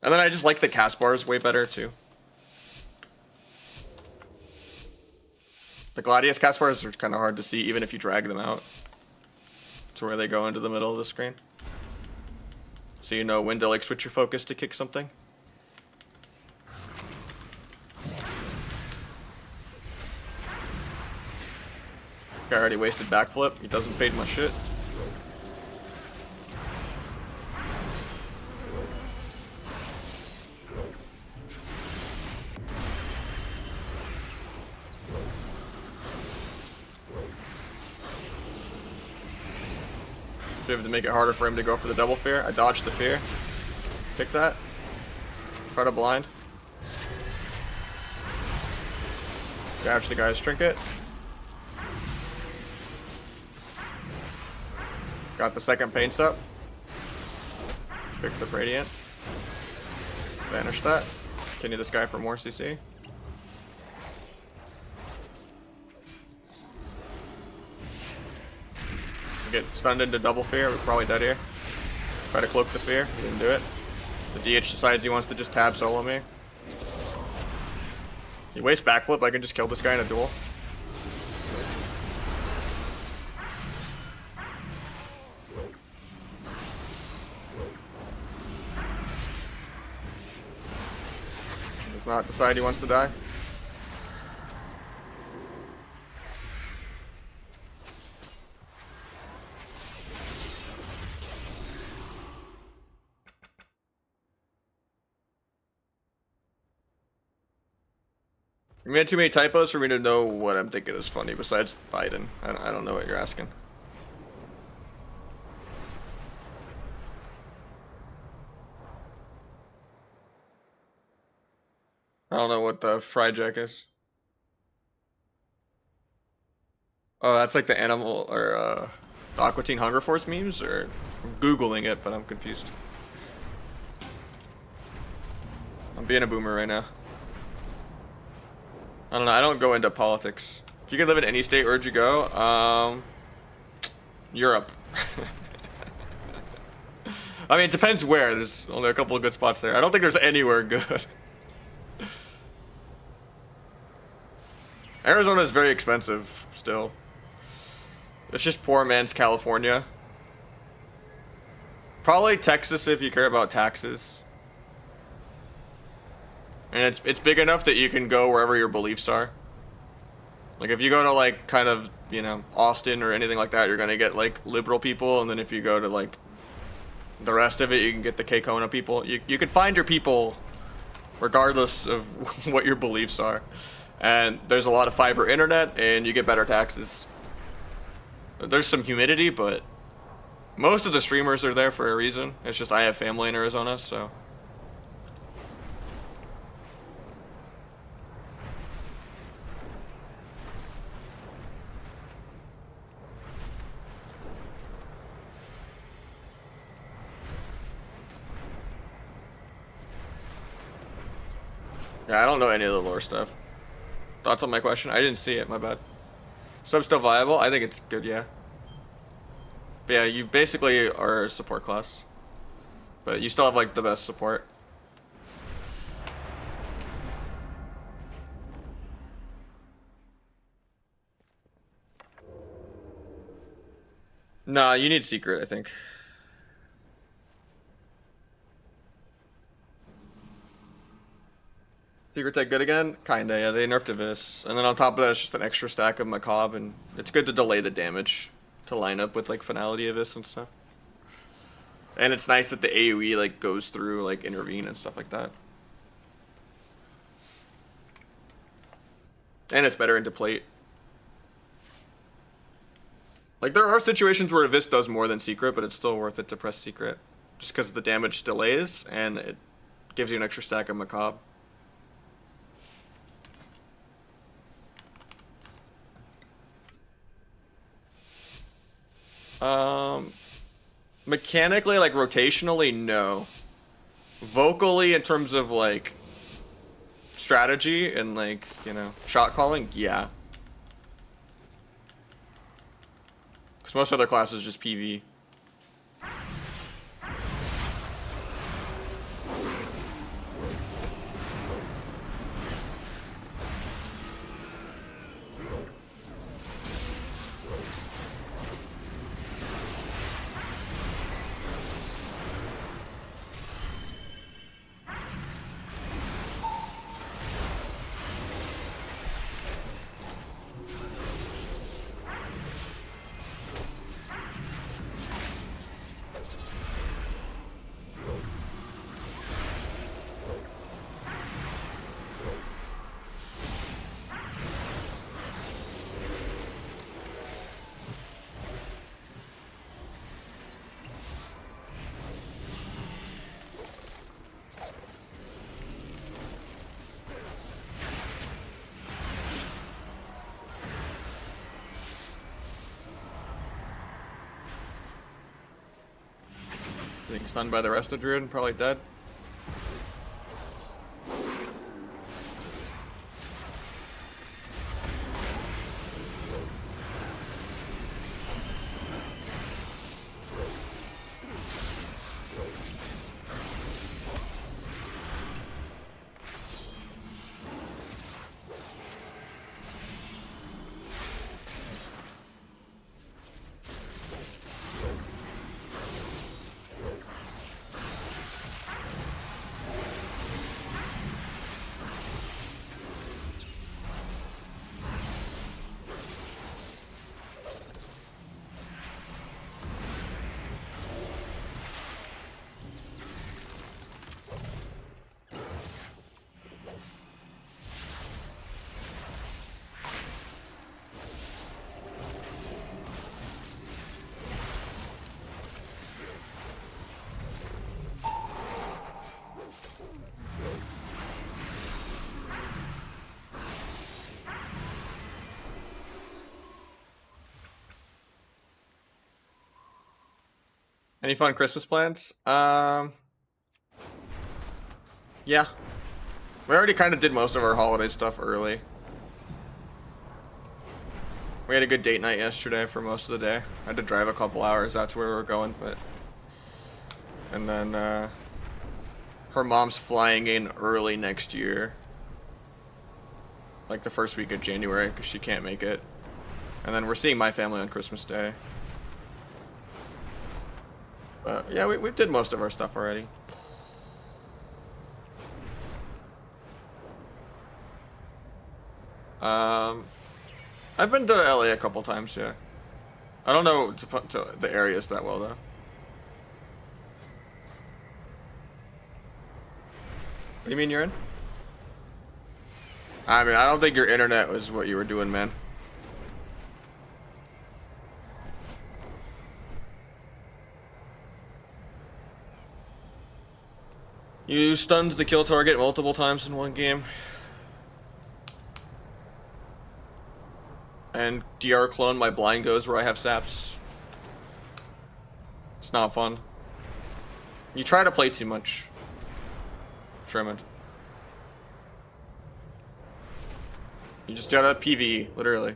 And then I just like the cast bars way better too. The Gladius cast bars are kind of hard to see even if you drag them out to where they go into the middle of the screen. So you know when to like switch your focus to kick something. Guy already wasted backflip. He doesn't fade my shit. Able to make it harder for him to go for the double fear. I dodged the fear. Pick that. Try to blind. Gouge the guy's trinket. Got the second paints up. Pick the Radiant. Banish that. Continue this guy for more CC. Get stunned into double fear. We're probably dead here. Try to cloak the fear. He didn't do it. The DH decides he wants to just tab solo me. He wastes backflip. I can just kill this guy in a duel. Does not decide he wants to die. You made too many typos for me to know what I'm thinking is funny besides Biden. I don't know what you're asking. I don't know what the fried jack is. Oh, that's like the animal or the Aqua Teen Hunger Force memes, or I'm Googling it, but I'm confused. I'm being a boomer right now. I don't know, I don't go into politics. If you could live in any state, where'd you go? Europe. I mean, it depends where. There's only a couple of good spots there. I don't think there's anywhere good. Arizona is very expensive, still. It's just poor man's California. Probably Texas if you care about taxes. And it's big enough that you can go wherever your beliefs are. Like if you go to like kind of, you know, Austin or anything like that, you're gonna get like liberal people, and then if you go to like the rest of it, you can get the K-Kona people. You can find your people regardless of what your beliefs are. And there's a lot of fiber internet, and you get better taxes. There's some humidity, but most of the streamers are there for a reason. It's just I have family in Arizona, so. Yeah, I don't know any of the lore stuff. Thoughts on my question? I didn't see it, my bad. Sub still viable? I think it's good, yeah. But yeah, you basically are a support class. But you still have like the best support. Nah, you need secret, I think. Secret tech good again? Kinda, yeah, they nerfed Abyss. And then on top of that, it's just an extra stack of Macabre, and it's good to delay the damage to line up with like Finality Abyss and stuff. And it's nice that the AoE like goes through like Intervene and stuff like that. And it's better into plate. Like there are situations where Abyss does more than Secret, but it's still worth it to press Secret. Just because the damage delays and it gives you an extra stack of Macabre. Mechanically, like rotationally, no. Vocally, in terms of like strategy and like, you know, shot calling, yeah. Because most other classes just PV. Being stunned by the rest of Druid and probably dead. Any fun Christmas plans? Yeah. We already kind of did most of our holiday stuff early. We had a good date night yesterday for most of the day. I had to drive a couple hours out to where we were going, but... And then, her mom's flying in early next year. Like the first week of January, because she can't make it. And then we're seeing my family on Christmas Day. But yeah, we did most of our stuff already. I've been to LA a couple times, yeah. I don't know to the areas that well, though. What do you mean you're in? I mean, I don't think your internet was what you were doing, man. You stunned the kill target multiple times in one game. And DR clone my blind goes where I have saps. It's not fun. You try to play too much. Sherman. You just gotta PvE, literally.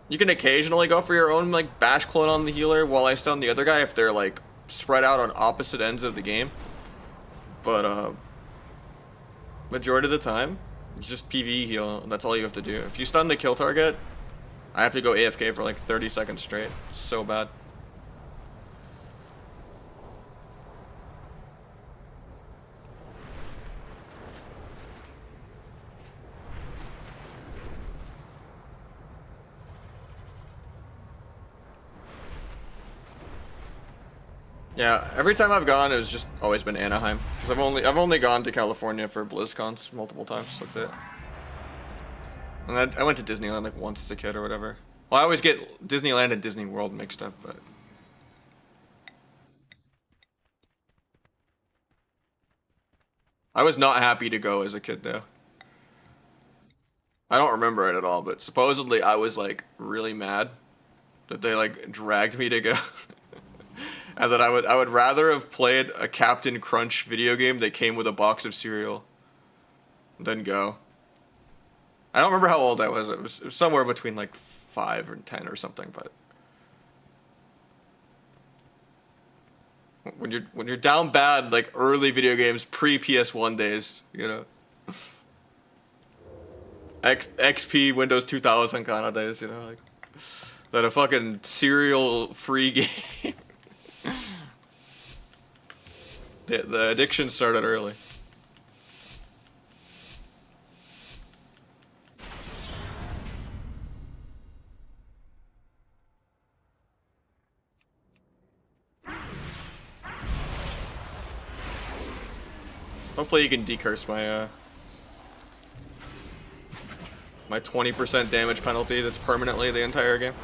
You can occasionally go for your own like bash clone on the healer while I stun the other guy if they're like spread out on opposite ends of the game. But majority of the time, it's just PvE heal. That's all you have to do. If you stun the kill target, I have to go AFK for like 30 seconds straight. It's so bad. Yeah, every time I've gone, it's just always been Anaheim. Cause I've only gone to California for BlizzCons multiple times. That's it. And I went to Disneyland like once as a kid or whatever. Well, I always get Disneyland and Disney World mixed up, but I was not happy to go as a kid though. I don't remember it at all, but supposedly I was like really mad that they like dragged me to go. And that I would rather have played a Captain Crunch video game that came with a box of cereal than go. I don't remember how old I was. It was somewhere between like 5 and 10 or something, but when you're down bad, like early video games, pre PS1 days, you know. XP Windows 2000 kind of days, you know, like that a fucking cereal free game. The addiction started early. Hopefully you can decurse my my 20% damage penalty that's permanently the entire game.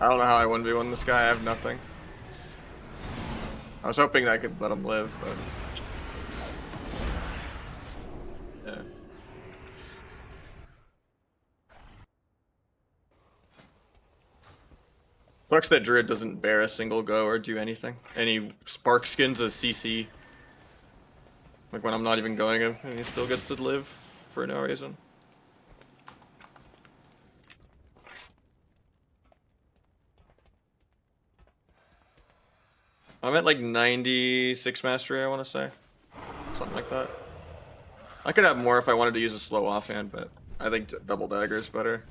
I don't know how I 1v1 this guy. I have nothing. I was hoping I could let him live, but yeah. Sucks that Druid doesn't bear a single go or do anything. And he spark skins a CC. Like when I'm not even going him, and he still gets to live for no reason. I'm at like 96 mastery, I want to say. Something like that. I could have more if I wanted to use a slow offhand, but I think double dagger is better.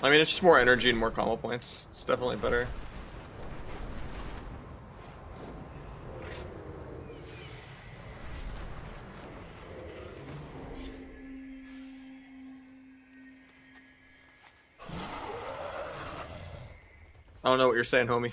I mean, it's just more energy and more combo points. It's definitely better. I don't know what you're saying, homie.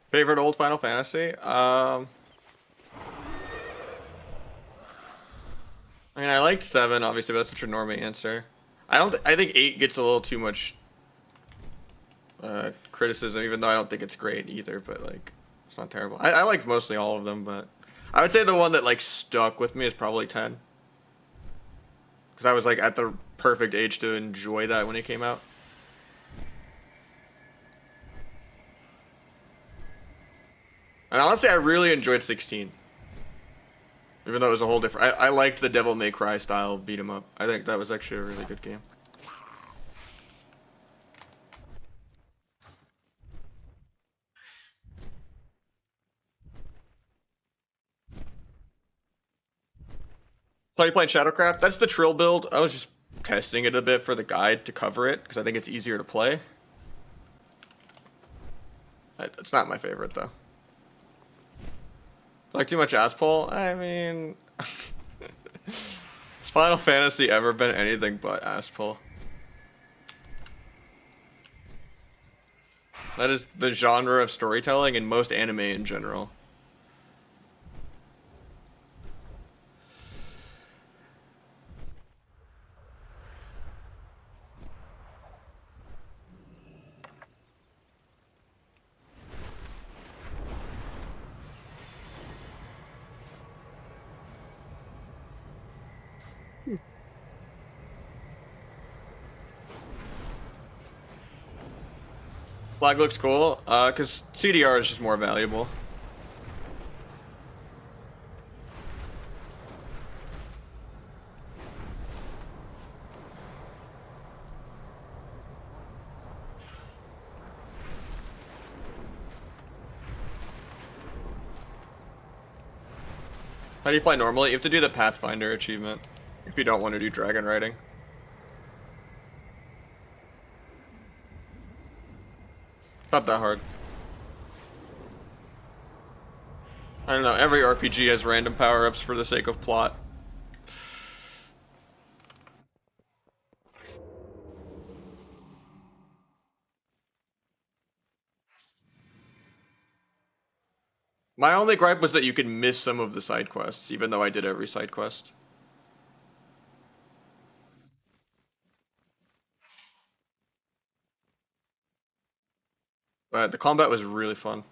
Favorite old Final Fantasy? I mean, I liked 7, obviously, but that's such a normie answer. I think 8 gets a little too much criticism, even though I don't think it's great either, but, like, it's not terrible. I liked mostly all of them, but I would say the one that, like, stuck with me is probably 10. Because I was, like, at the perfect age to enjoy that when it came out. And honestly, I really enjoyed 16. Even though it was a whole different... I liked the Devil May Cry style beat 'em up. I think that was actually a really good game. So you playing Shadowcraft? That's the Trill build. I was just testing it a bit for the guide to cover it, because I think it's easier to play. It's not my favorite, though. Like, too much ass pull? I mean... Has Final Fantasy ever been anything but ass pull? That is the genre of storytelling in most anime in general. Flag looks cool, because CDR is just more valuable. How do you fly normally? You have to do the Pathfinder achievement if you don't want to do dragon riding. Not that hard. I don't know, every RPG has random power-ups for the sake of plot. My only gripe was that you could miss some of the side quests, even though I did every side quest. But the combat was really fun.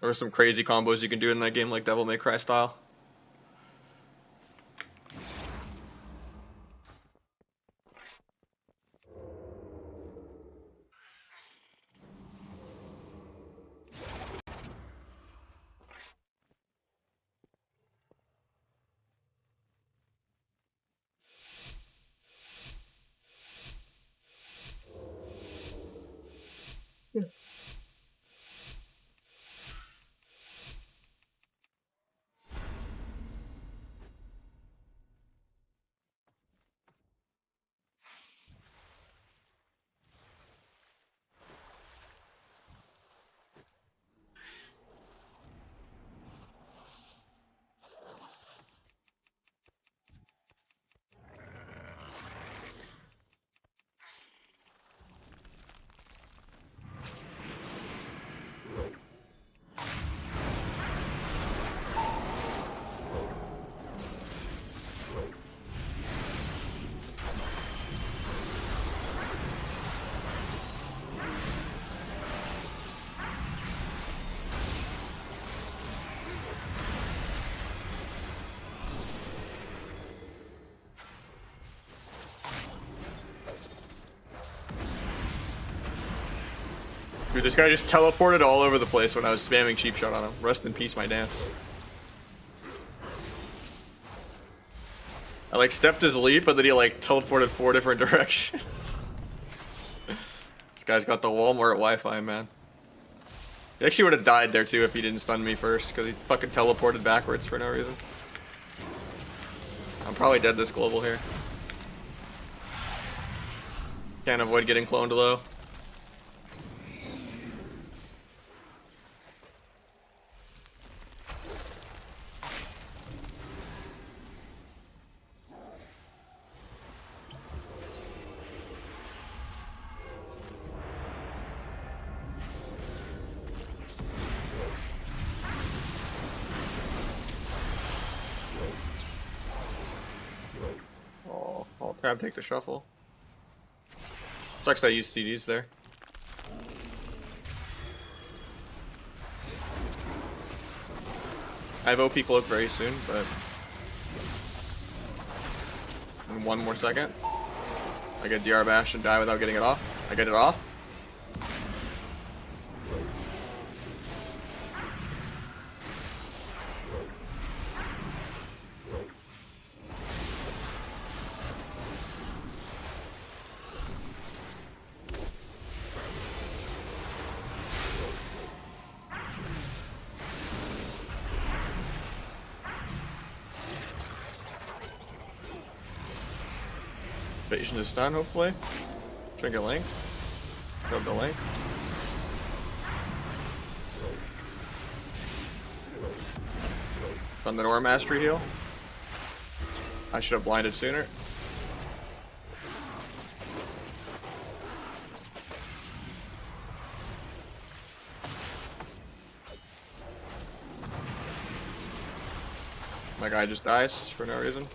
There were some crazy combos you can do in that game, like Devil May Cry style. Dude, this guy just teleported all over the place when I was spamming cheap shot on him. Rest in peace, my dance. I like stepped his leap, and then he like teleported 4 different directions. This guy's got the Walmart Wi-Fi, man. He actually would have died there too if he didn't stun me first, because he fucking teleported backwards for no reason. I'm probably dead this global here. Can't avoid getting cloned low. I'll grab, take the shuffle. Sucks I used CDs there. I have OP cloak very soon, but in 1 more second, I get DR bash and die without getting it off. I get it off. Invasion is stun, hopefully. Try and get link. Grab the link. Done the Nora Mastery heal. I should have blinded sooner. My guy just dies for no reason.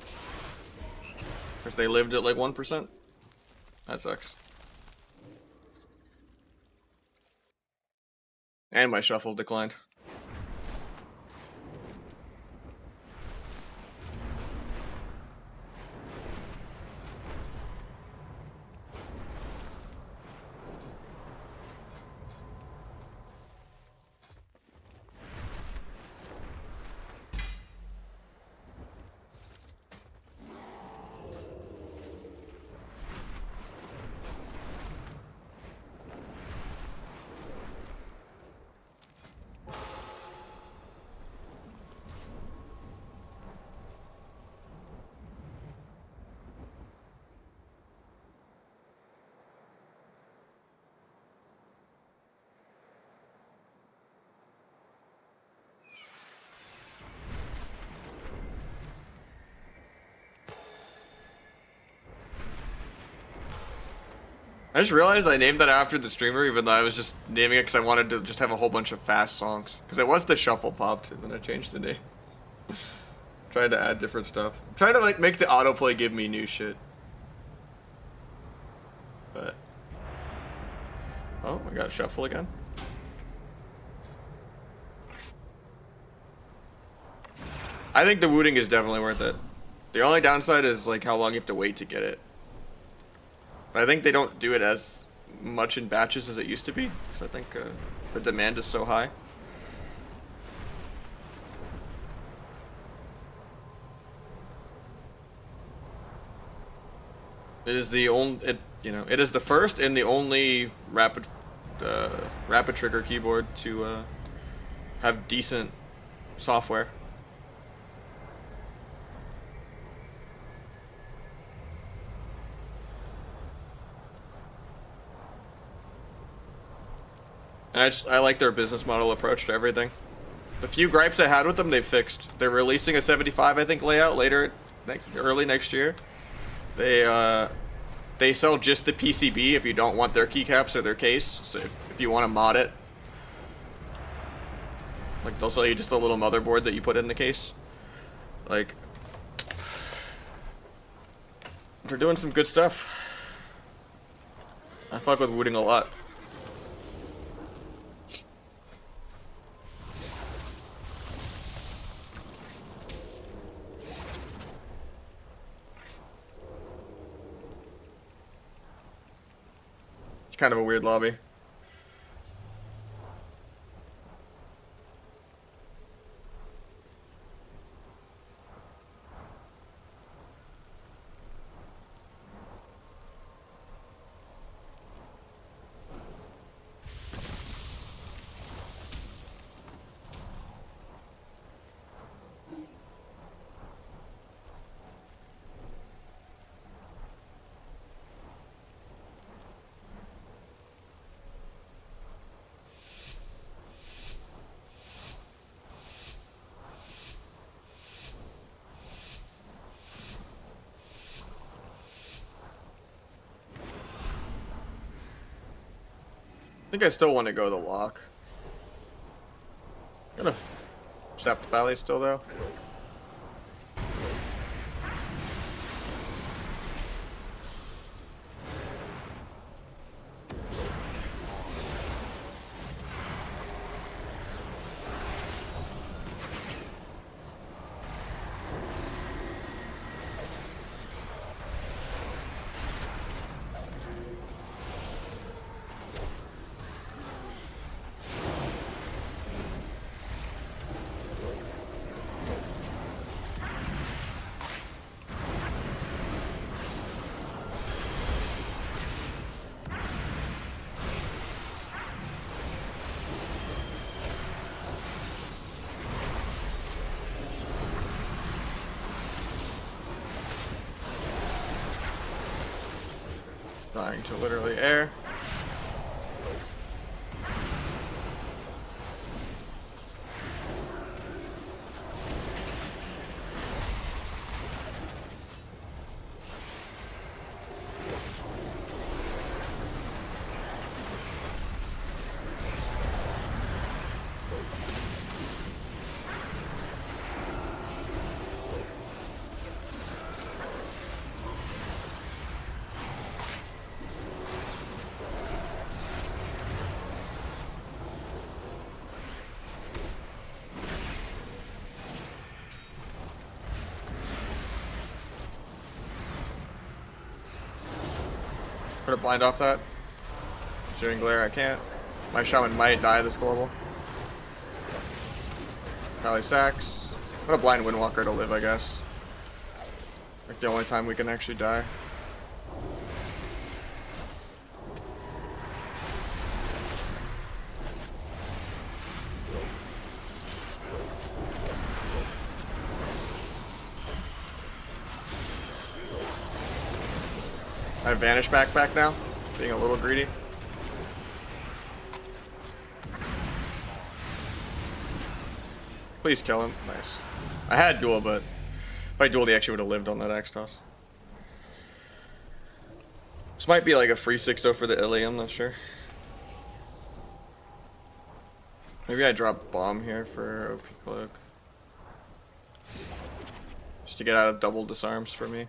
If they lived at like 1%. That sucks. And my shuffle declined. I just realized I named that after the streamer, even though I was just naming it because I wanted to just have a whole bunch of fast songs. Because it was the shuffle popped, and then I changed the name. Trying to add different stuff. I'm trying to like make the autoplay give me new shit. But oh, I got shuffle again. I think the wooting is definitely worth it. The only downside is like how long you have to wait to get it. But I think they don't do it as much in batches as it used to be, because I think the demand is so high. It is the only, it is the first and the only rapid trigger keyboard to have decent software. I like their business model approach to everything. The few gripes I had with them, they've fixed. They're releasing a 75, I think, layout later, early next year. They sell just the PCB if you don't want their keycaps or their case. So if you want to mod it, like they'll sell you just a little motherboard that you put in the case. Like, they're doing some good stuff. I fuck with Wooting a lot. Kind of a weird lobby. think I still want to go the lock. Gonna Sept Valley still though. Dying to literally air. Put a blind off that. Searing glare, I can't. My shaman might die this global. Probably sacks. Put a blind windwalker to live, I guess. Like the only time we can actually die. I vanish back now, being a little greedy. Please kill him. Nice. I had duel, but if I dueled, he actually would have lived on that axe toss. This might be like a free 6-0 for the Illy, I'm not sure. Maybe I drop bomb here for OP cloak. Just to get out of double disarms for me.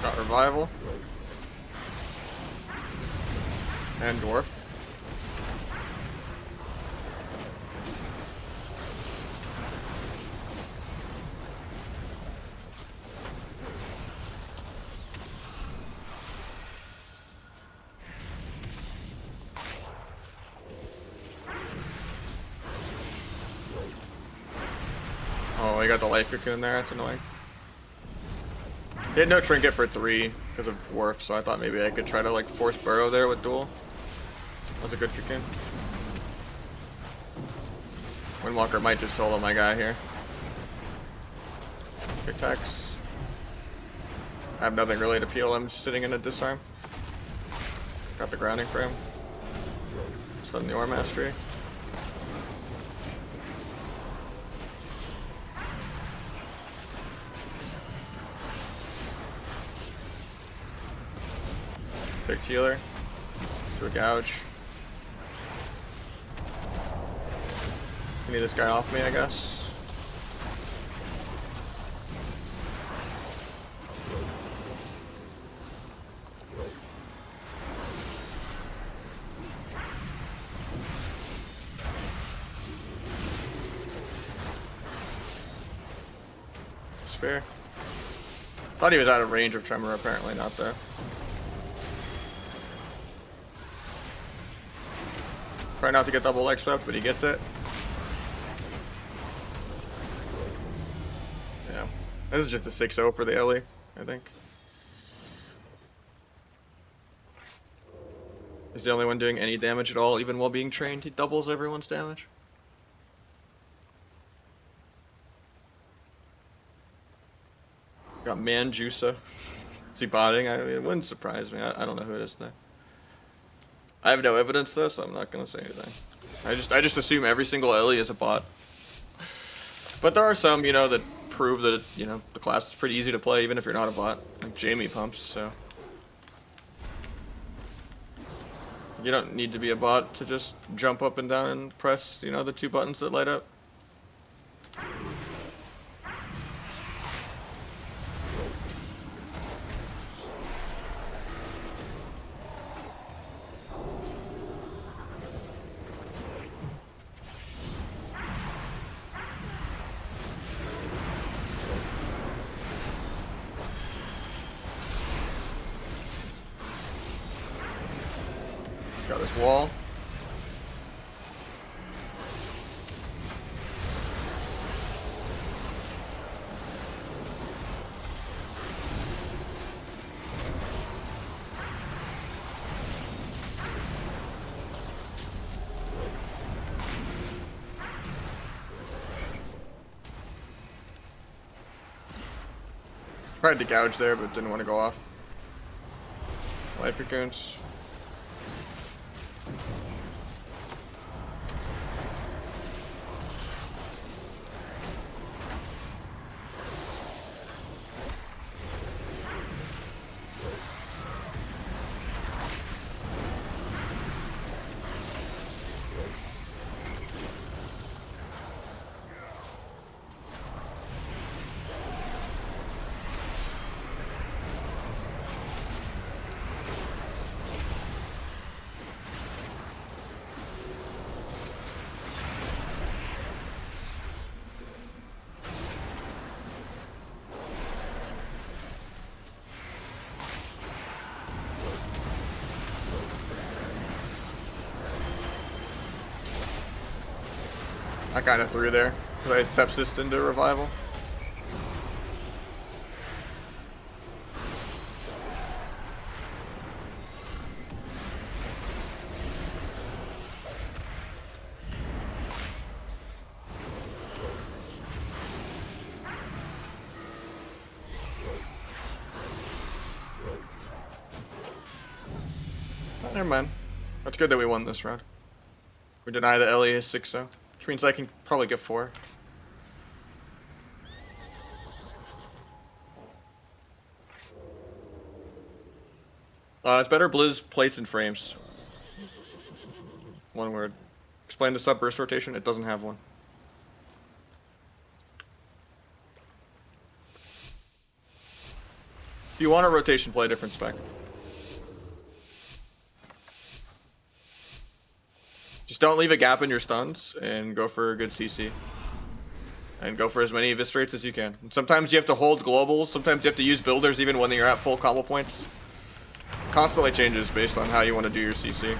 Got revival. And dwarf. Oh, I got the life cocoon there, that's annoying. He had no trinket for 3 because of dwarf, so I thought maybe I could try to like force burrow there with duel. That's a good cocoon. Windwalker might just solo my guy here. Quick tax. I have nothing really to peel him, just sitting in a disarm. Got the grounding for him. Stun the Ore Mastery. Big healer. To a gouge. I need this guy off me, I guess. fair. Thought he was out of range of Tremor, apparently not though. Try not to get double X up, but he gets it. Yeah. This is just a 6-0 for the Ellie, I think. He's the only one doing any damage at all, even while being trained. He doubles everyone's damage. Got Manjusa. Is he botting? I mean, it wouldn't surprise me. I don't know who it is though. I have no evidence though, so I'm not gonna say anything. I just assume every single Ellie is a bot. But there are some, you know, that prove that you know the class is pretty easy to play even if you're not a bot. Like Jamie pumps, so you don't need to be a bot to just jump up and down and press, you know, the 2 buttons that light up. Got this wall. Tried to gouge there, but didn't want to go off. Life cocoons. I kind of threw there because I sepsis into revival. Oh, never mind. That's good that we won this round. We deny the Ellie is 6-0. Which means I can probably get 4. It's better Blizz plates and frames. One word. Explain the sub burst rotation. It doesn't have one. If you want a rotation, play a different spec. Just don't leave a gap in your stuns and go for a good CC. And go for as many eviscerates as you can. And sometimes you have to hold globals, sometimes you have to use builders even when you're at full combo points. Constantly changes based on how you want to do your CC.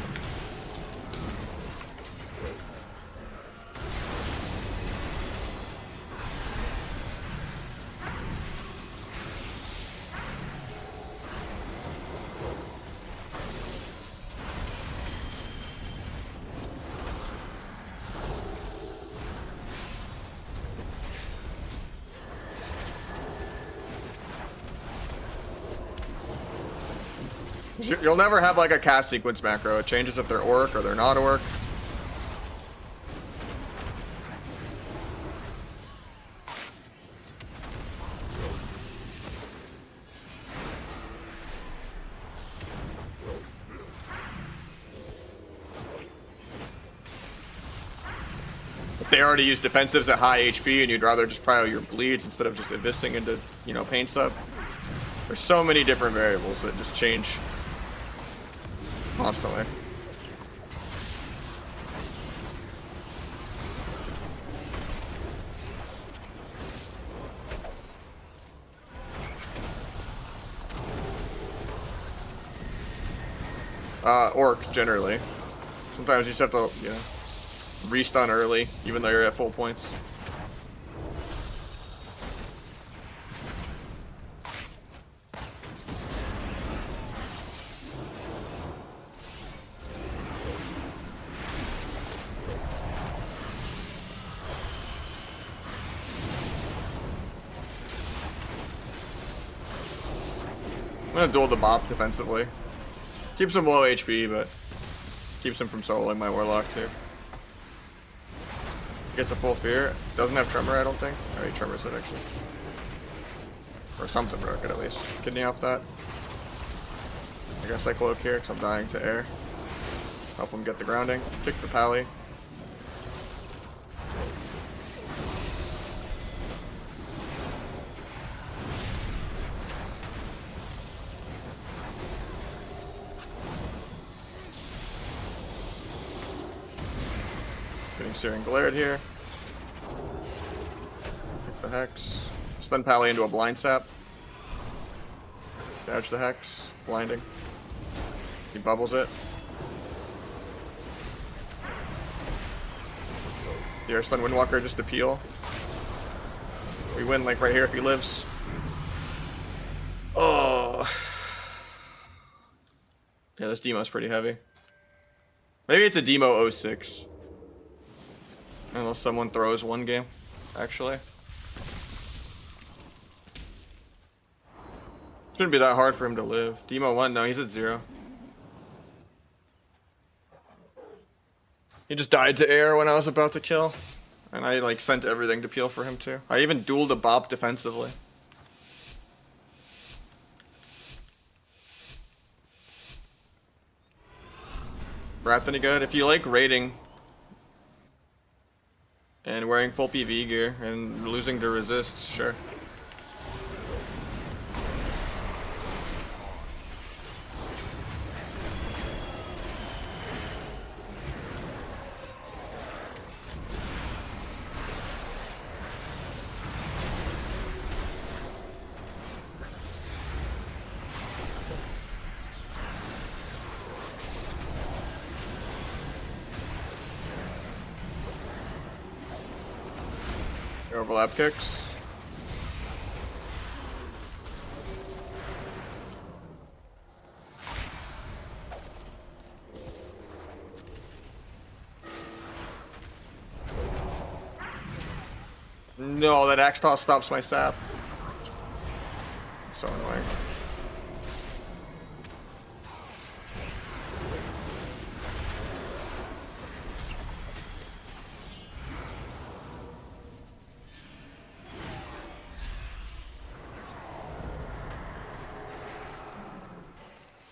You'll never have like a cast sequence macro. It changes if they're orc or they're not orc. If they already use defensives at high HP and you'd rather just prio your bleeds instead of just eviscing into, you know, paint sub. There's so many different variables that just change constantly. Orc, generally. Sometimes you just have to, you know, restun early, even though you're at full points. I'm gonna duel the bop defensively. Keeps him low HP, but keeps him from soloing my warlock too. Gets a full fear. Doesn't have tremor, I don't think. Or he tremors it actually. Or something broke it at least. Kidney off that. I guess I cloak here because I'm dying to air. Help him get the grounding. Kick the pally. Getting Searing Glared here. Kick the Hex. Stun Pally into a Blind Sap. Dodge the Hex. Blinding. He bubbles it. Here, Stun Windwalker just to peel. We win like right here if he lives. Oh. Yeah, this demo's pretty heavy. Maybe it's a demo 06. Unless someone throws one game, actually. Shouldn't be that hard for him to live. Demo 1, no, he's at 0. He just died to air when I was about to kill. And I like sent everything to peel for him too. I even dueled a bop defensively. Wrath any good? If you like raiding and wearing full PV gear and losing to resists, sure. Overlap kicks. No, that axe toss stops my sap. It's so annoying.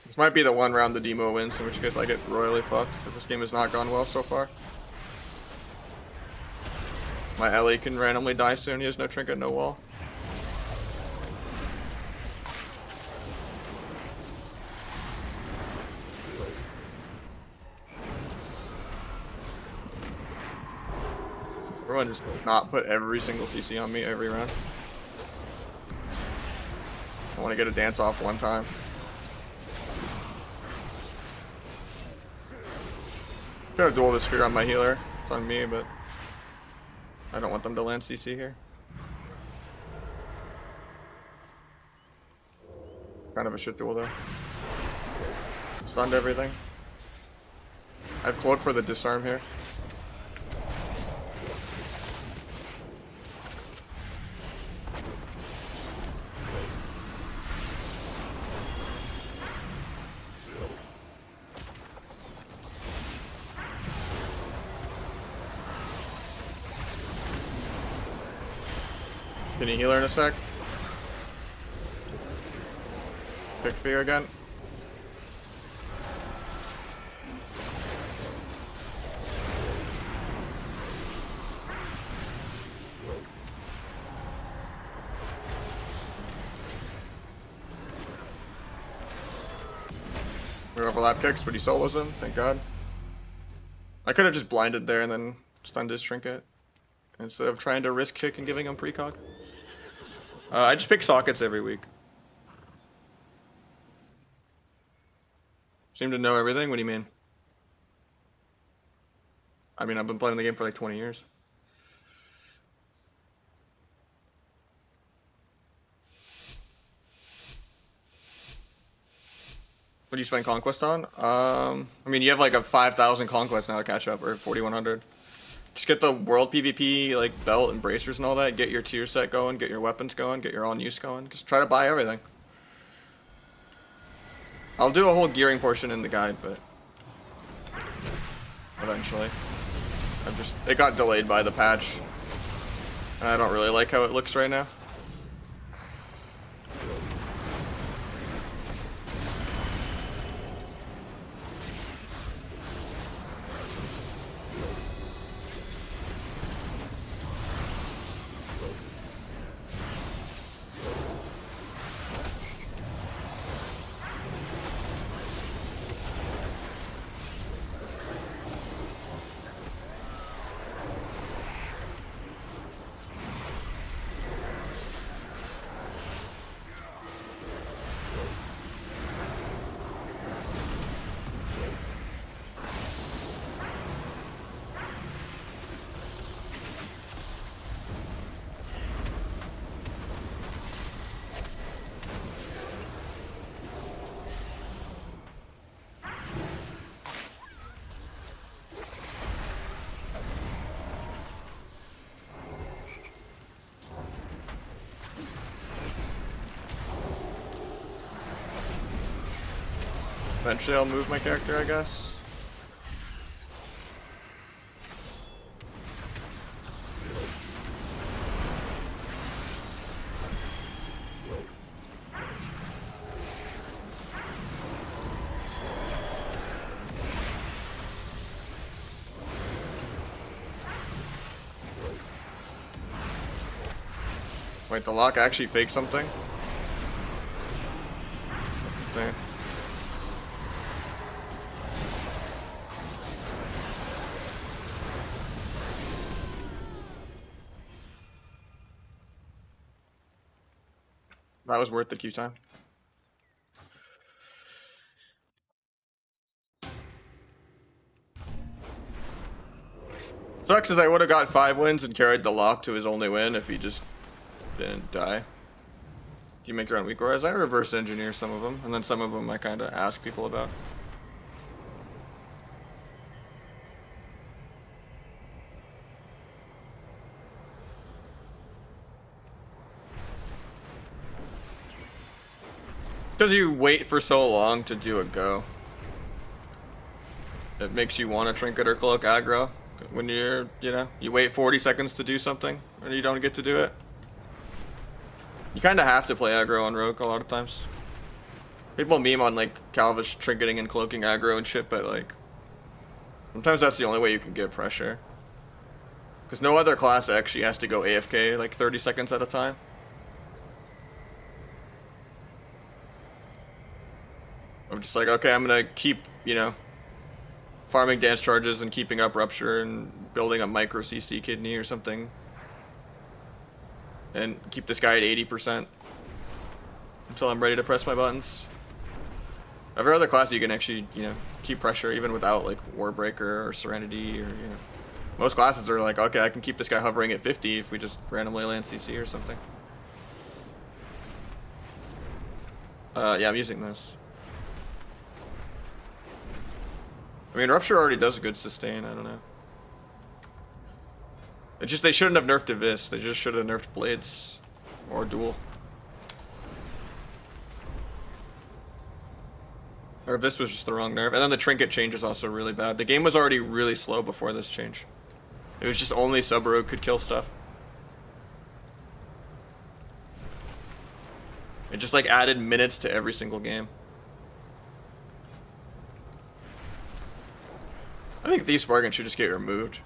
This might be the one round the demo wins, in which case I get royally fucked, because this game has not gone well so far. My Ellie can randomly die soon, he has no trinket, no wall. Everyone just not put every single CC on me every round. I want to get a dance off one time. I'm gonna duel this fear on my healer. It's on me, but I don't want them to land CC here. Kind of a shit duel though. Stunned everything. I have cloak for the disarm here. Can you heal her in a sec? Pick fear again. We overlap kicks, but he solos him, thank god. I could have just blinded there and then stunned his trinket instead of trying to risk kick and giving him precog. I just pick sockets every week. Seem to know everything? What do you mean? I mean, I've been playing the game for like 20 years. What do you spend Conquest on? I mean, you have like a 5,000 Conquest now to catch up, or 4,100. Just get the World PvP, like, belt and bracers and all that. Get your tier set going, get your weapons going, get your on-use going. Just try to buy everything. I'll do a whole gearing portion in the guide, but... eventually. It got delayed by the patch. And I don't really like how it looks right now. Eventually I'll move my character, I guess. Wait, the lock actually faked something? That's insane. That was worth the queue time. Sucks is I would have got 5 wins and carried the lock to his only win if he just didn't die. Do you make your own weak auras? I reverse engineer some of them, and then some of them I kind of ask people about. Because you wait for so long to do a go. It makes you want to trinket or cloak aggro. When you're, you wait 40 seconds to do something, and you don't get to do it. You kind of have to play aggro on rogue a lot of times. People meme on, like, Calvish trinketing and cloaking aggro and shit, but, like, sometimes that's the only way you can get pressure. Because no other class actually has to go AFK, like, 30 seconds at a time. I'm just like, okay, I'm gonna keep, farming dance charges and keeping up rupture and building a micro CC kidney or something. And keep this guy at 80% until I'm ready to press my buttons. Every other class you can actually, keep pressure even without, like, Warbreaker or Serenity or, Most classes are like, okay, I can keep this guy hovering at 50 if we just randomly land CC or something. Yeah, I'm using this. I mean, Rupture already does a good sustain, I don't know. It's just they shouldn't have nerfed Abyss, they just should have nerfed Blades. Or Duel. Or Abyss was just the wrong nerf. And then the Trinket change is also really bad. The game was already really slow before this change. It was just only Sub-Rogue could kill stuff. It just, like, added minutes to every single game. I think Thief's Bargain should just get removed.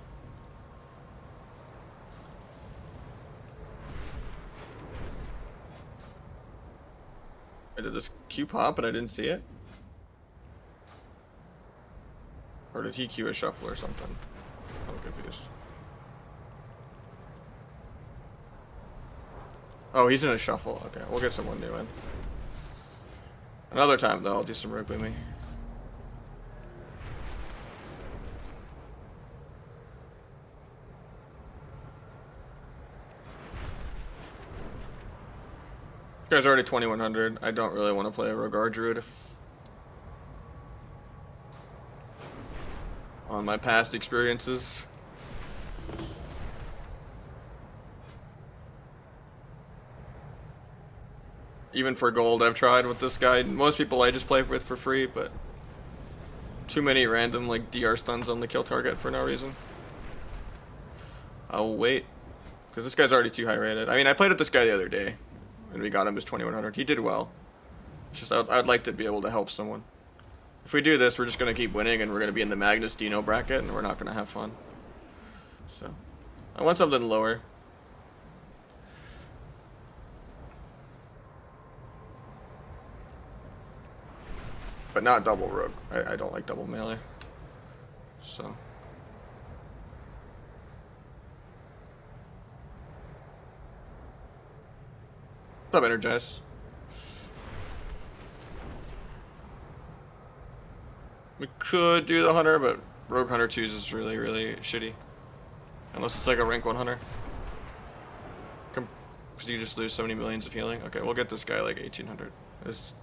I did this Q pop and I didn't see it? Or did he Q a shuffle or something? I'm confused. Oh, he's in a shuffle. Okay, we'll get someone new in. Another time though, I'll do some rogue with me. Guy's already 2100. I don't really want to play a Rogar Druid if on my past experiences. Even for gold, I've tried with this guy. Most people I just play with for free, but too many random like DR stuns on the kill target for no reason. I'll wait, because this guy's already too high rated. I mean, I played with this guy the other day, and we got him as 2100. He did well. It's just I'd like to be able to help someone. If we do this, we're just going to keep winning, and we're going to be in the Magnus Dino bracket, and we're not going to have fun. So, I want something lower. But not double rogue. I don't like double melee. So. What's up, Energize? We could do the Hunter, but Rogue Hunter 2s is really, really shitty. Unless it's like a rank 1 Hunter. Because you just lose so many millions of healing. Okay, we'll get this guy like 1800. It's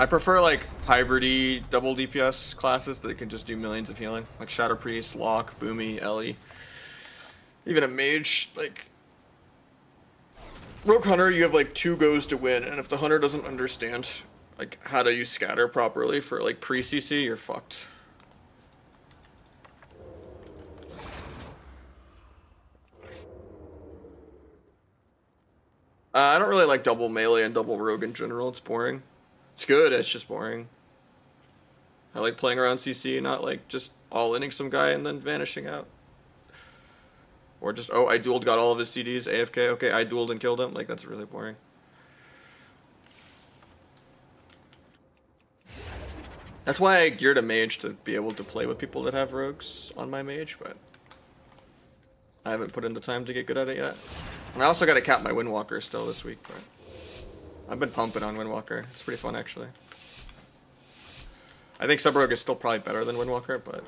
I prefer like hybrid-y double DPS classes that can just do millions of healing. Like Shadow Priest, Locke, Boomy, Ellie. Even a mage, like Rogue Hunter, you have like 2 goes to win, and if the Hunter doesn't understand like how to use scatter properly for like pre-CC, you're fucked. I don't really like double melee and double rogue in general. It's boring. It's good, it's just boring. I like playing around CC, not like just all-inning some guy and then vanishing out. Or just, oh, I dueled, got all of his CDs, AFK, okay, I dueled and killed him. Like, that's really boring. That's why I geared a mage to be able to play with people that have rogues on my mage, but I haven't put in the time to get good at it yet. And I also got to cap my Windwalker still this week, but I've been pumping on Windwalker. It's pretty fun, actually. I think Sub-Rogue is still probably better than Windwalker, but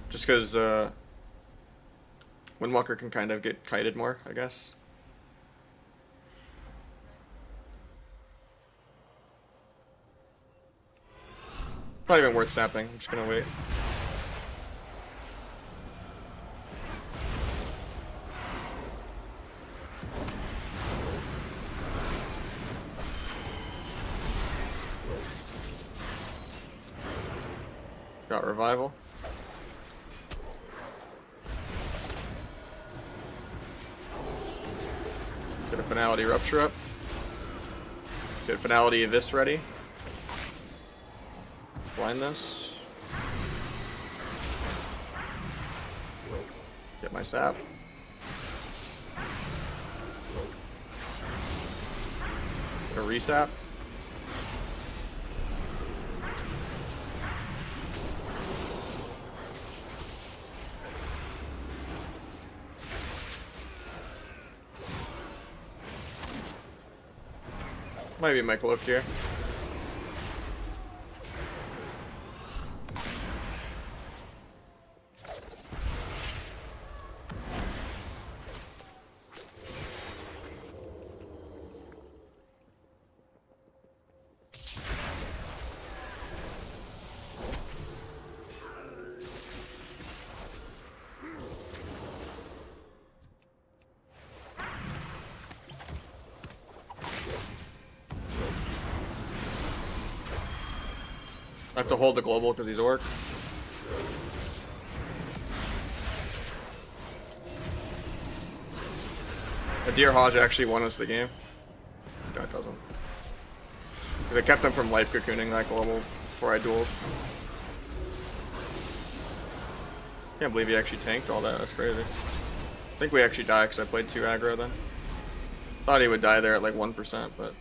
just because Windwalker can kind of get kited more, I guess. Probably even worth sapping. I'm just gonna wait. Got revival. Get a finality rupture up. Get a finality abyss ready. Blind this. Get my sap. Get a resap. Might be my cloak here. I have to hold the global because he's orc. The Deer Hodge actually won us the game. No, it doesn't. Because I kept them from life cocooning that global before I dueled. Can't believe he actually tanked all that. That's crazy. I think we actually died because I played 2 aggro then. Thought he would die there at like 1%, but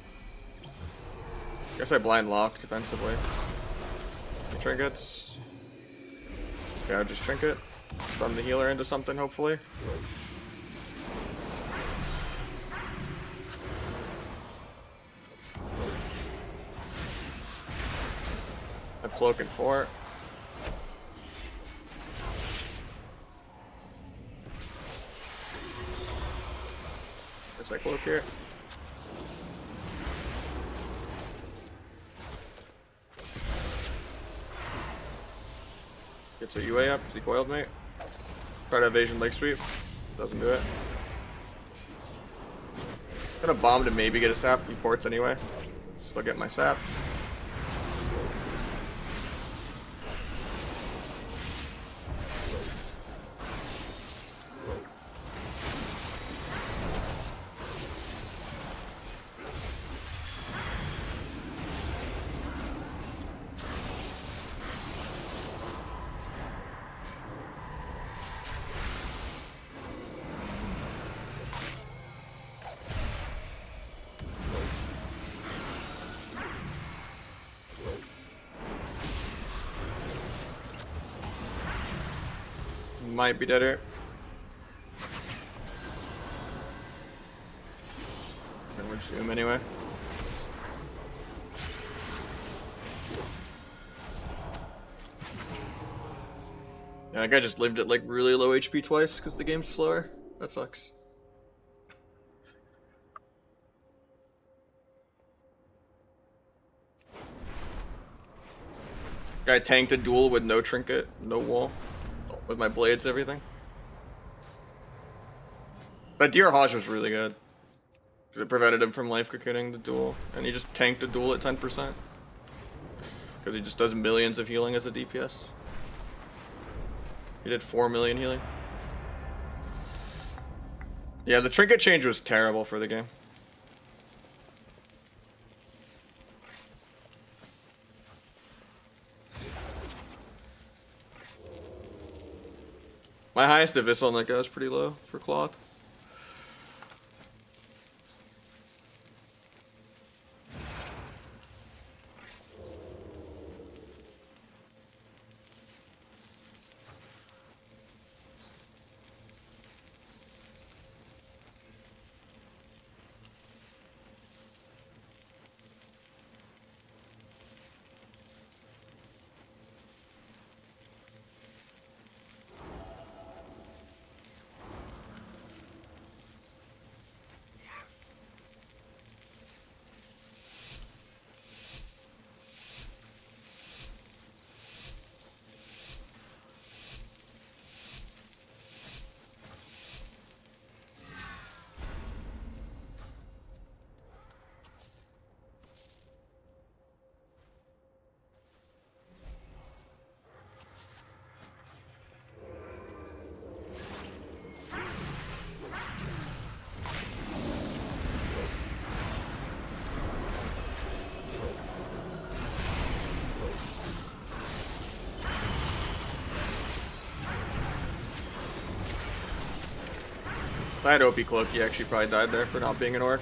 I guess I blind locked defensively. Trinkets. Yeah, just trinket. Stun the healer into something, hopefully. I cloak in 4. Guess I cloak here. Gets a UA up, he coiled me. Try to evasion leg sweep. Doesn't do it. Gonna bomb to maybe get a sap. He ports anyway. Still get my sap. Might be dead here. And we'll just zoom anyway. Yeah, that guy just lived at like really low HP twice because the game's slower. That sucks. Guy tanked a duel with no trinket, no wall. With my blades, everything. But Deer Hodge was really good. Because it prevented him from life cocooning the duel. And he just tanked the duel at 10%. Because he just does millions of healing as a DPS. He did 4 million healing. Yeah, the trinket change was terrible for the game. My highest abyssal on that guy was pretty low for cloth. If I had OP Cloak, he actually probably died there for not being an orc.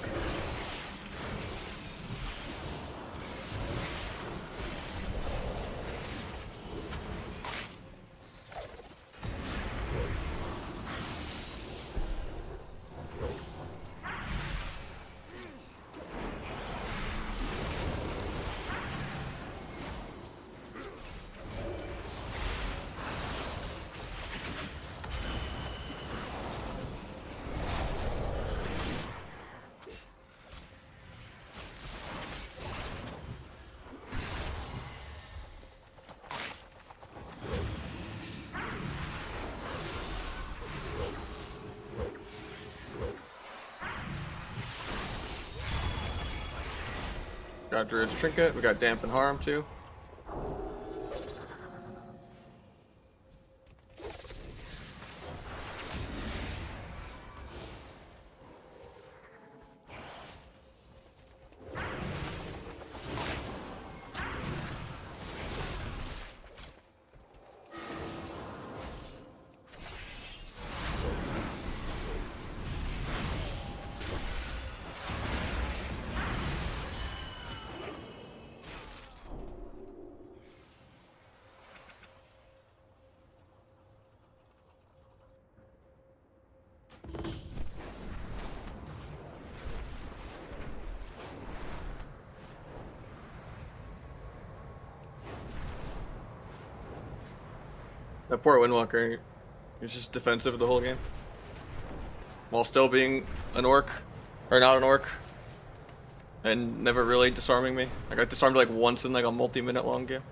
Got Druid's Trinket, we got Dampen Harm too. That poor Windwalker, he's just defensive the whole game. While still being an orc Or not an orc. And never really disarming me. I got disarmed like once in like a multi-minute long game.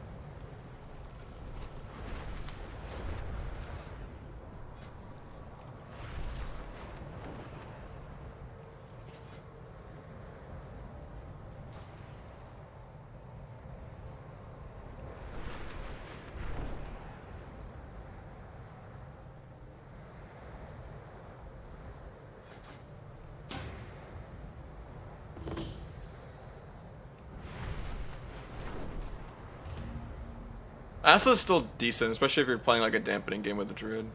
Asa's still decent, especially if you're playing like a dampening game with the druid.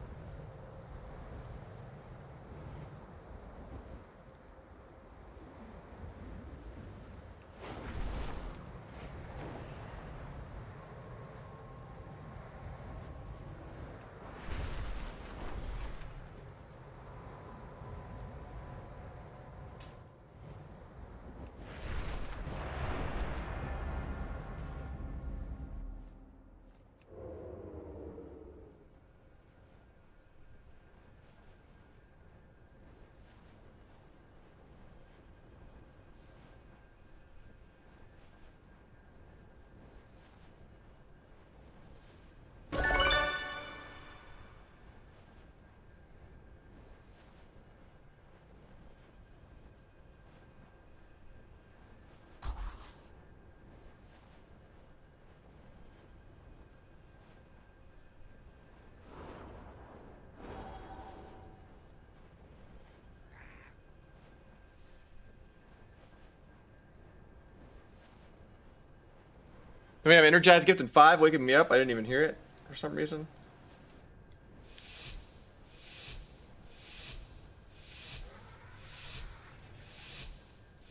I mean, I'm energized gift in 5, waking me up. I didn't even hear it for some reason.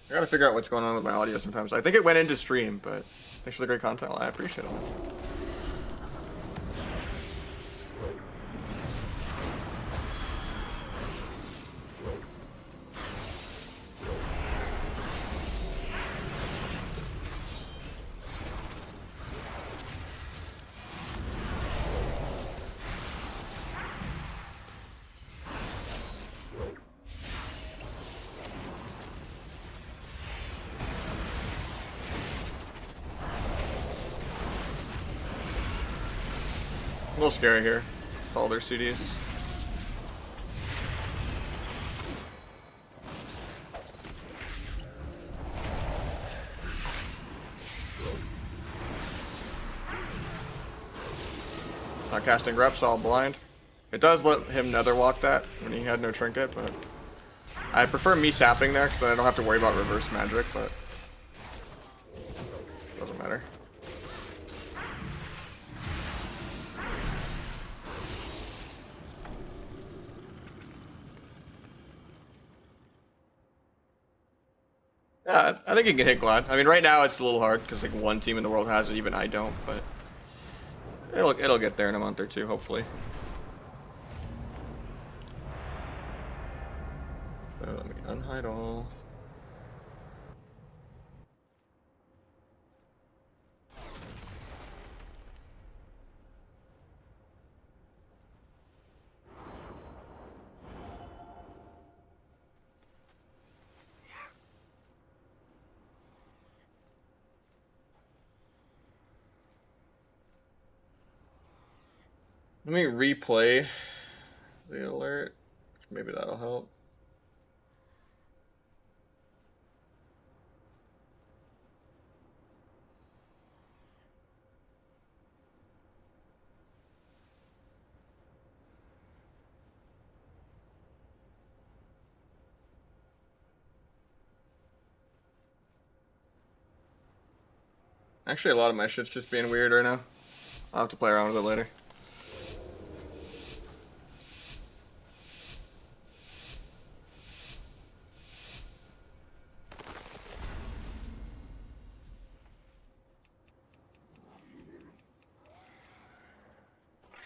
I gotta figure out what's going on with my audio sometimes. I think it went into stream, but thanks for the great content. I appreciate it. A little scary here with all their CDs. Not casting reps, all blind. It does let him nether walk that when he had no trinket, but I prefer me sapping there because I don't have to worry about reverse magic, but doesn't matter. Yeah, I think he can hit Glad. I mean, right now it's a little hard because like one team in the world has it, even I don't. But it'll get there in a month or two, hopefully. So let me unhide all. Let me replay the alert. Maybe that'll help. Actually, a lot of my shit's just being weird right now. I'll have to play around with it later.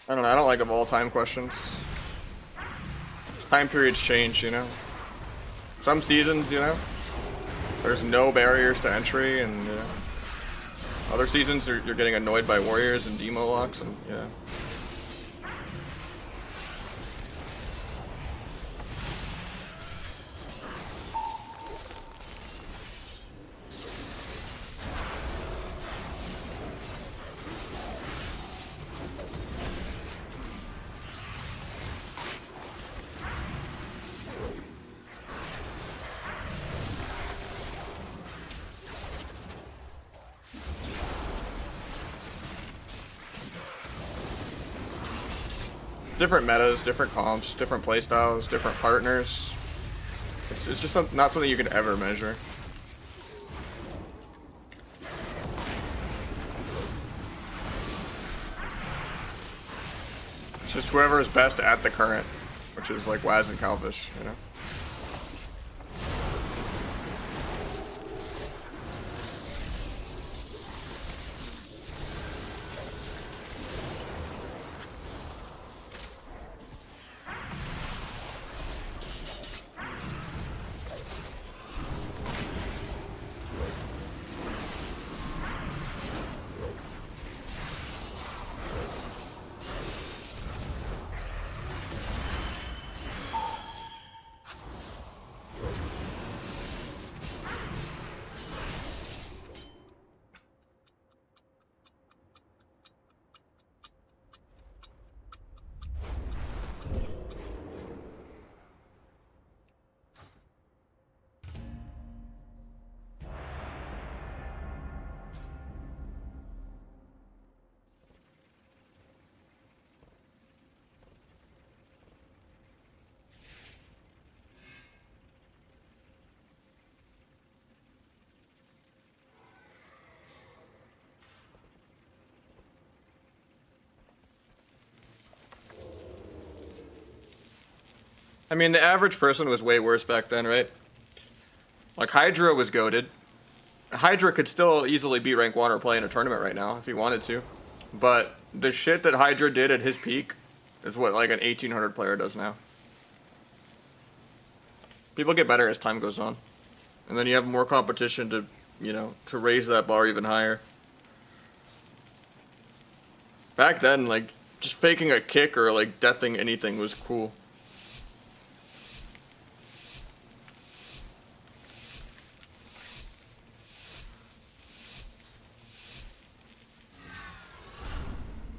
I don't know, I don't like of all time questions. Time periods change, you know? Some seasons, you know, there's no barriers to entry, and other seasons you're getting annoyed by warriors and demo locks, and yeah. Different metas, different comps, different playstyles, different partners. It's just not something you can ever measure. It's just whoever is best at the current, which is like Waz and Calvish, you know? I mean, the average person was way worse back then, right? Like, Hydra was goated. Hydra could still easily be rank 1 or play in a tournament right now if he wanted to. But the shit that Hydra did at his peak is what, like, an 1800 player does now. People get better as time goes on. And then you have more competition to, you know, to raise that bar even higher. Back then, like, just faking a kick or, like, deathing anything was cool.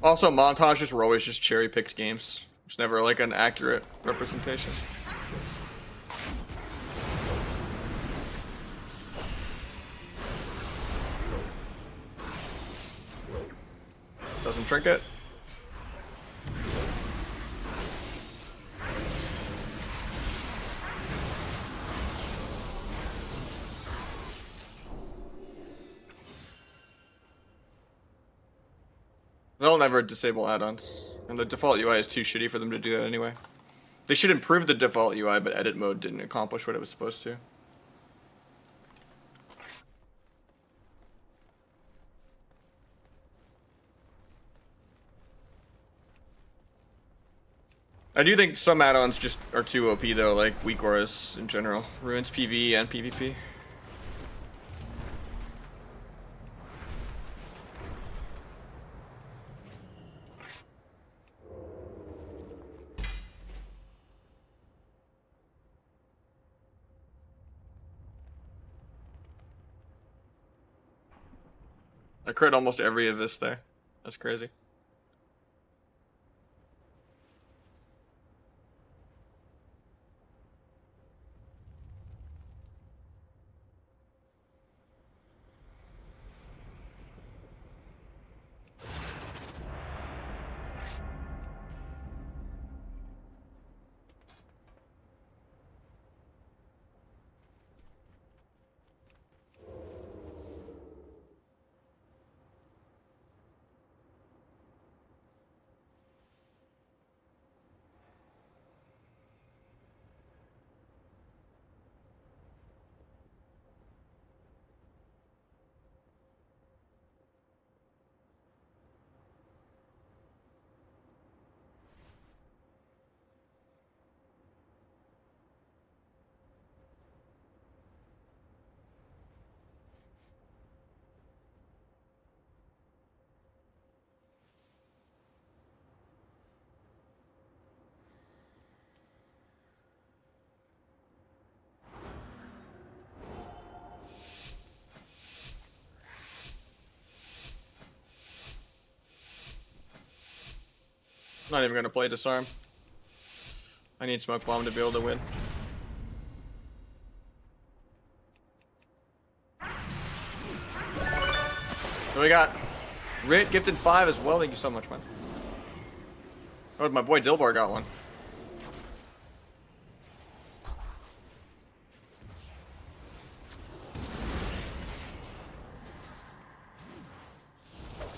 Also, montages were always just cherry-picked games. It's never like an accurate representation. Doesn't trinket. They'll never disable add-ons, and the default UI is too shitty for them to do that anyway. They should improve the default UI, but edit mode didn't accomplish what it was supposed to. I do think some add-ons just are too OP though, like weak auras in general. Ruins PvE and PvP. I crit almost every of this there. That's crazy. Not even gonna play disarm. I need smoke bomb to be able to win. So we got Rit gifted 5 as well. Thank you so much, man. Oh, my boy Dilbar got one.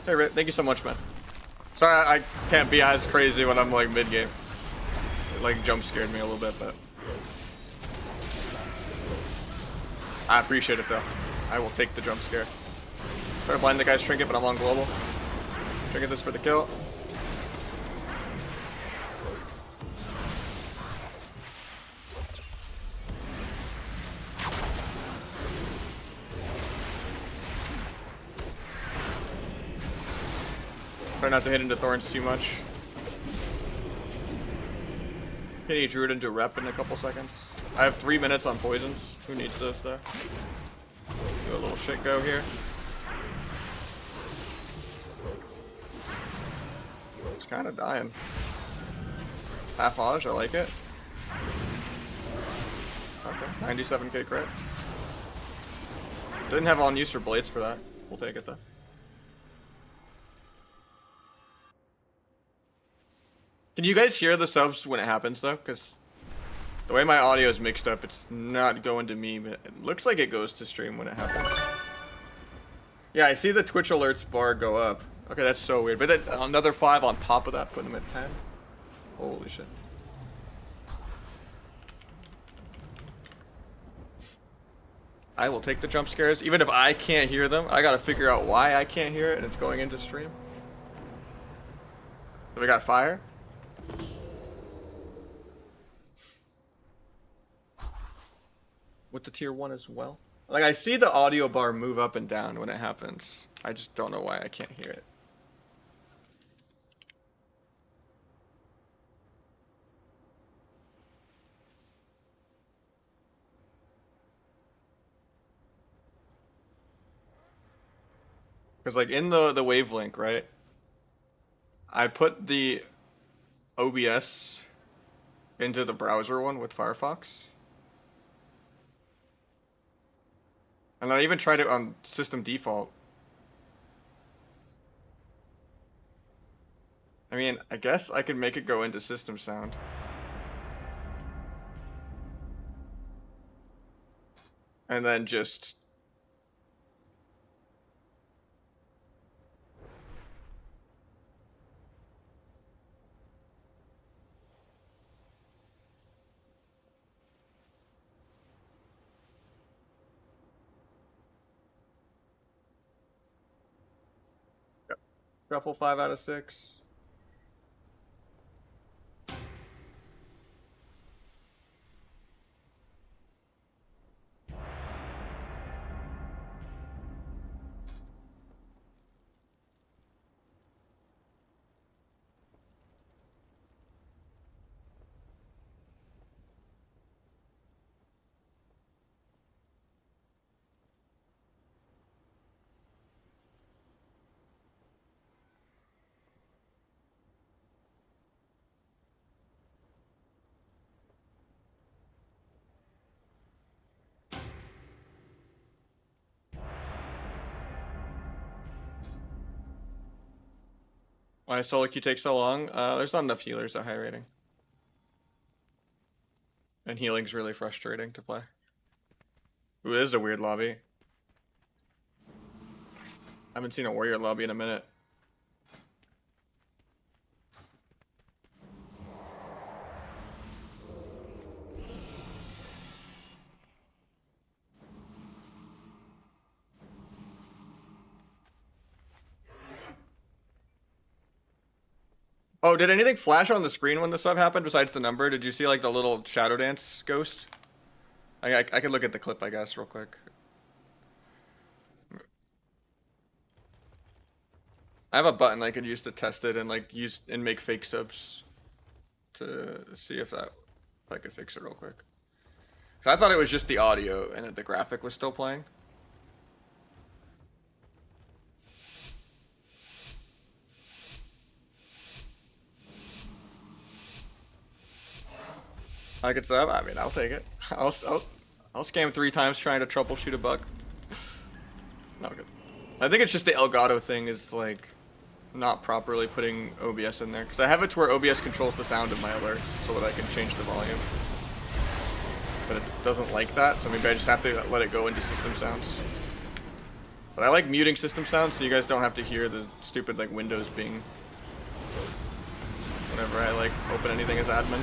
Hey, Rit, thank you so much, man. Sorry, I can't be as crazy when I'm like mid-game. It like jump scared me a little bit, but I appreciate it though. I will take the jump scare. Try to blind the guy's trinket, but I'm on global. Trinket this for the kill. Try not to hit into thorns too much. Hitting Druid into rep in a couple seconds. I have 3 minutes on poisons. Who needs this though? Do a little shit go here. It's kind of dying. Half Oj, I like it. Okay, 97k crit. Didn't have on use for blades for that. We'll take it though. Can you guys hear the subs when it happens though? Because the way my audio is mixed up, it's not going to me, but it looks like it goes to stream when it happens. Yeah, I see the Twitch alerts bar go up. Okay, that's so weird. But then another 5 on top of that, putting them at 10. Holy shit. I will take the jump scares. Even if I can't hear them, I gotta figure out why I can't hear it and it's going into stream. So we got fire. With the tier 1 as well. Like, I see the audio bar move up and down when it happens. I just don't know why I can't hear it. Because, like, in the wavelink, right? I put the OBS into the browser one with Firefox. And then I even tried it on system default. I mean, I guess I could make it go into system sound. And then just... Shuffle 5 out of 6. Why solo queue takes so long? There's not enough healers at high rating. And healing's really frustrating to play. Ooh, this is a weird lobby. I haven't seen a warrior lobby in a minute. Oh, did anything flash on the screen when the sub happened besides the number? Did you see like the little shadow dance ghost? I could look at the clip, I guess, real quick. I have a button I could use to test it and like use and make fake subs to see if I could fix it real quick. So I thought it was just the audio and that the graphic was still playing. I could sub. I mean, I'll take it. I'll scam 3 times trying to troubleshoot a bug. Not good. I think it's just the Elgato thing is like not properly putting OBS in there. Because I have it to where OBS controls the sound of my alerts so that I can change the volume. But it doesn't like that, so maybe I just have to let it go into system sounds. But I like muting system sounds so you guys don't have to hear the stupid like Windows being whenever I like open anything as admin.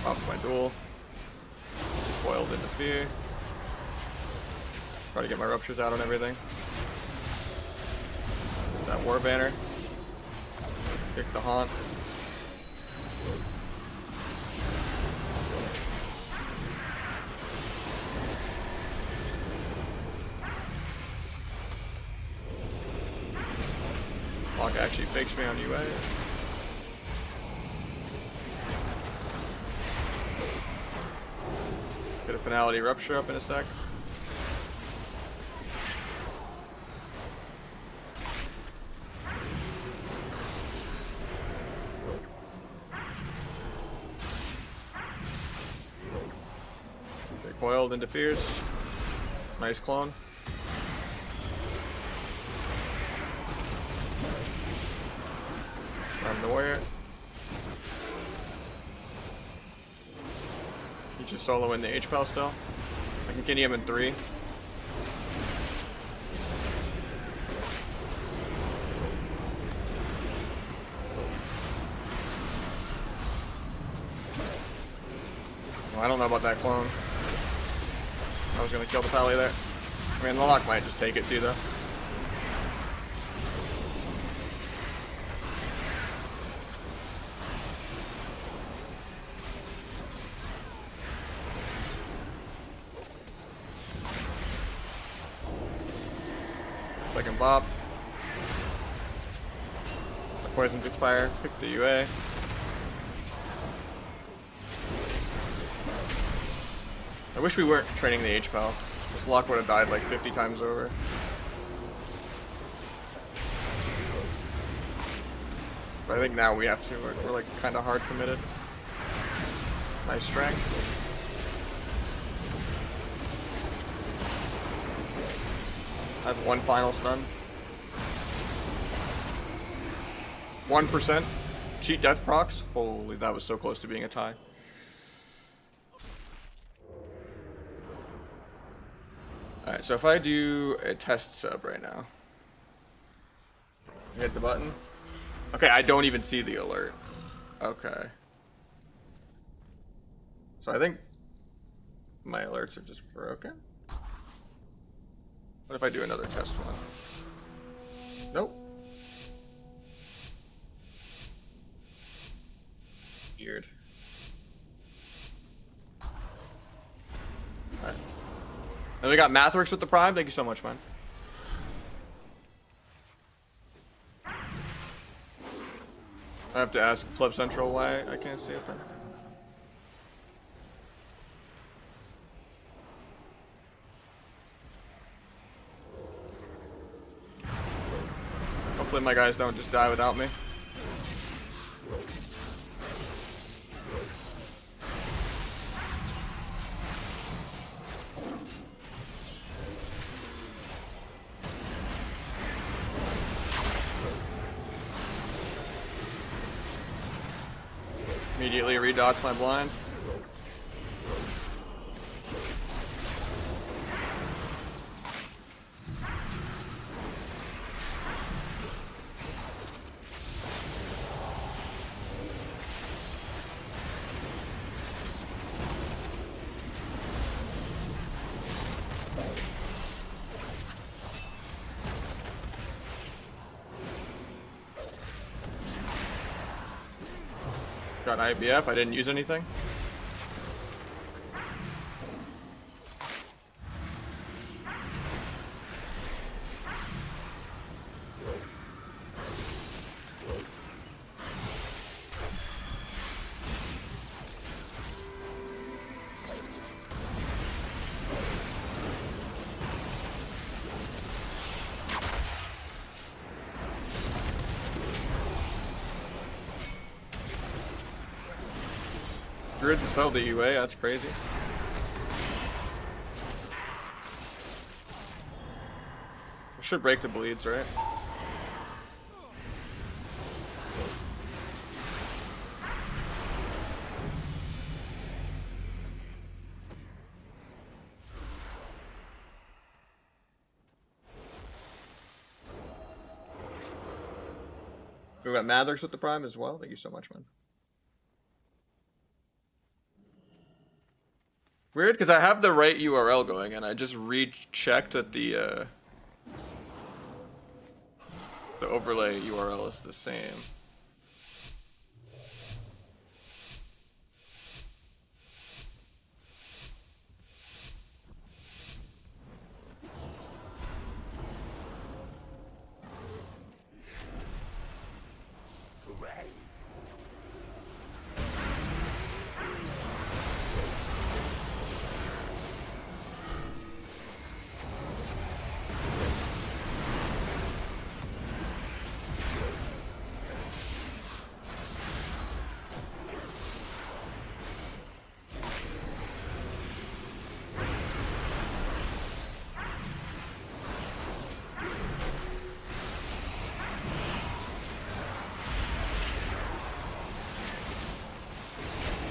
Off my duel. Foiled into fear. Try to get my ruptures out on everything. That war banner. Kick the haunt. Lock actually fakes me on UA. Get a finality rupture up in a sec. Coiled into Fierce. Nice clone. I'm the warrior. You just solo in the H-Pal still. I can kill him in 3. Well, I don't know about that clone. I was gonna kill the pally there. I mean, the lock might just take it too, though. Second bop. The poisons expire. Pick the UA. I wish we weren't training the H-Pal. This lock would have died like 50 times over. But I think now we have to. We're like kind of hard committed. Nice strength. I have one final stun. 1%. Cheat death procs. Holy, that was so close to being a tie. Alright, so if I do a test sub right now, hit the button. Okay, I don't even see the alert. Okay. So I think my alerts are just broken. What if I do another test one? Nope. Weird. Alright. And we got Mathworks with the Prime. Thank you so much, man. I have to ask Club Central why I can't see it then. Hopefully my guys don't just die without me. Immediately redots my blind. Got IBF, I didn't use anything. Druid dispelled the UA, that's crazy. Should break the bleeds, right? We got Mathers with the Prime as well. Thank you so much, man. Weird, because I have the right URL going, and I just rechecked that the overlay URL is the same.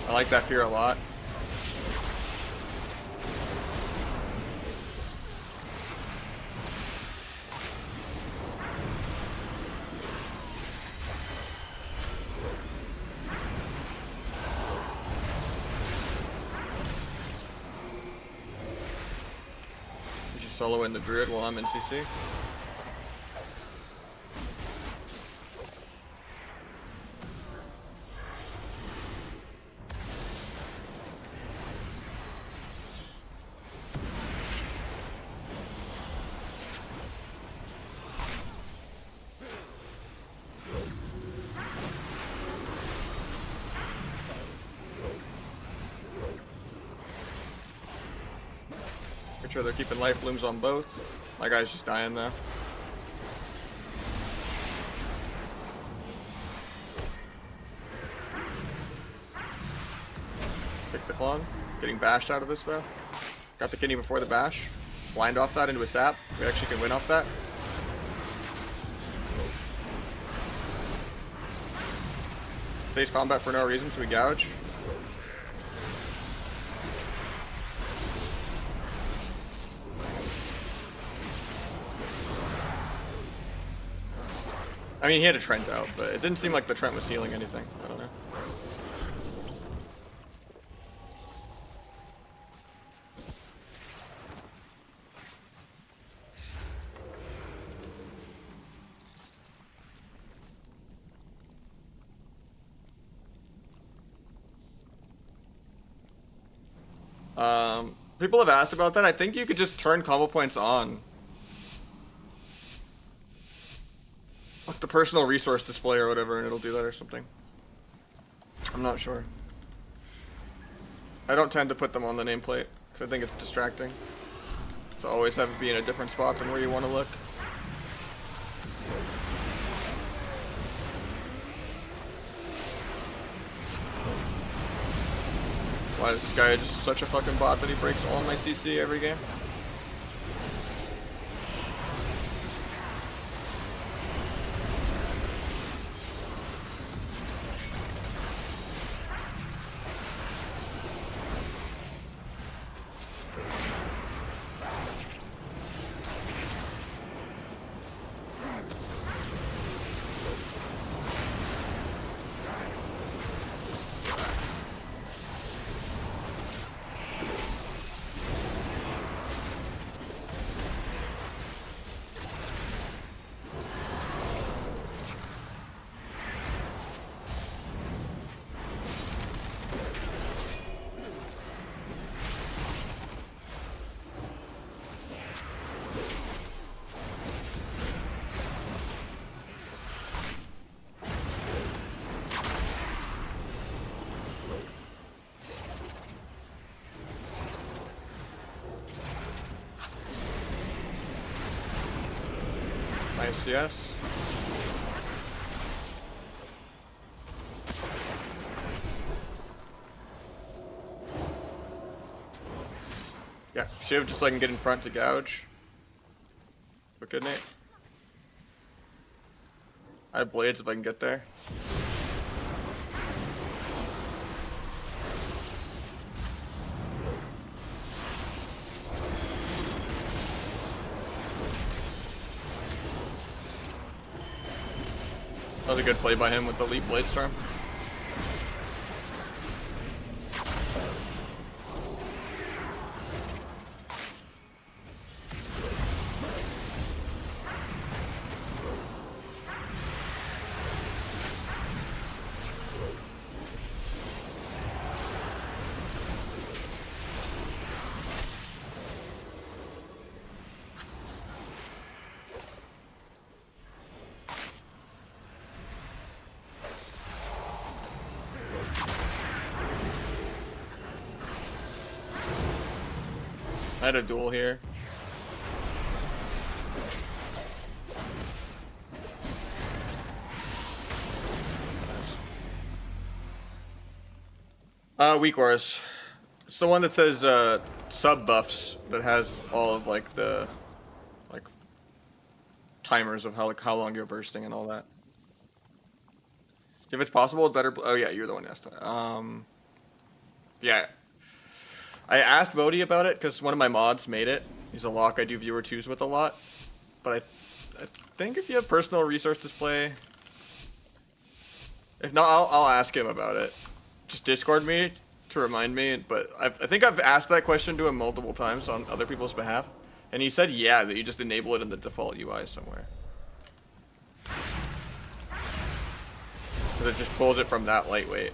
I like that fear a lot. You should solo in the Druid while I'm in CC. Make sure they're keeping life blooms on both. My guy's just dying though. Pick the clone. Getting bashed out of this though. Got the kidney before the bash. Blind off that into a sap. We actually can win off that. Face combat for no reason, so we gouge. I mean, he had a Trent out, but it didn't seem like the Trent was healing anything. I don't know. People have asked about that. I think you could just turn combo points on. Like the personal resource display or whatever, and it'll do that or something. I'm not sure. I don't tend to put them on the nameplate, because I think it's distracting. So always have it be in a different spot than where you want to look. Why is this guy just such a fucking bot that he breaks all my CC every game? Nice, yes. Yeah, Shiv just like can get in front to gouge. Go kidney. I have blades if I can get there. That was a good play by him with the leap blade storm. I had a duel here. Weak auras. It's the one that says sub buffs that has all of like the timers of how long you're bursting and all that. If it's possible, it better. Oh yeah, you're the one who asked that. Yeah. I asked Bodhi about it because one of my mods made it. He's a lock I do viewer 2s with a lot. But I think if you have personal resource display, if not, I'll ask him about it. Just Discord me to remind me. But I think I've asked that question to him multiple times on other people's behalf. And he said, yeah, that you just enable it in the default UI somewhere. Because it just pulls it from that lightweight.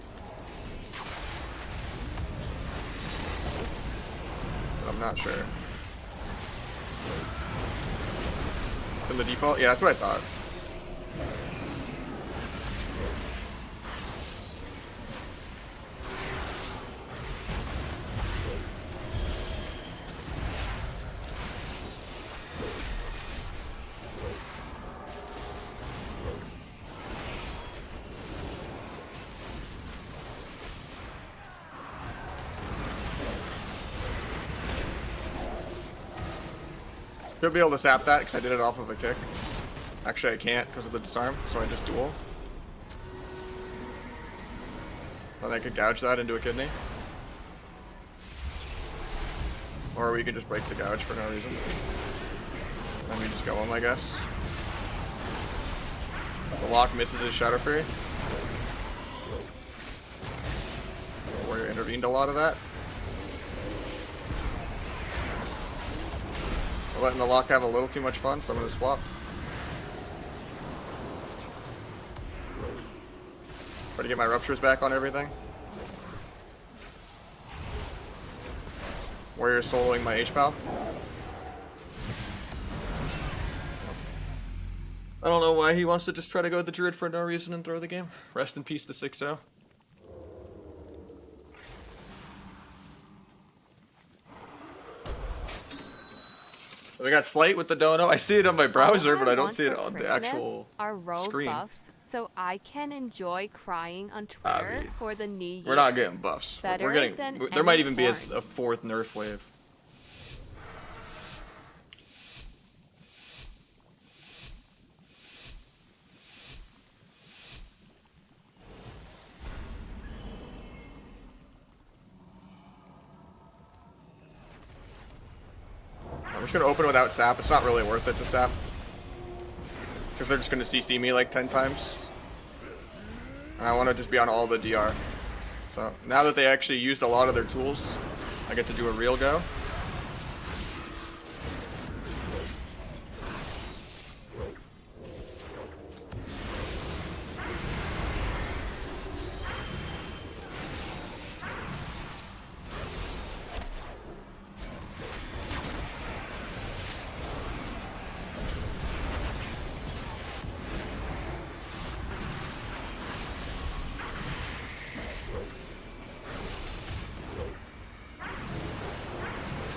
I'm not sure. In the default? Yeah, that's what I thought. Should be able to sap that because I did it off of a kick. Actually, I can't because of the disarm, so I just duel. Then I could gouge that into a kidney. Or we could just break the gouge for no reason. Then we just go home, I guess. The lock misses his Shadow Fury. Warrior intervened a lot of that. We're letting the lock have a little too much fun, so I'm going to swap. Try to get my ruptures back on everything. Warrior soloing my H-Pal. I don't know why he wants to just try to go with the Druid for no reason and throw the game. Rest in peace to 6-0. We got Slight with the dono. I see it on my browser, but I don't see it on the actual screen.
Buffs, so I can enjoy crying on Twitter for the new year.
We're not getting buffs. We're getting. There might even be a fourth nerf wave. I'm just gonna open without sap. It's not really worth it to sap. Because they're just gonna CC me like 10 times. And I wanna just be on all the DR. So now that they actually used a lot of their tools, I get to do a real go.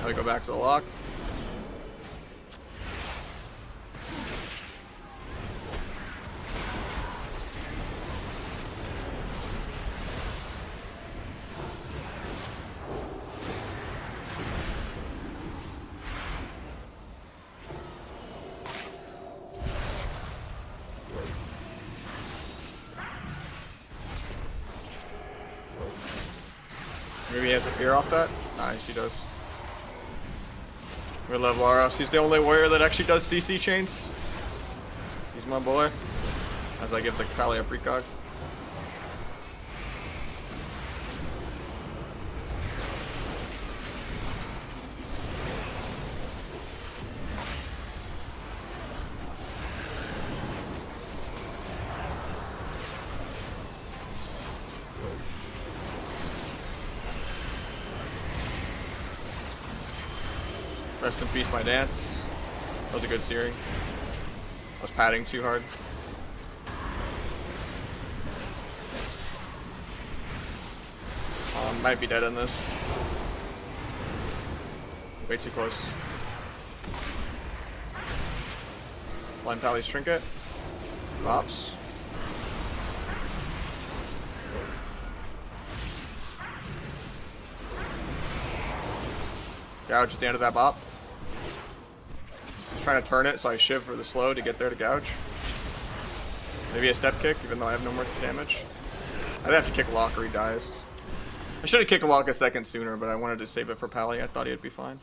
Now we go back to the lock. has a fear off that? Nice, he does. We love Laros. He's the only warrior that actually does CC chains. He's my boy. As I give the Kali a precog. Rest in peace, my dance. That was a good searing. I was padding too hard. Might be dead in this. Way too close. Blind Pally's trinket. Pops. Gouge at the end of that bop. Just trying to turn it so I shiv for the slow to get there to gouge. Maybe a step kick, even though I have no more damage. I'd have to kick lock or he dies. I should have kicked lock a second sooner, but I wanted to save it for Pally. I thought he'd be fine.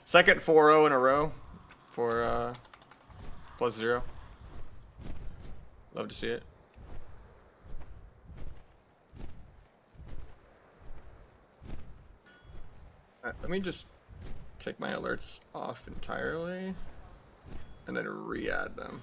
Second 4-0 in a row for +0. Love to see it. Alright, let me just take my alerts off entirely and then re-add them.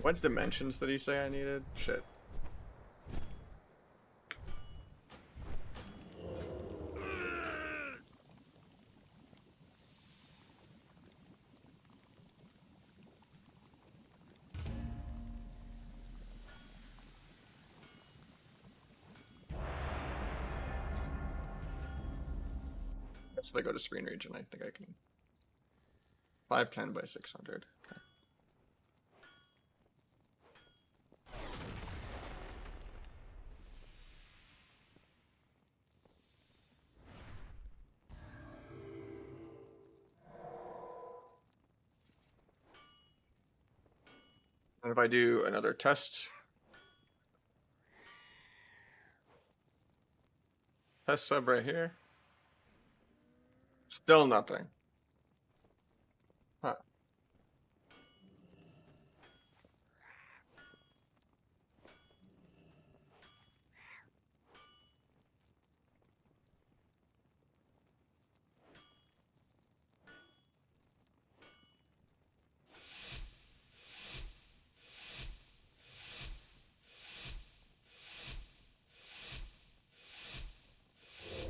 What dimensions did he say I needed? Shit. If I go to screen region, I think I can. 510 by 600. Okay. And if I do another test sub right here, still nothing. Huh.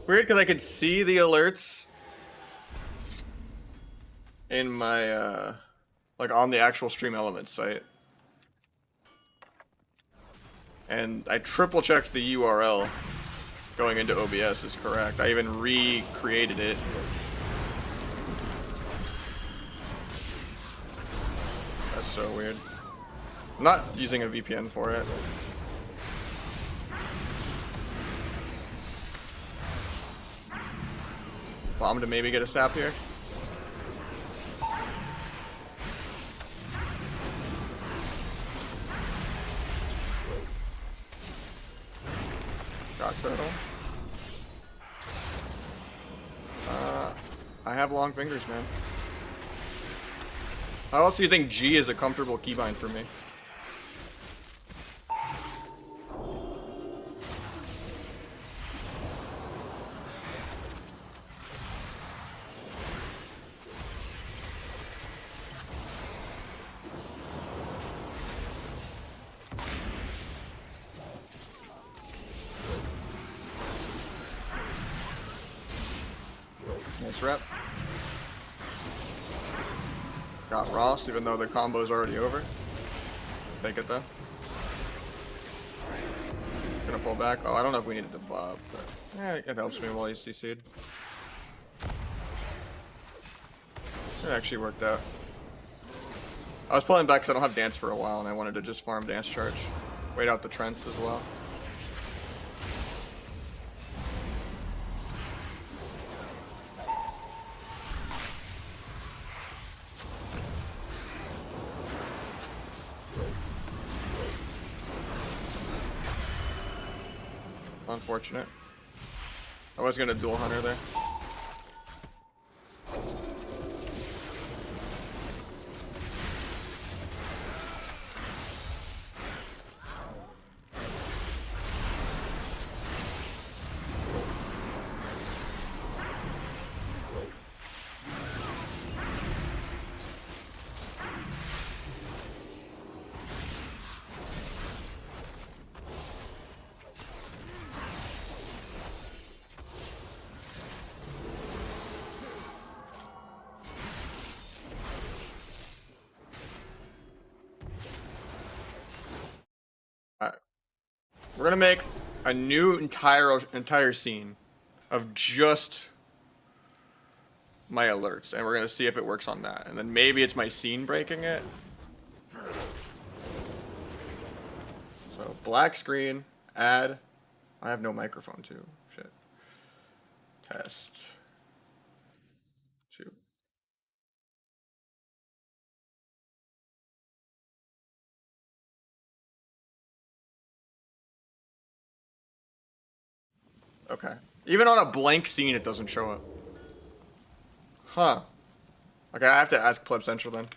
Weird, because I could see the alerts in my, like on the actual Stream Elements site. And I triple checked the URL going into OBS is correct. I even recreated it. That's so weird. I'm not using a VPN for it. Bomb to maybe get a sap here. Got turtle. I have long fingers, man. How else do you think G is a comfortable keybind for me? Nice rep. Got Ross, even though the combo's already over. Take it though. Gonna pull back. Oh, I don't know if we needed the bob, but yeah, it helps me while he's CC'd. It actually worked out. I was pulling back because I don't have dance for a while, and I wanted to just farm dance charge. Wait out the Trents as well. Unfortunate. I was gonna dual hunter there. We're gonna make a new entire scene of just my alerts, and we're gonna see if it works on that. And then maybe it's my scene breaking it. So black screen, add. I have no microphone too. Shit. Test. 2. Okay. Even on a blank scene, it doesn't show up. Huh. Okay, I have to ask Pleb Central then.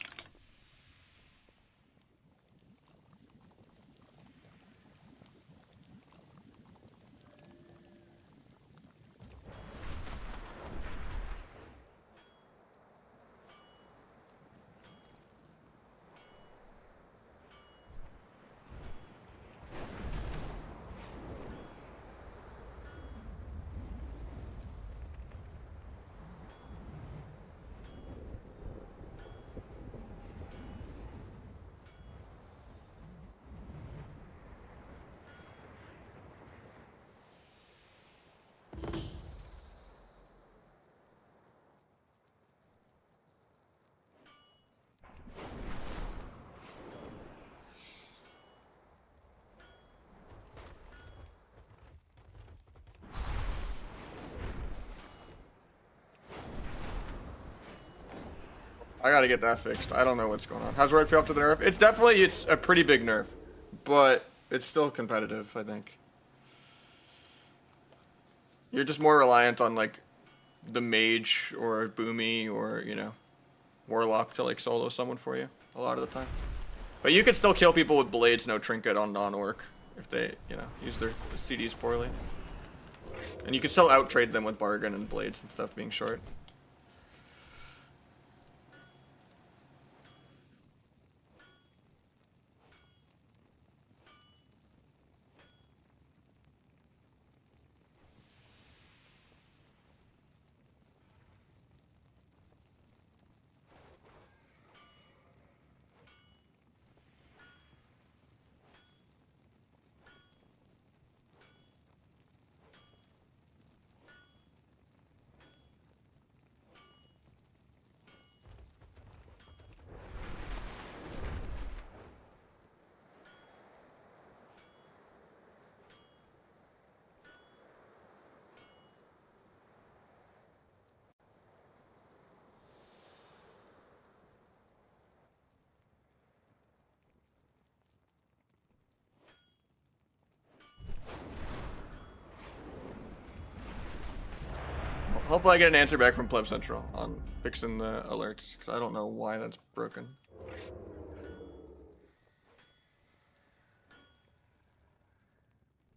I gotta get that fixed. I don't know what's going on. How's Rogue feel up to the nerf? It's a pretty big nerf, but it's still competitive, I think. You're just more reliant on like the mage or boomy or, you know, warlock to like solo someone for you a lot of the time. But you could still kill people with blades, no trinket on non-orc if they, you know, use their CDs poorly. And you could still out-trade them with bargain and blades and stuff being short. Hopefully I get an answer back from Pleb Central on fixing the alerts, because I don't know why that's broken.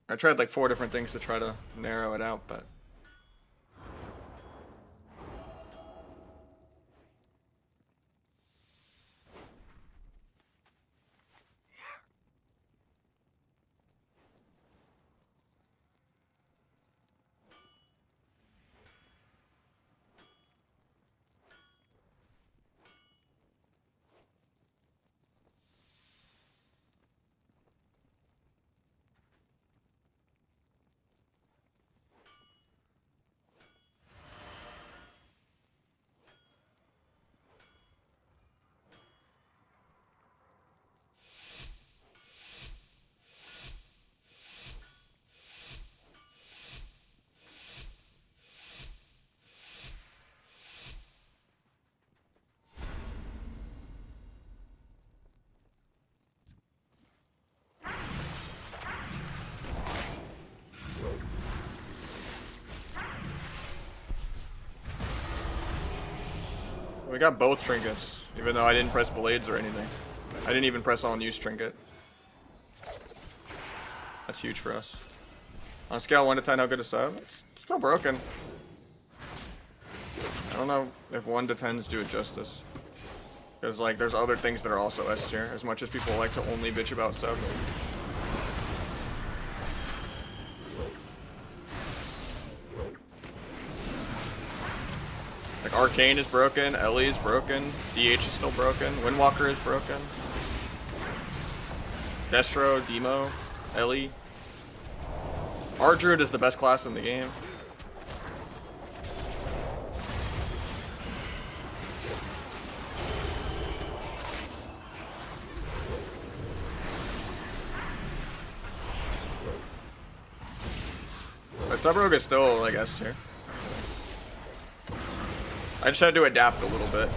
I tried like 4 different things to try to narrow it out, but... We got both trinkets, even though I didn't press blades or anything. I didn't even press all news trinket. That's huge for us. On a scale of 1 to 10, how good is sub? It's still broken. I don't know if 1 to 10s do it justice. Because, like, there's other things that are also S tier, as much as people like to only bitch about sub. Like, Arcane is broken, Ellie is broken, DH is still broken, Windwalker is broken. Destro, Demo, Ellie. Ardruid is the best class in the game. But Subrogue is still, like, S tier. I just had to adapt a little bit.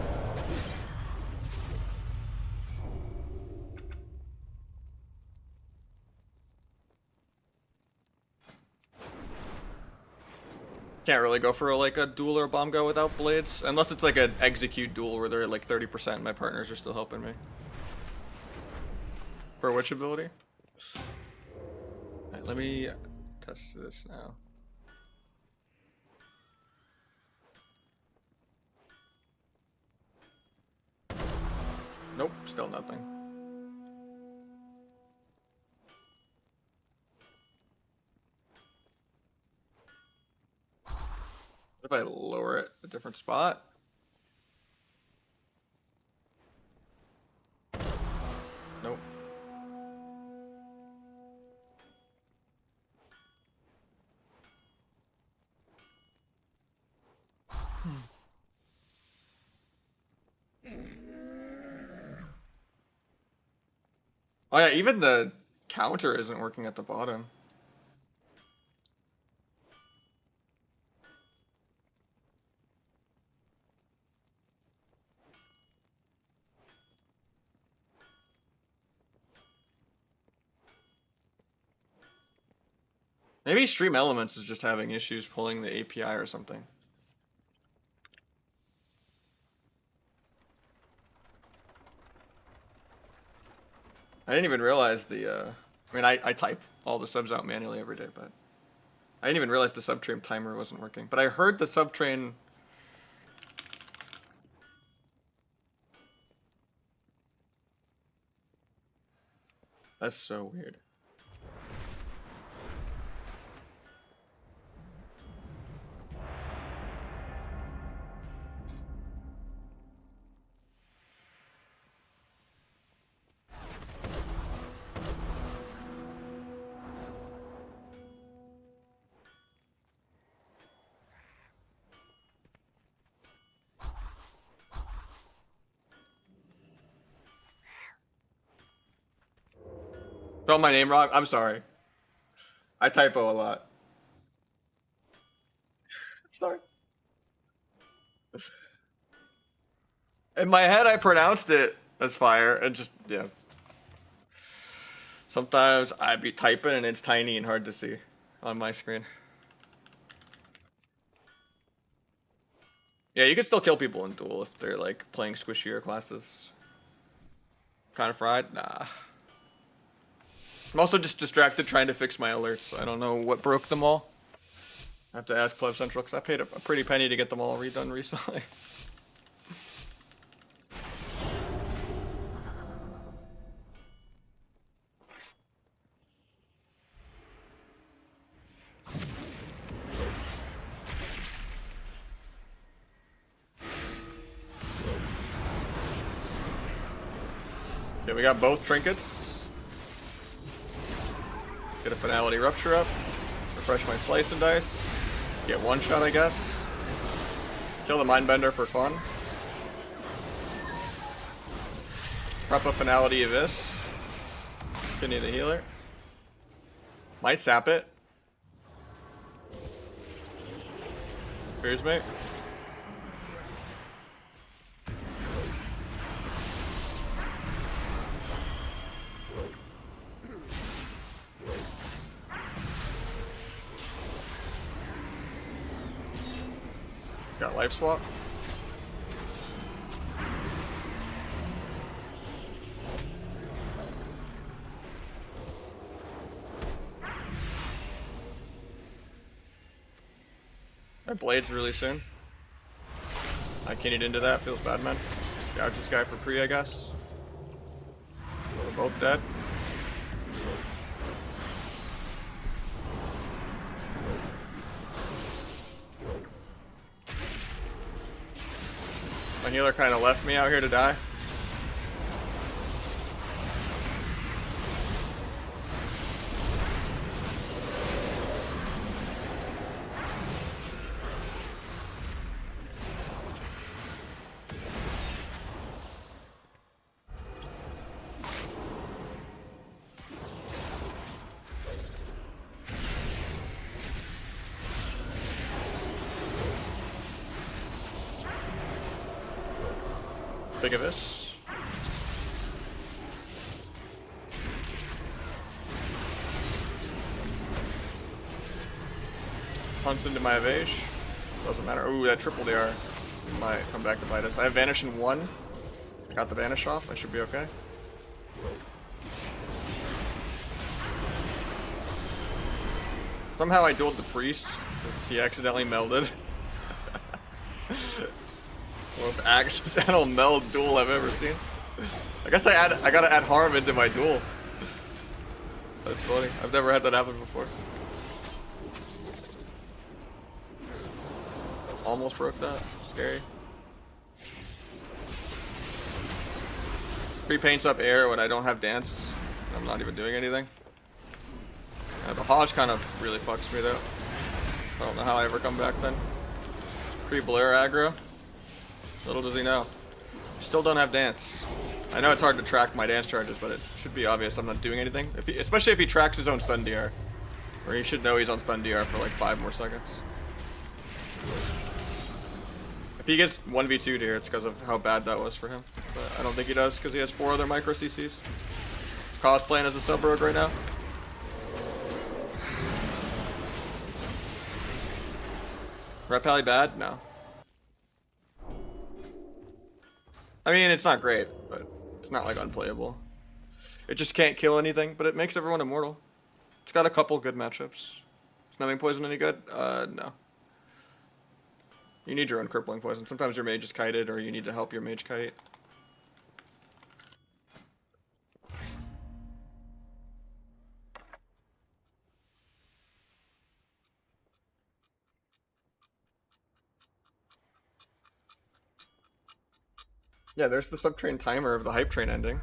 Can't really go for like a duel or a bomb go without blades, unless it's like an execute duel where they're at like 30% and my partners are still helping me. For which ability? Alright, let me test this now. Nope, still nothing. What if I lower it a different spot? Nope. Oh yeah, even the counter isn't working at the bottom. Maybe Stream Elements is just having issues pulling the API or something. I didn't even realize the, I mean, I type all the subs out manually every day, but I didn't even realize the subtrain timer wasn't working. But I heard the subtrain... That's so weird. Spell my name wrong? I'm sorry. I typo a lot. Sorry. In my head, I pronounced it as fire, and just, yeah. Sometimes I'd be typing and it's tiny and hard to see on my screen. Yeah, you can still kill people in duel if they're like playing squishier classes. Kind of fried? Nah. I'm also just distracted trying to fix my alerts. I don't know what broke them all. I have to ask Club Central because I paid a pretty penny to get them all redone recently. Okay, we got both trinkets. Get a Finality Rupture up. Refresh my Slice and Dice. Get one shot, I guess. Kill the Mindbender for fun. Prep a Finality Abyss. Continue the healer. Might sap it. Fears me. Got life swap. Our blade's really soon. I can't eat into that. Feels bad, man. Gouge this guy for pre, I guess. We're both dead. My healer kind of left me out here to die. Big of this. Hunts into my Evage. Doesn't matter. Ooh, that triple DR might come back to bite us. I have Vanish in 1. I got the Vanish off. I should be okay. Somehow I dueled the Priest because he accidentally melded. Most accidental meld duel I've ever seen. I guess I gotta add harm into my duel. That's funny. I've never had that happen before. Almost broke that. Scary. Pre-paints up air when I don't have dance. I'm not even doing anything. The Hodge kind of really fucks me though. I don't know how I ever come back then. Pre-blur aggro. Little does he know. Still don't have dance. I know it's hard to track my dance charges, but it should be obvious I'm not doing anything. Especially if he tracks his own stun DR. Or he should know he's on stun DR for like 5 more seconds. If he gets 1v2'd here, it's because of how bad that was for him. But I don't think he does because he has 4 other micro CCs. He's cosplaying as a sub rogue right now. Rep Pally bad? No. I mean, it's not great, but it's not like unplayable. It just can't kill anything, but it makes everyone immortal. It's got a couple good matchups. Is numbing poison any good? No. You need your own crippling poison. Sometimes your mage is kited, or you need to help your mage kite. Yeah, there's the subtrain timer of the hype train ending.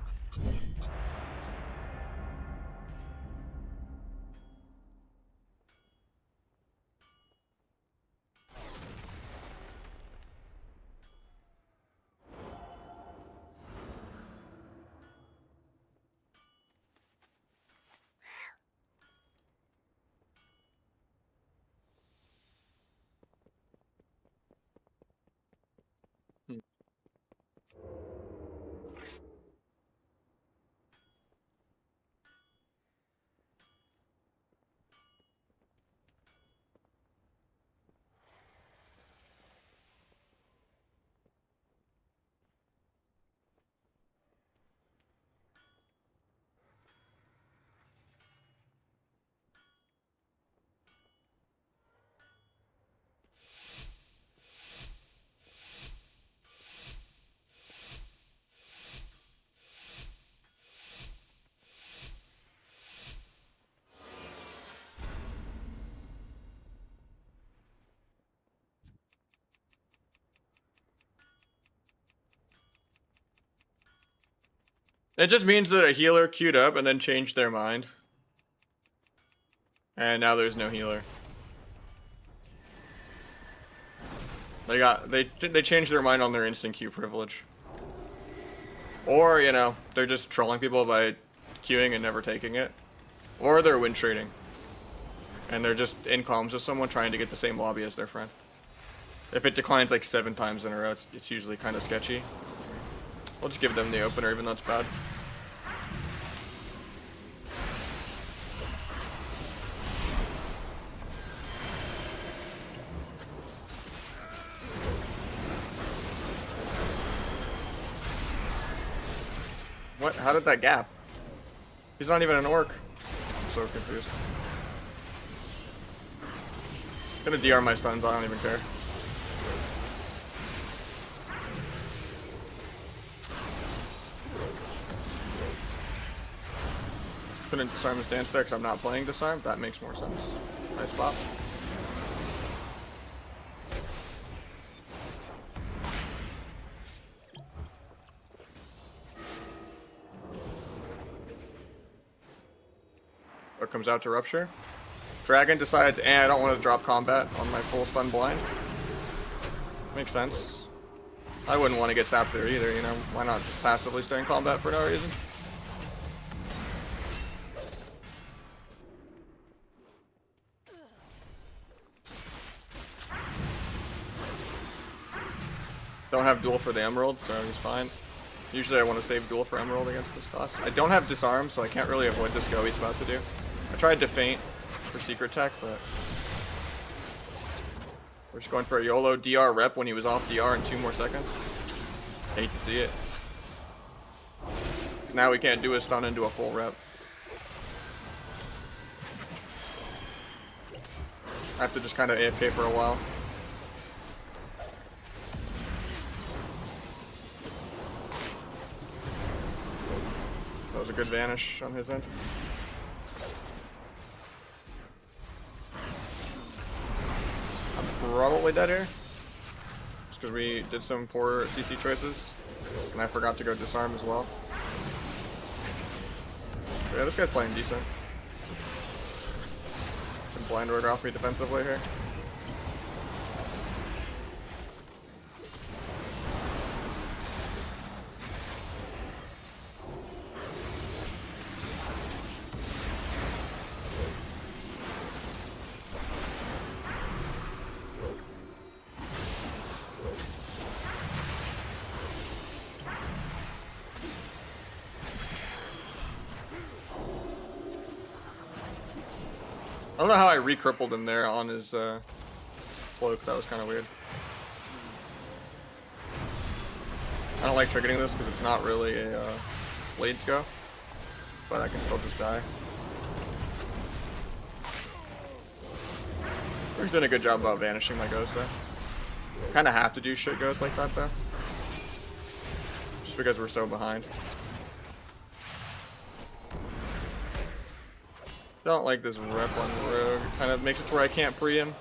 It just means that a healer queued up and then changed their mind. And now there's no healer. They changed their mind on their instant queue privilege. Or, you know, they're just trolling people by queuing and never taking it. Or they're win trading. And they're just in comms with someone trying to get the same lobby as their friend. If it declines like 7 times in a row, it's usually kind of sketchy. We'll just give them the opener even though it's bad. What? How did that gap? He's not even an orc. I'm so confused. Gonna DR my stuns, I don't even care. Couldn't disarm his dance there because I'm not playing disarm. That makes more sense. Nice pop. What comes out to rupture? Dragon decides, I don't want to drop combat on my full stun blind. Makes sense. I wouldn't want to get sapped there either, you know? Why not just passively stay in combat for no reason? Don't have duel for the emerald, so he's fine. Usually I want to save duel for emerald against this cost. I don't have disarm, so I can't really avoid this go he's about to do. I tried to feint for secret tech, but we're just going for a YOLO DR rep when he was off DR in 2 more seconds. Hate to see it. Now we can't do a stun into a full rep. I have to just kind of AFK for a while. That was a good vanish on his end. I'm probably dead here. Just because we did some poor CC choices. And I forgot to go disarm as well. So yeah, this guy's playing decent. Can blind order off me defensively here. I don't know how I re-crippled him there on his cloak. That was kind of weird. I don't like triggering this because it's not really a blades go, but I can still just die. He's doing a good job about vanishing my ghost there. Kind of have to do shit ghosts like that though, just because we're so behind. Don't like this rep on rogue. Kind of makes it to where I can't pre him.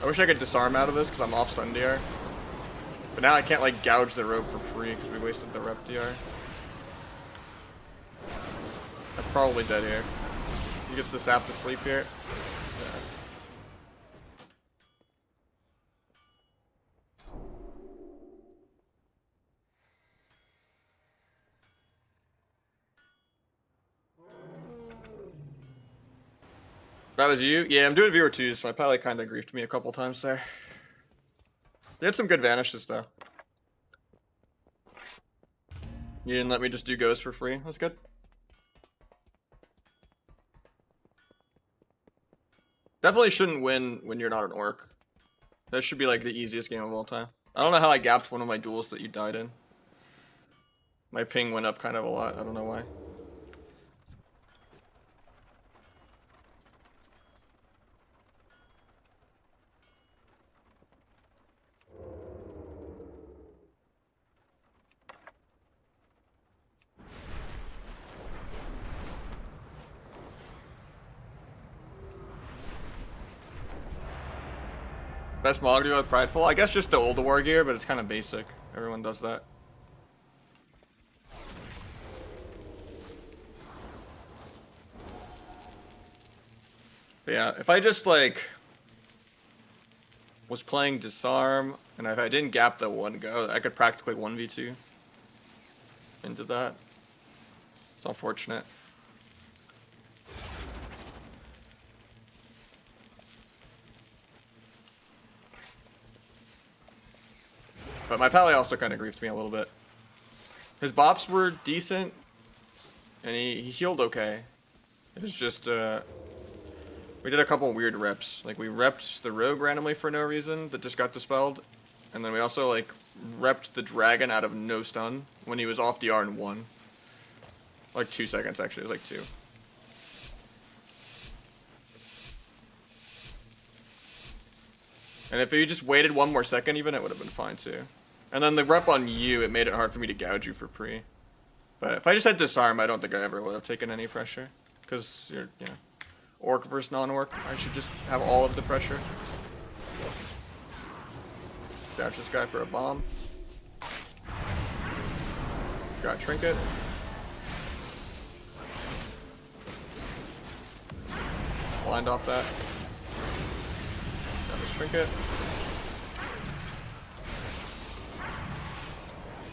I wish I could disarm out of this because I'm off stun DR. But now I can't like gouge the rogue for free because we wasted the rep DR. I'm probably dead here. He gets the sap to sleep here. Yeah. That was you? Yeah, I'm doing viewer 2s, so my pally kind of griefed me a couple times there. You had some good vanishes, though. You didn't let me just do ghosts for free. That's good. Definitely shouldn't win when you're not an orc. That should be like the easiest game of all time. I don't know how I gapped one of my duels that you died in. My ping went up kind of a lot. I don't know why. Best Mog duo with Prideful? I guess just the old war gear, but it's kind of basic. Everyone does that. But yeah, if I just like was playing disarm and if I didn't gap the one go, I could practically 1v2 into that. It's unfortunate. But my pally also kind of griefed me a little bit. His bops were decent, and he healed okay. It was just, we did a couple weird reps. Like, we repped the rogue randomly for no reason that just got dispelled. And then we also, like, repped the dragon out of no stun when he was off DR in 1. Like 2 seconds, actually. It was like 2. And if you just waited one more second even, it would have been fine too. And then the rep on you, it made it hard for me to gouge you for pre. But if I just had disarm, I don't think I ever would have taken any pressure. Because you're, you know, orc versus non-orc. I should just have all of the pressure. Gouge this guy for a bomb. Got trinket. Blind off that. Got this trinket.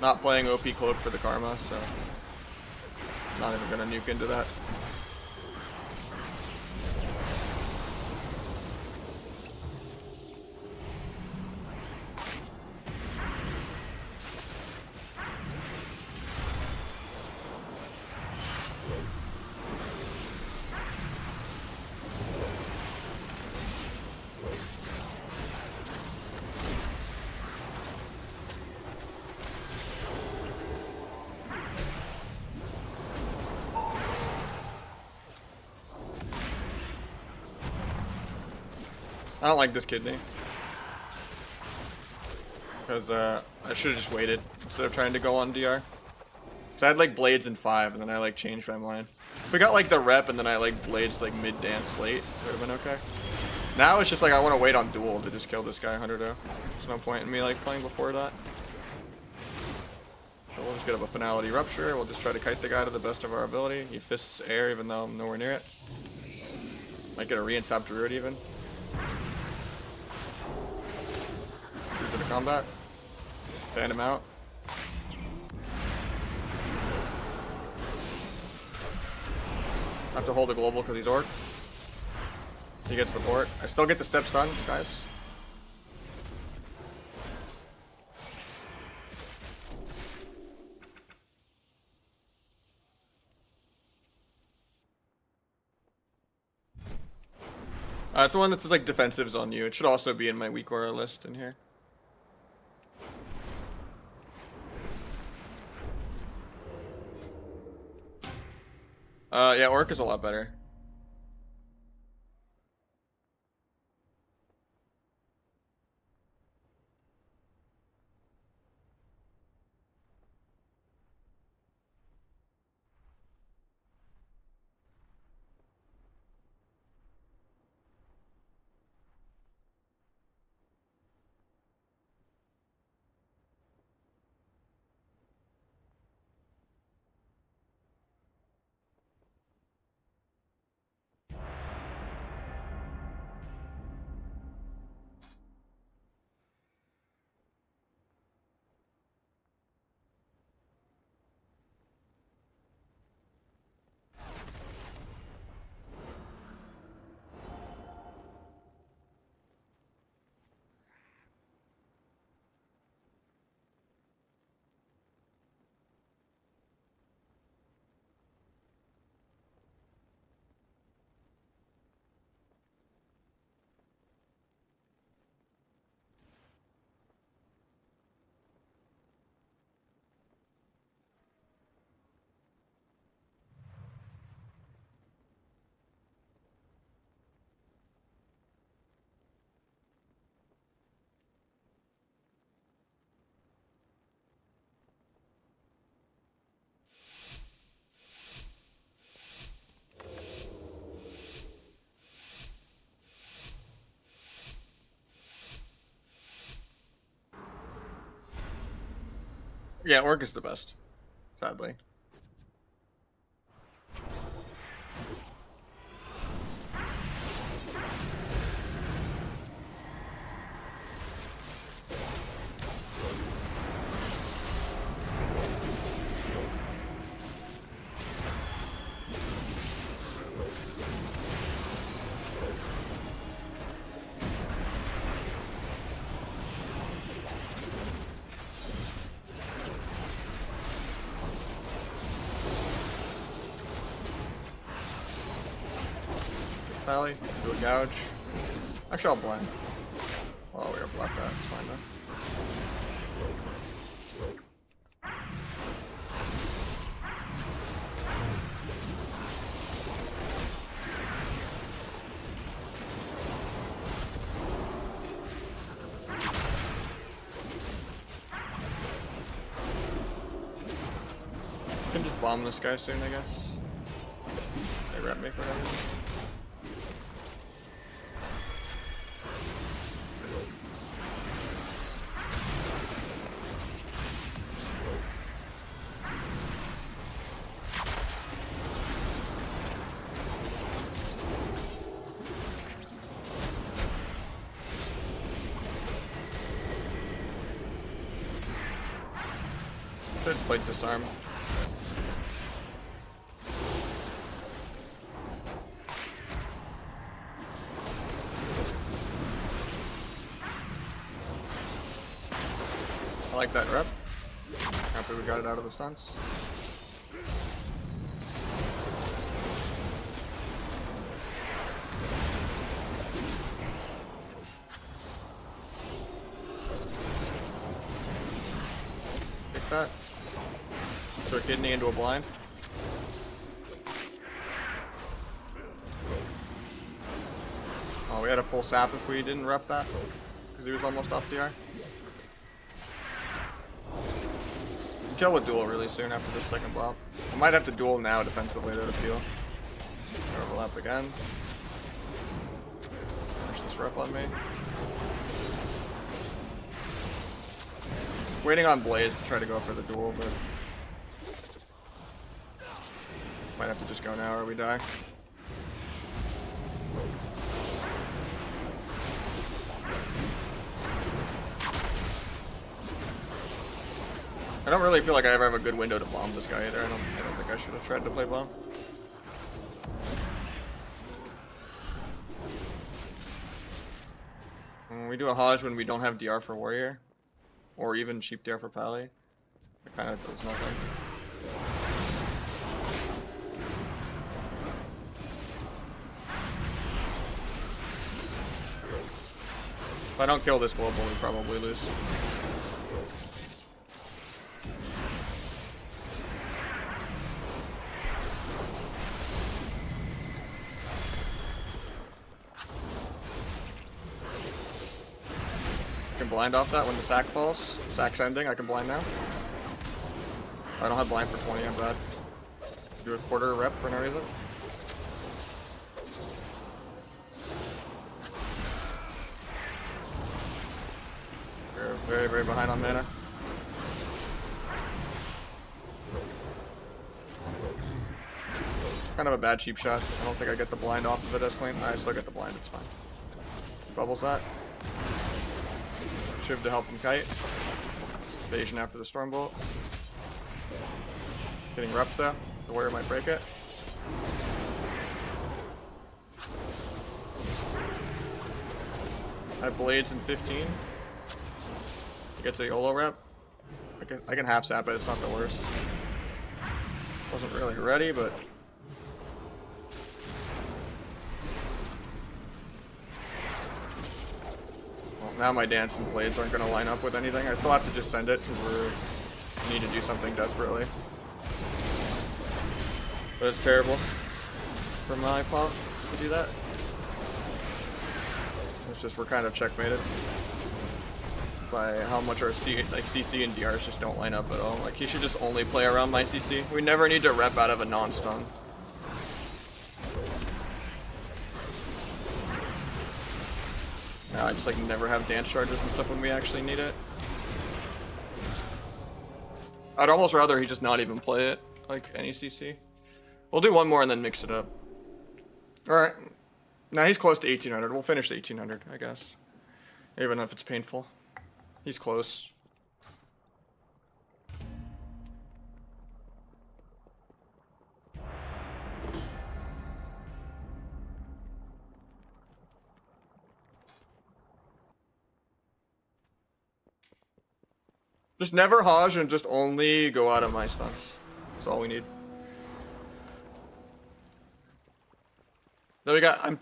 Not playing OP cloak for the karma, so not even gonna nuke into that. I don't like this kidney. Because I should have just waited instead of trying to go on DR. So I had like blades in 5 and then I like changed my mind. If we got like the rep and then I like blades like mid dance late, it would have been okay. Now it's just like I want to wait on duel to just kill this guy 100-0. There's no point in me like playing before that. So we'll just get up a finality rupture. We'll just try to kite the guy to the best of our ability. He fists air even though I'm nowhere near it. Might get a re-insap druid even. To the combat. Fan him out. Have to hold the global because he's orc. He gets the port. I still get the step stun, guys. It's the one that says like defensives on you. It should also be in my weak aura list in here. Yeah, orc is a lot better. Yeah, orc is the best, sadly. Sally, do a gouge. Actually, I'll blind. Oh, we're gonna block that. It's fine though. can just bomb this guy soon, I guess. They rep me for everything. Should plate disarm. I like that rep. Happy we got it out of the stunts. Take that. Throw a kidney into a blind. Oh, we had a full sap if we didn't rep that. Because he was almost off the R. Kill with duel really soon after this second blob. I might have to duel now defensively to appeal. Overlap again. Finish this rep on me. Waiting on Blaze to try to go for the duel, but might have to just go now or we die. I don't really feel like I ever have a good window to bomb this guy either. I don't think I should have tried to play bomb. We do a Hajj when we don't have DR for Warrior. Or even cheap DR for Pally. It kind of does nothing. If I don't kill this global, we probably lose. I can blind off that when the sack falls. Sack's ending, I can blind now. I don't have blind for 20, I'm bad. Do a quarter rep for no reason. We're very, very behind on mana. Kind of a bad cheap shot. I don't think I get the blind off of it as clean. I still get the blind, it's fine. Bubbles that. Shiv to help him kite. Evasion after the Stormbolt. Getting reps though. The warrior might break it. I have blades in 15. He gets a YOLO rep. I can half sap it, it's not the worst. Wasn't really ready, but now my dance and blades aren't going to line up with anything. I still have to just send it because we need to do something desperately. But it's terrible for my pump to do that. It's just we're kind of checkmated by how much our CC and DRs just don't line up at all. Like he should just only play around my CC. We never need to rep out of a non-stun. I just like never have dance charges and stuff when we actually need it. I'd almost rather he just not even play it, like any CC. We'll do one more and then mix it up. Alright. Now he's close to 1800. We'll finish the 1800, I guess. Even if it's painful. He's close. Just never Hajj and just only go out of my stunts. That's all we need. Then we got, I'm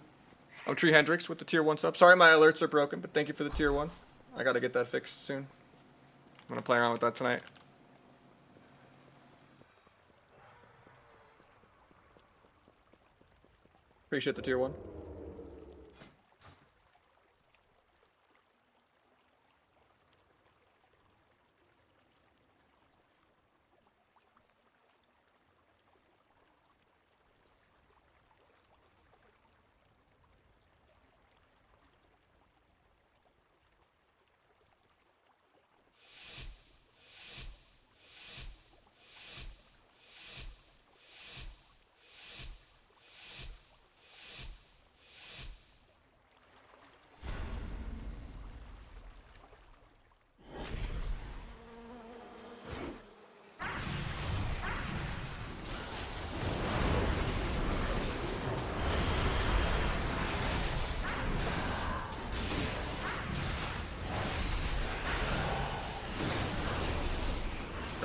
Tree Hendrix with the tier 1 sub. Sorry my alerts are broken, but thank you for the tier 1. I gotta get that fixed soon. I'm gonna play around with that tonight. Appreciate the tier 1.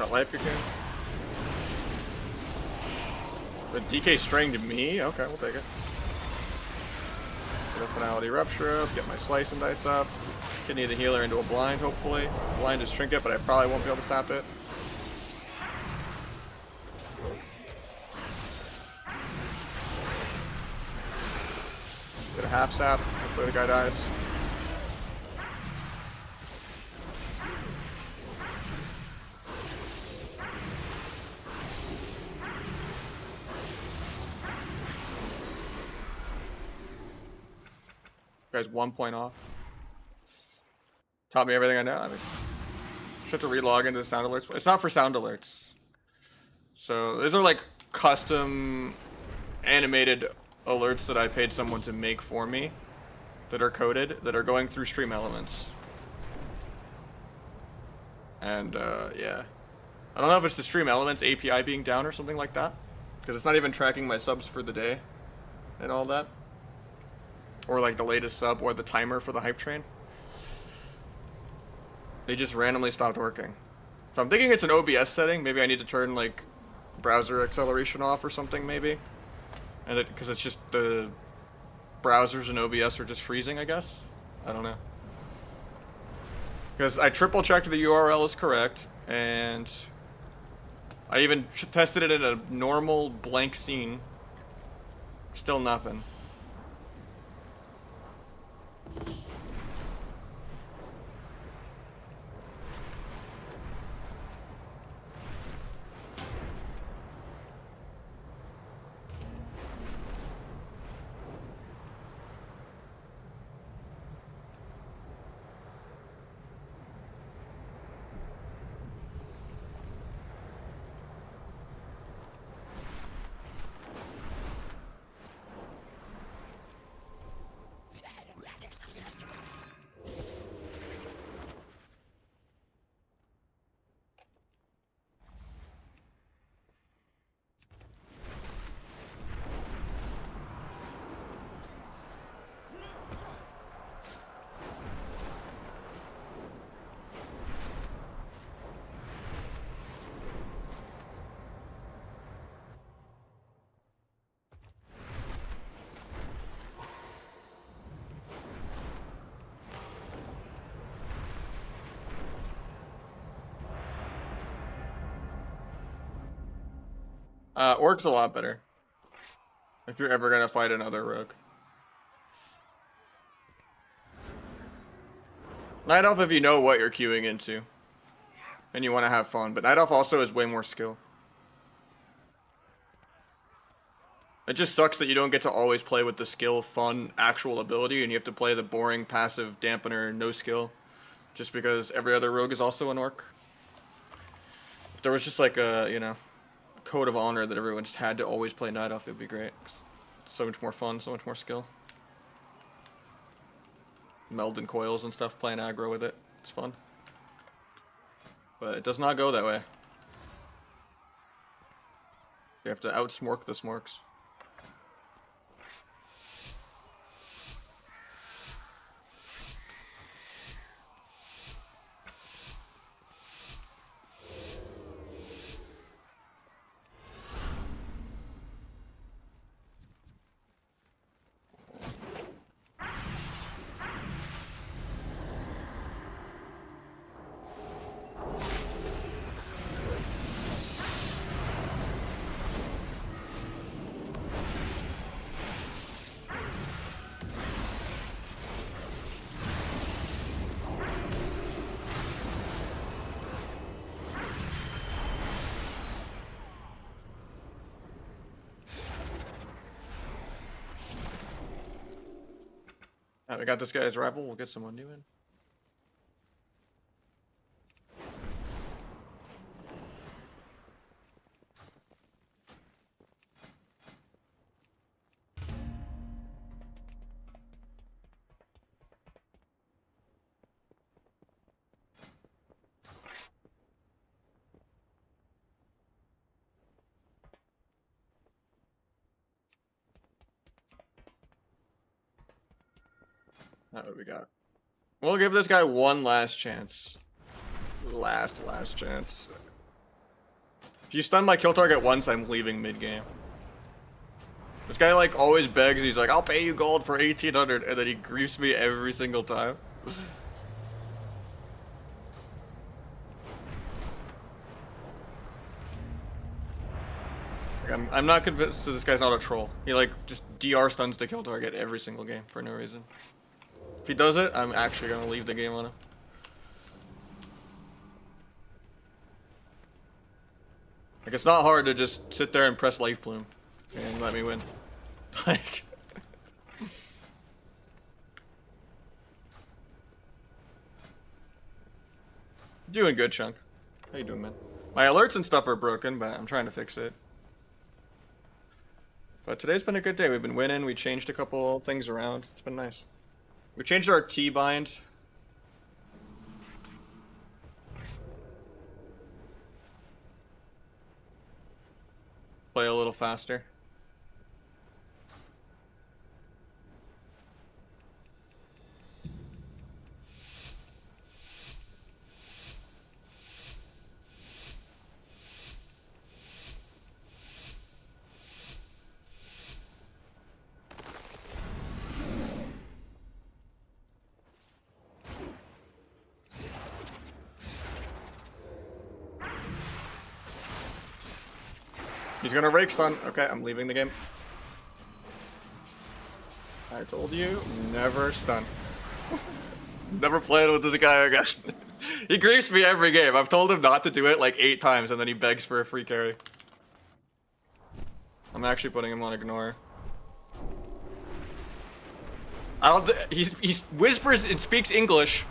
Got life again. The DK string to me? Okay, we'll take it. Get a finality rupture up, get my slice and dice up. Kidney the healer into a blind, hopefully. Blind is trinket, but I probably won't be able to sap it. Get a half sap, hopefully the guy dies. Guy's 1 point off. Taught me everything I know. I mean, should have to relog into the sound alerts. It's not for sound alerts. So these are like custom animated alerts that I paid someone to make for me that are coded, that are going through stream elements. And yeah. I don't know if it's the stream elements API being down or something like that, because it's not even tracking my subs for the day and all that. Or like the latest sub or the timer for the hype train. They just randomly stopped working. So I'm thinking it's an OBS setting. Maybe I need to turn like browser acceleration off or something maybe. And it, because it's just the browsers and OBS are just freezing, I guess. I don't know. Because I triple checked the URL is correct, and I even tested it in a normal blank scene. Still nothing. Orc's a lot better. If you're ever gonna fight another rogue. Night Elf if you know what you're queuing into. And you want to have fun. But Night Elf also is way more skill. It just sucks that you don't get to always play with the skill, fun, actual ability, and you have to play the boring, passive, dampener, no skill. Just because every other rogue is also an orc. If there was just like a, you know, a code of honor that everyone just had to always play Night Elf, it'd be great. So much more fun, so much more skill. Melding coils and stuff, playing aggro with it. It's fun. But it does not go that way. You have to outsmork the smorks. We got this guy's rival. We'll get someone new in. What we got? We'll give this guy one last chance. Last chance. If you stun my kill target once, I'm leaving mid-game. This guy like always begs, he's like, I'll pay you gold for 1800, and then he griefs me every single time. I'm not convinced that this guy's not a troll. He like just DR stuns the kill target every single game for no reason. If he does it, I'm actually gonna leave the game on him. Like, it's not hard to just sit there and press Life Bloom and let me win. Like... Doing good, Chunk. How you doing, man? My alerts and stuff are broken, but I'm trying to fix it. But today's been a good day. We've been winning. We changed a couple things around. It's been nice. We changed our T-bind. Play a little faster. He's gonna rake stun. Okay, I'm leaving the game. I told you, never stun. Never played with this guy again. He griefs me every game. I've told him not to do it like 8 times, and then he begs for a free carry. I'm actually putting him on ignore. He whispers and speaks English,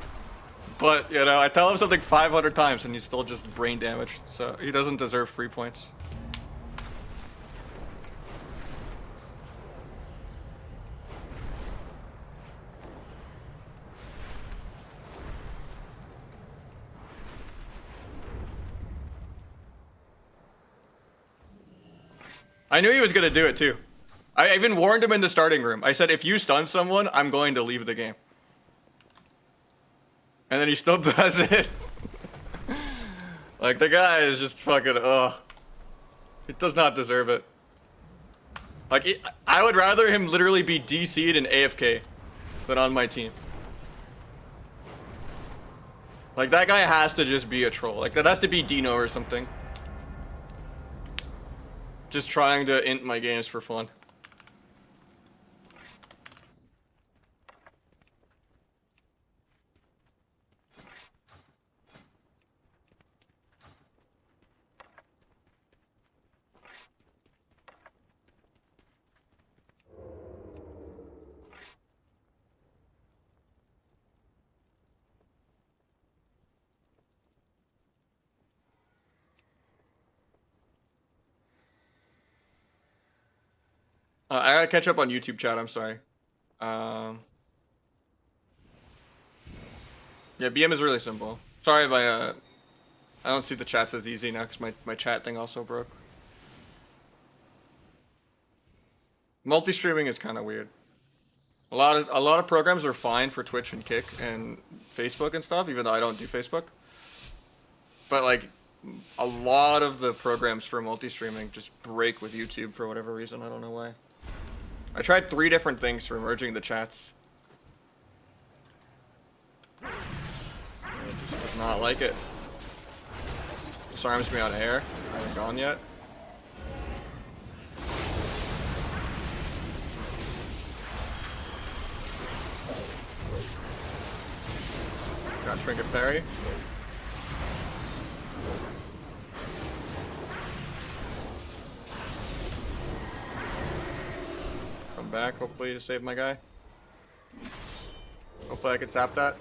but you know, I tell him something 500 times, and he's still just brain damaged. So he doesn't deserve free points. I knew he was gonna do it too. I even warned him in the starting room. I said, if you stun someone, I'm going to leave the game. And then he still does it. Like, the guy is just fucking, ugh. He does not deserve it. Like, I would rather him literally be DC'd and AFK than on my team. Like, that guy has to just be a troll. Like, that has to be Dino or something. Just trying to int my games for fun. I gotta catch up on YouTube chat, I'm sorry. Yeah, BM is really simple. Sorry if I don't see the chats as easy now because my chat thing also broke. Multi-streaming is kind of weird. A lot of programs are fine for Twitch and Kick and Facebook and stuff, even though I don't do Facebook. But like, a lot of the programs for multi-streaming just break with YouTube for whatever reason. I don't know why. I tried 3 different things for merging the chats. It just does not like it. Disarms me out of air. I haven't gone yet. Got trinket parry. Come back, hopefully, to save my guy. Hopefully I can sap that.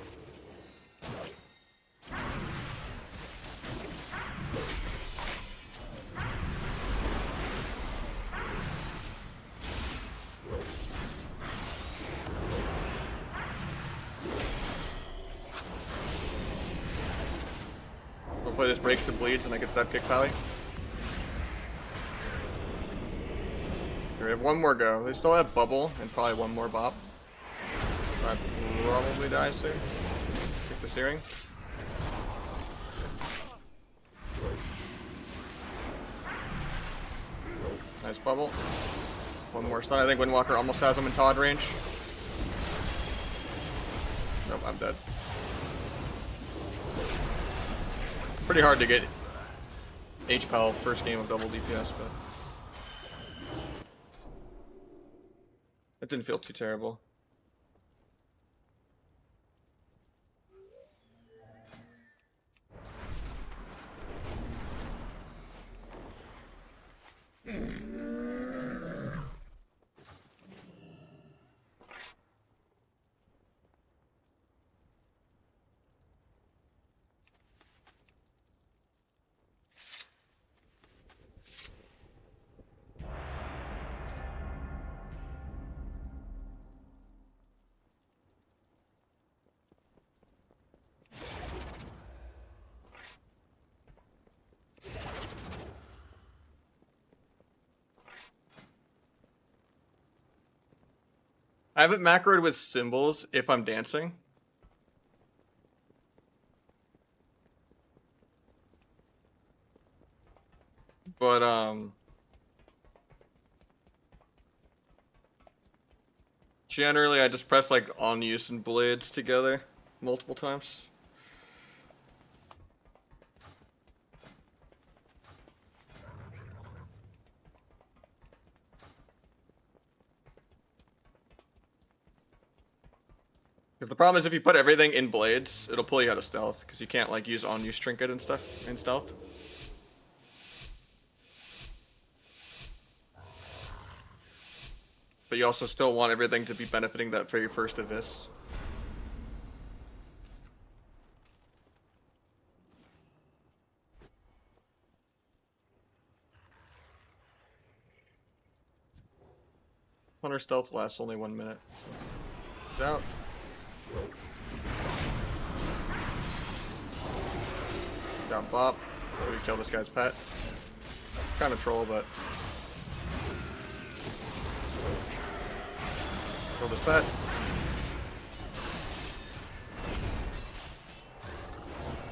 Hopefully this breaks the bleeds and I can step kick Pally. We have one more go. They still have bubble and probably one more bop. So I probably die soon. Kick the searing. Nice bubble. One more stun. I think Windwalker almost has him in Todd range. Nope, I'm dead. Pretty hard to get HPAL first game of double DPS, but it didn't feel too terrible. I haven't macroed with symbols if I'm dancing. But, generally I just press like on use and blades together multiple times. The problem is if you put everything in blades, it'll pull you out of stealth, because you can't like use on-use trinket and stuff in stealth. But you also still want everything to be benefiting that very first Abyss. Hunter stealth lasts only 1 minute. So. He's out. Down bop. We kill this guy's pet. Kind of troll, but kill this pet.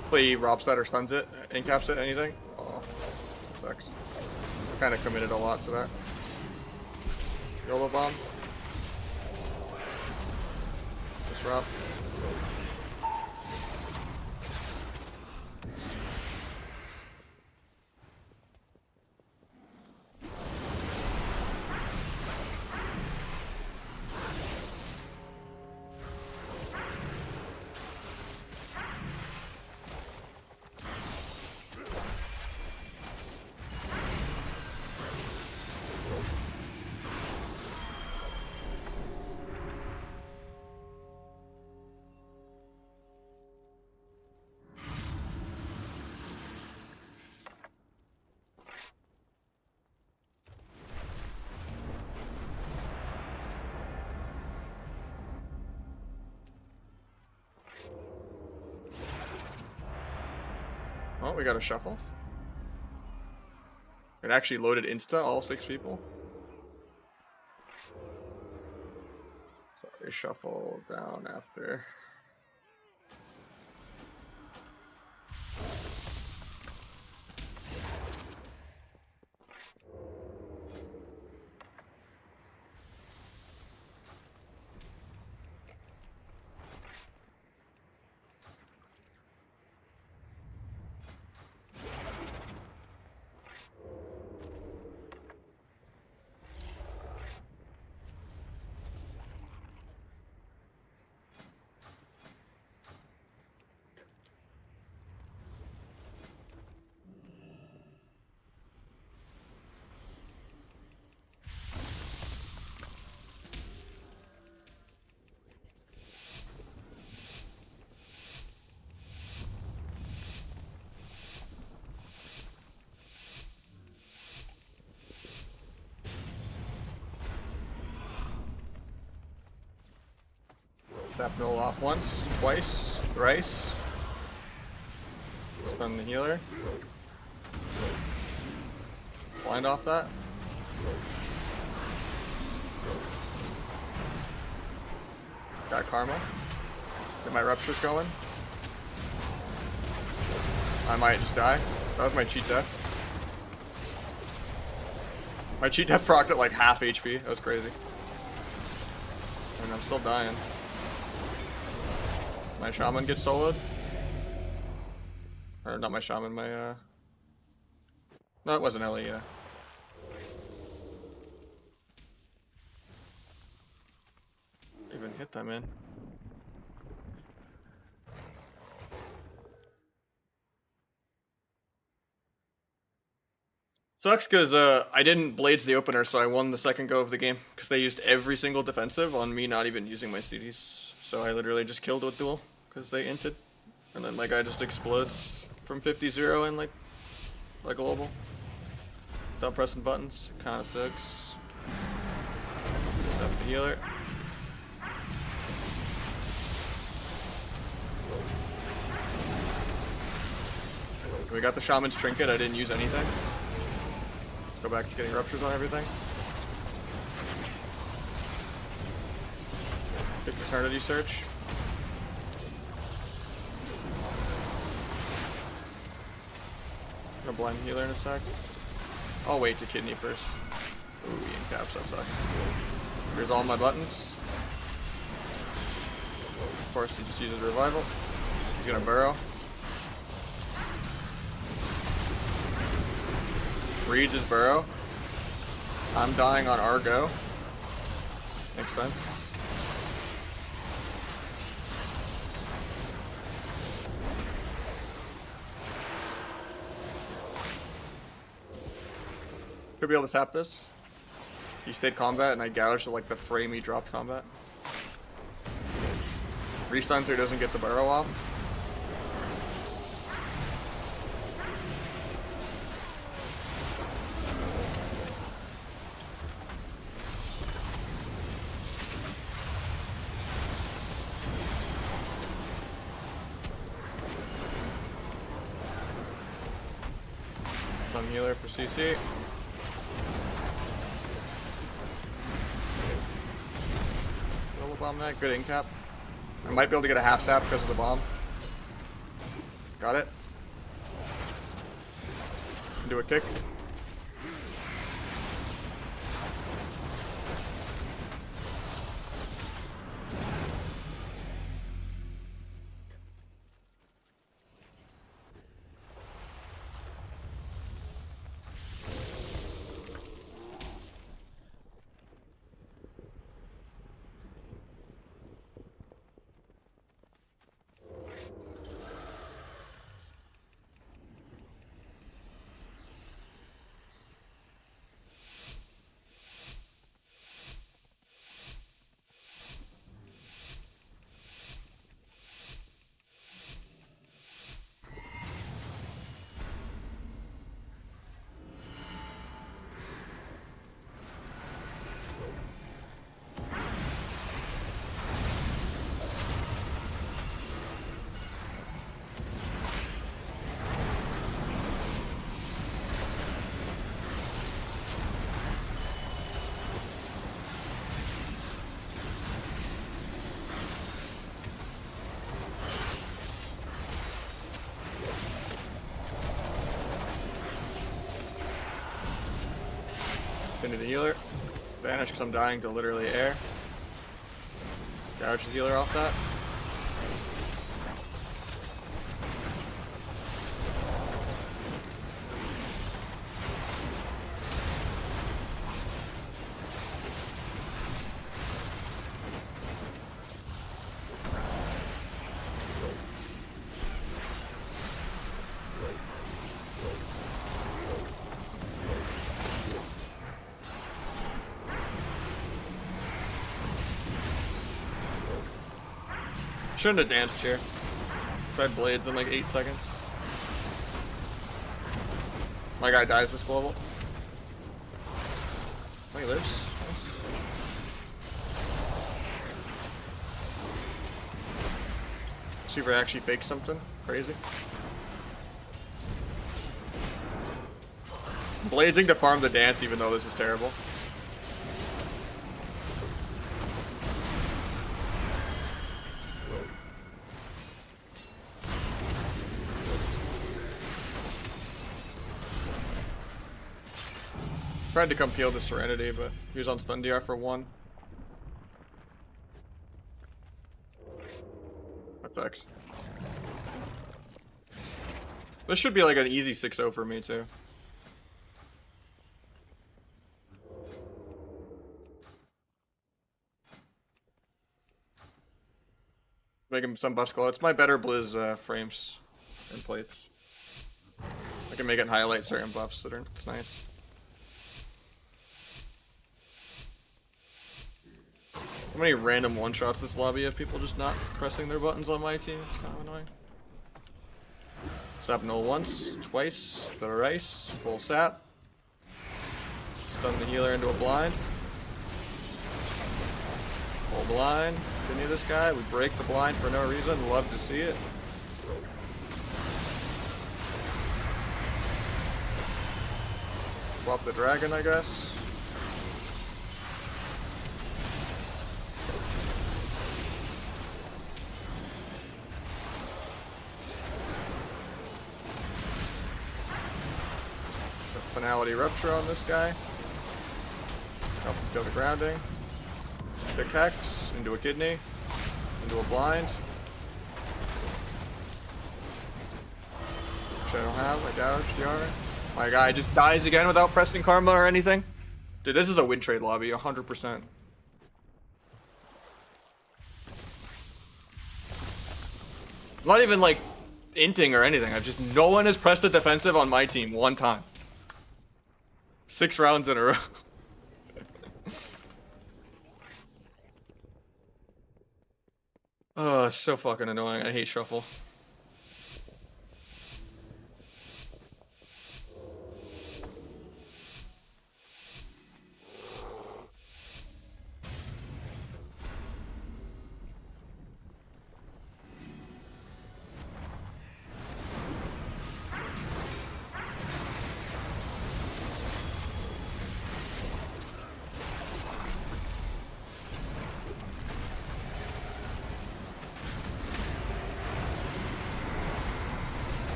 Hopefully he robs that or stuns it, incaps it, anything. Oh, sucks. Kind of committed a lot to that. YOLO bomb. Disrupt. Oh, we got a shuffle. It actually loaded insta, all 6 people. So we shuffle down after. Tap mill off once, twice, thrice. Stun the healer. Blind off that. Got karma. Get my ruptures going. I might just die. That was my cheat death. My cheat death procced at like half HP. That was crazy. And I'm still dying. My shaman gets soloed. Or not my shaman, my no, it wasn't Ellie, yeah. Even hit that man. Sucks because I didn't Blades the opener, so I won the second go of the game because they used every single defensive on me not even using my CDs. So I literally just killed with duel because they inted. And then my guy just explodes from 50-0 in like a global. Without pressing buttons. Kinda sucks. Just have the healer. We got the Shaman's Trinket, I didn't use anything. Go back to getting ruptures on everything. Get Fraternity Search. Gonna blind healer in a sec. I'll wait to kidney first. Ooh, Ian caps, that sucks. Here's all my buttons. Of course, he just uses revival. He's gonna burrow. Reads his burrow. I'm dying on our go. Makes sense. Could be able to tap this. He stayed combat and I gouged like the frame he dropped combat. Restuns so he doesn't get the burrow off. Some healer for CC. Double bomb that, good incap. I might be able to get a half sap because of the bomb. Got it. Do a kick. Into the healer. Vanish because I'm dying to literally air. Gouge the healer off that. Shouldn't have danced here. Tried blades in like 8 seconds. My guy dies this global. Oh, he lives. Nice. See if I actually fake something crazy. Bladesing to farm the dance even though this is terrible. tried to come peel the Serenity, but he was on stun DR for 1. FX. This should be like an easy 6-0 for me too. Make him some buffs glow. It's my better Blizz frames and plates. I can make it highlight certain buffs that are, it's nice. How many random one-shots this lobby of people just not pressing their buttons on my team? It's kind of annoying. Sap null once, twice, thrice, full sap. Stun the healer into a blind. Full blind. Continue this guy. We break the blind for no reason. Love to see it. Swap the dragon, I guess. Finality rupture on this guy. Help him go to grounding. Pick Hex into a kidney. Into a blind. Which I don't have. I gouged DR. My guy just dies again without pressing karma or anything. Dude, this is a win trade lobby, 100%. Not even like inting or anything. I just, no one has pressed the defensive on my team one time. 6 rounds in a row. Oh, it's so fucking annoying. I hate shuffle.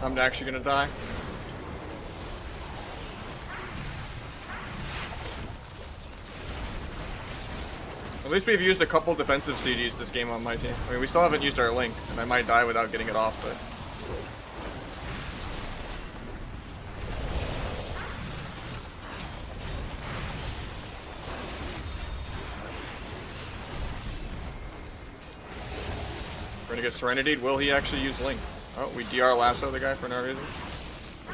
I'm actually gonna die. At least we've used a couple defensive CDs this game on my team. I mean, we still haven't used our link, and I might die without getting it off, but... We're gonna get Serenitied. Will he actually use link? Oh, we DR lasso the guy for no reason.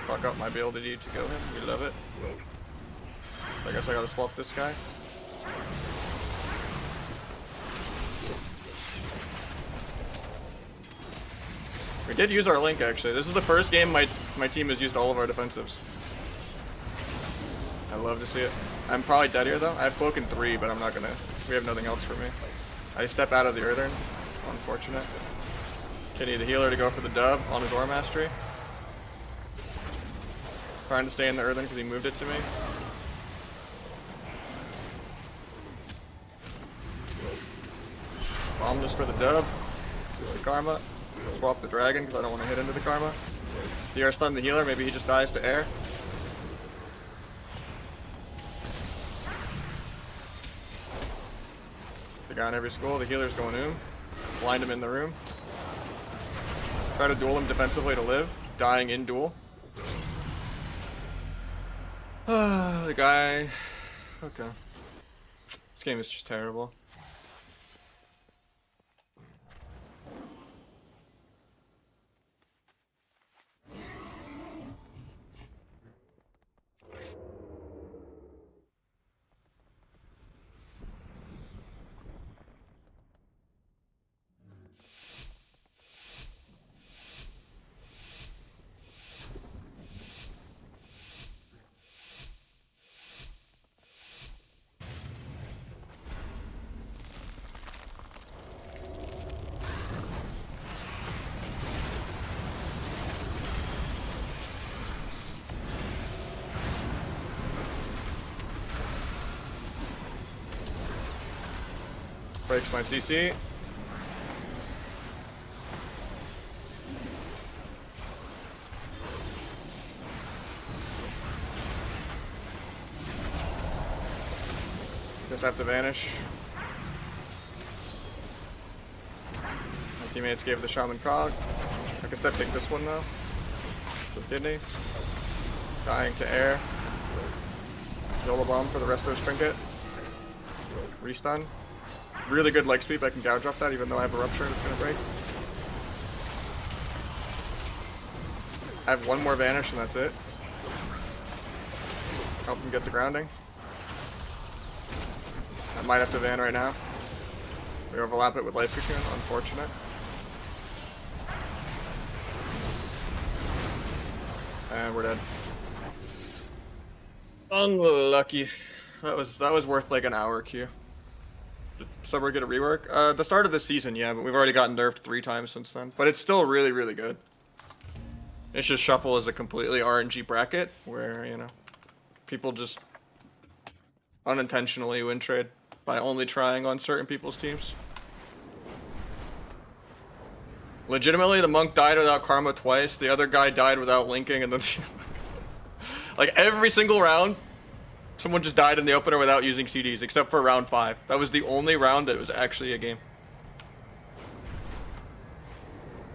Fuck up my ability to go him. We love it. So I guess I gotta swap this guy. We did use our link actually. This is the first game my team has used all of our defensives. I love to see it. I'm probably dead here though. I have cloak in 3, but I'm not gonna. We have nothing else for me. I step out of the earthen. Unfortunate. Kitty the healer to go for the dub on his Aura Mastery. Trying to stay in the earthen because he moved it to me. Bomb this for the dub. Use the karma. Swap the dragon because I don't want to hit into the karma. DR stun the healer, maybe he just dies to air. The guy on every skull, the healer's going blind him in the room. Try to duel him defensively to live, dying in duel. The guy. Okay. This game is just terrible. Breaks my CC. Just have to vanish. My teammates gave the shaman cog. I guess that picked this one though. But didn't he? Dying to air. YOLO bomb for the rest of his trinket. Restun. Really good leg sweep. I can gouge off that even though I have a rupture and it's gonna break. I have one more vanish and that's it. Help him get the grounding. I might have to van right now. We overlap it with life cocoon, unfortunate. And we're dead. Unlucky. That was worth like an hour queue. So we're gonna rework. The start of the season, yeah, but we've already gotten nerfed 3 times since then. But it's still really, really good. It's just Shuffle is a completely RNG bracket where, you know, people just unintentionally win trade by only trying on certain people's teams. Legitimately, the monk died without karma twice. The other guy died without linking, and then like every single round, someone just died in the opener without using CDs, except for round 5. That was the only round that was actually a game.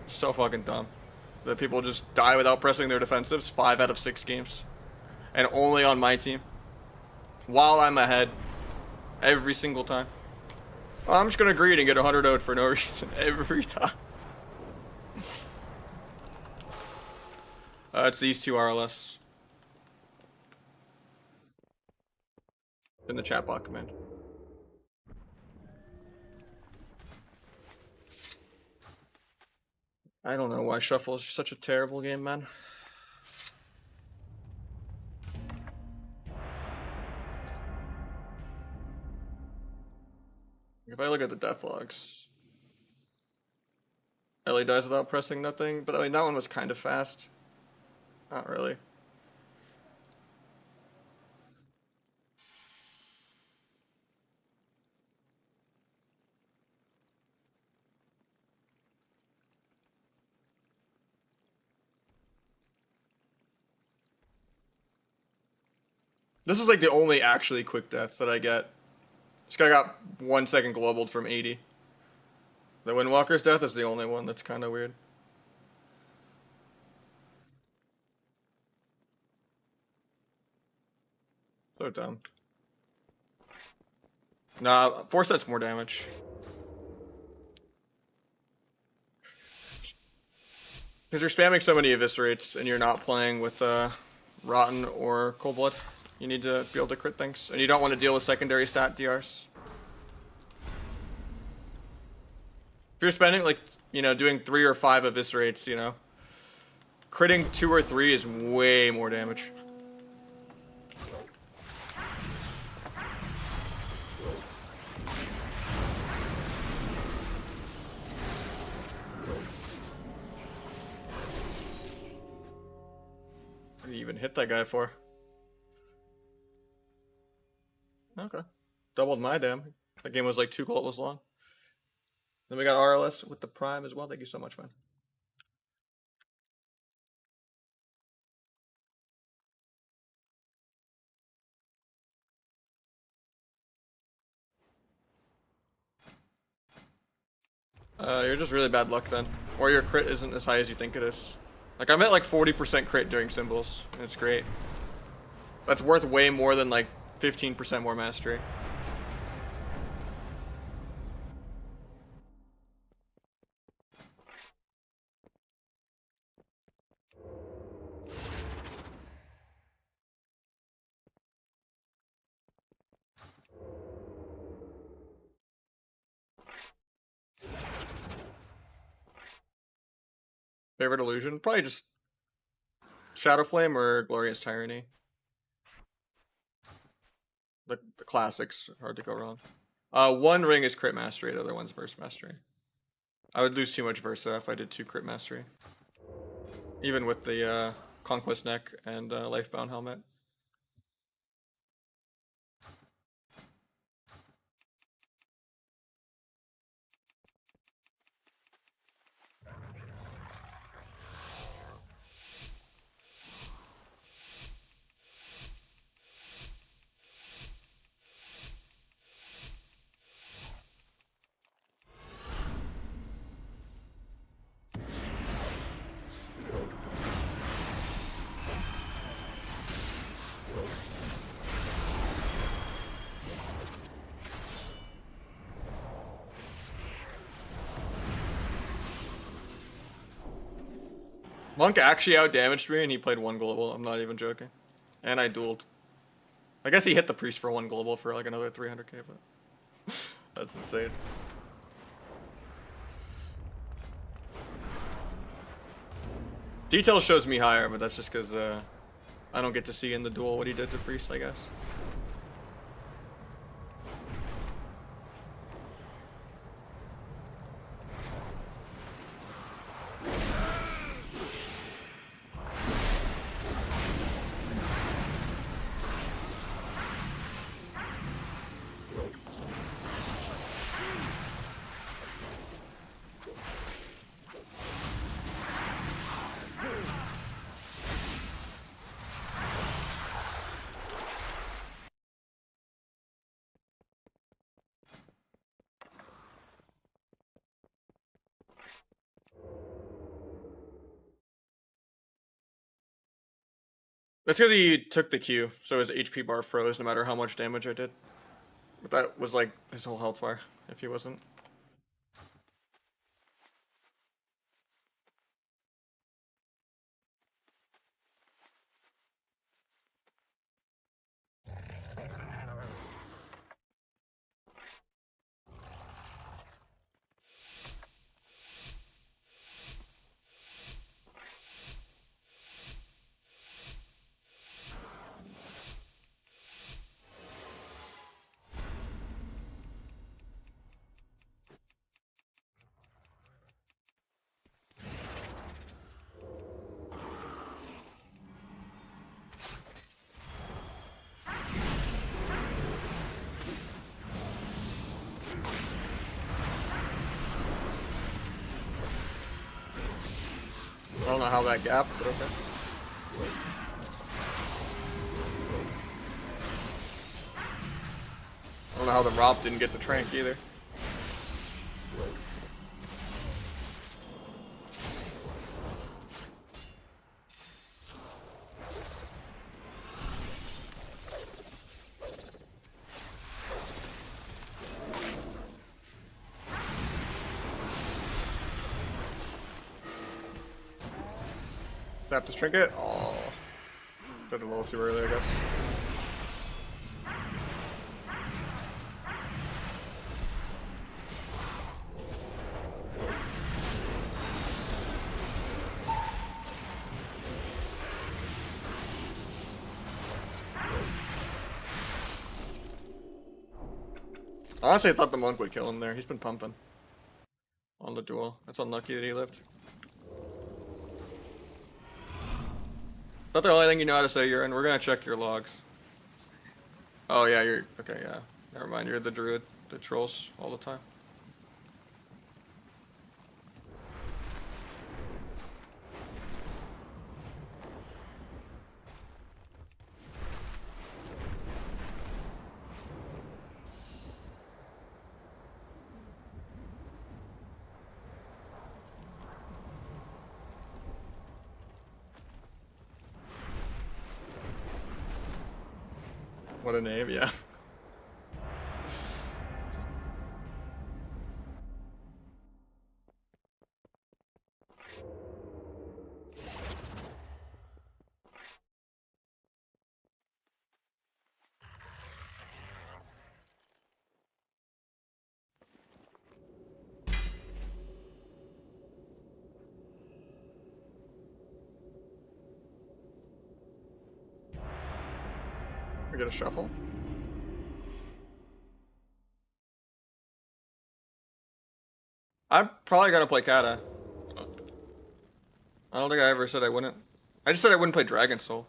So fucking dumb. That people just die without pressing their defensives 5 out of 6 games. And only on my team. While I'm ahead. Every single time. Well, I'm just gonna greed and get 100 ode for no reason. Every time. It's these 2 RLS. In the chat bot command. I don't know why Shuffle is such a terrible game, man. If I look at the death logs, Ellie dies without pressing nothing, but I mean that one was kind of fast. Not really. This is like the only actually quick death that I get. This guy got 1 second globaled from 80. The Windwalker's death is the only one that's kind of weird. So dumb. Nah, 4 sets more damage. Because you're spamming so many eviscerates and you're not playing with Rotten or Cold Blood. You need to be able to crit things. And you don't want to deal with secondary stat DRs. If you're spending, like, you know, doing 3 or 5 eviscerates, you know, critting 2 or 3 is way more damage. What did you even hit that guy for? Okay. Doubled my dam. That game was like 2 globals long. Then we got RLS with the Prime as well. Thank you so much, man. You're just really bad luck then. Or your crit isn't as high as you think it is. Like, I'm at like 40% crit during symbols. And it's great. That's worth way more than like 15% more mastery. Favorite illusion? Probably just Shadow Flame or Glorious Tyranny. The classics, hard to go wrong. One ring is crit mastery, the other one's verse mastery. I would lose too much Versa if I did 2 crit mastery. Even with the Conquest neck and Lifebound helmet. Monk actually outdamaged me and he played 1 global. I'm not even joking. And I dueled. I guess he hit the priest for 1 global for like another 300k, but that's insane. Detail shows me higher, but that's just because I don't get to see in the duel what he did to priest, I guess. That's because he took the Q, so his HP bar froze no matter how much damage I did. But that was like his whole health bar, if he wasn't. I don't know how that gapped, but okay. I don't know how the Rop didn't get the trank either. Tap this trinket? Oh, did it a little too early, I guess. Honestly, I thought the monk would kill him there. He's been pumping on the duel. That's unlucky that he lived. Not the only thing you know how to say, Urine. We're gonna check your logs. Oh yeah, you're okay. Yeah, never mind. You're the druid that trolls all the time. What a name, yeah. We get a shuffle. I'm probably gonna play Kata. I don't think I ever said I wouldn't. I just said I wouldn't play Dragon Soul.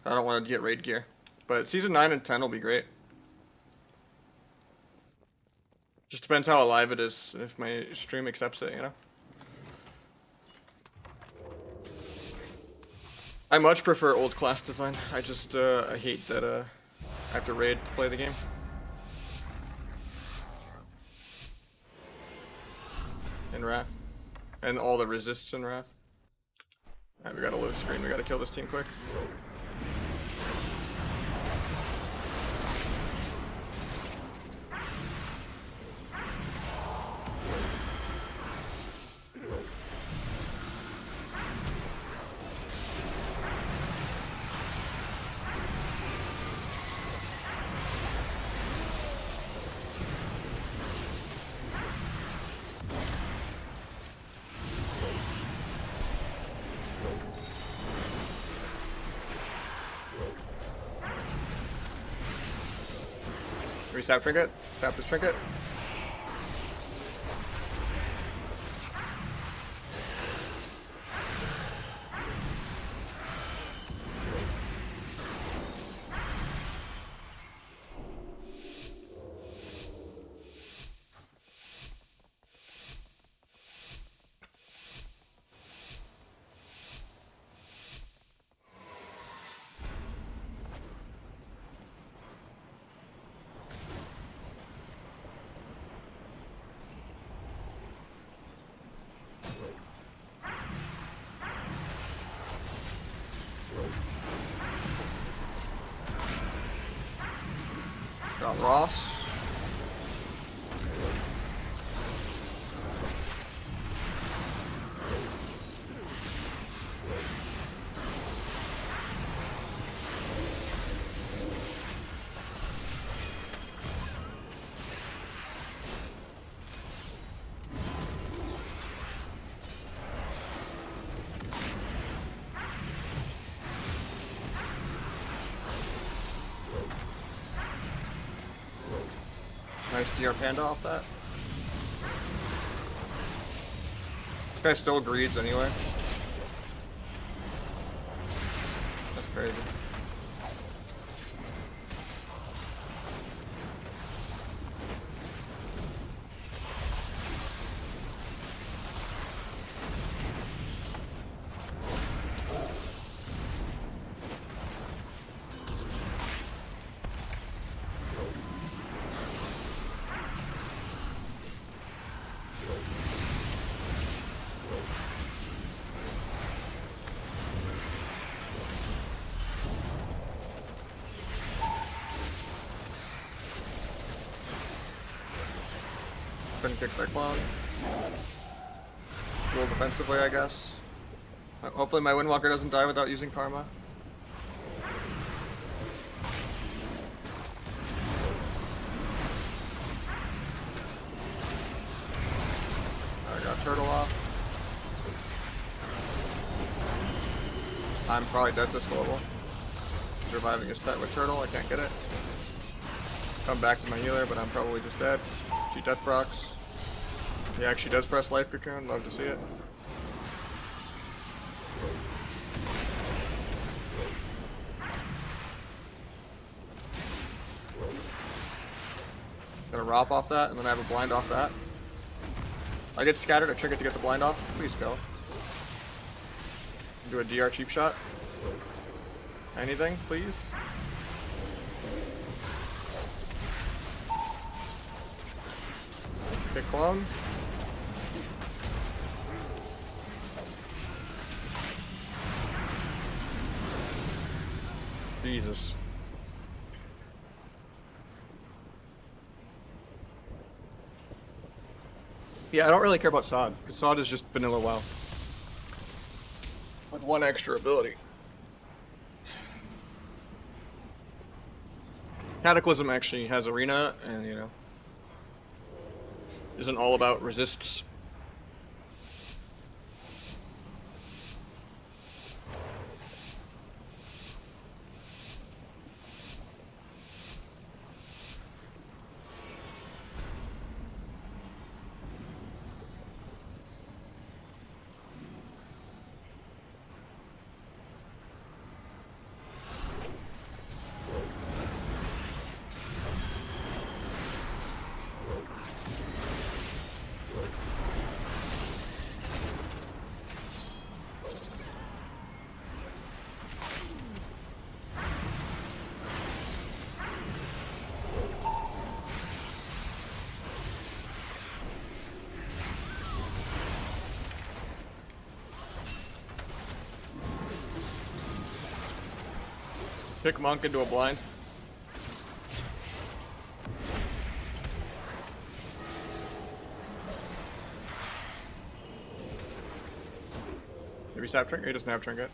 I don't want to get raid gear. But season 9 and 10 will be great. Just depends how alive it is and if my stream accepts it, you know? I much prefer old class design. I just, I hate that, I have to raid to play the game. In Wrath. And all the resists in Wrath. Alright, we gotta load screen. We gotta kill this team quick. We tap trinket? Tap this trinket? Got Ross. Nice DR Panda off that. This guy still greeds anyway. That's crazy. Couldn't kick that clone. Duel defensively, I guess. Hopefully my Windwalker doesn't die without using Karma. I got Turtle off. I'm probably dead this global. Surviving his pet with Turtle, I can't get it. Come back to my healer, but I'm probably just dead. She death procs. He actually does press Life Cocoon, love to see it. Gonna Rop off that, and then I have a blind off that. I get scattered, I trigger to get the blind off. Please go. Do a DR cheap shot. Anything, please? Kick clone. Jesus. Yeah, I don't really care about Sod, because Sod is just vanilla WoW. With one extra ability. Cataclysm actually has Arena, and you know, isn't all about resists. Pick Monk into a blind. Maybe Snap Trinket? He doesn't have Trinket.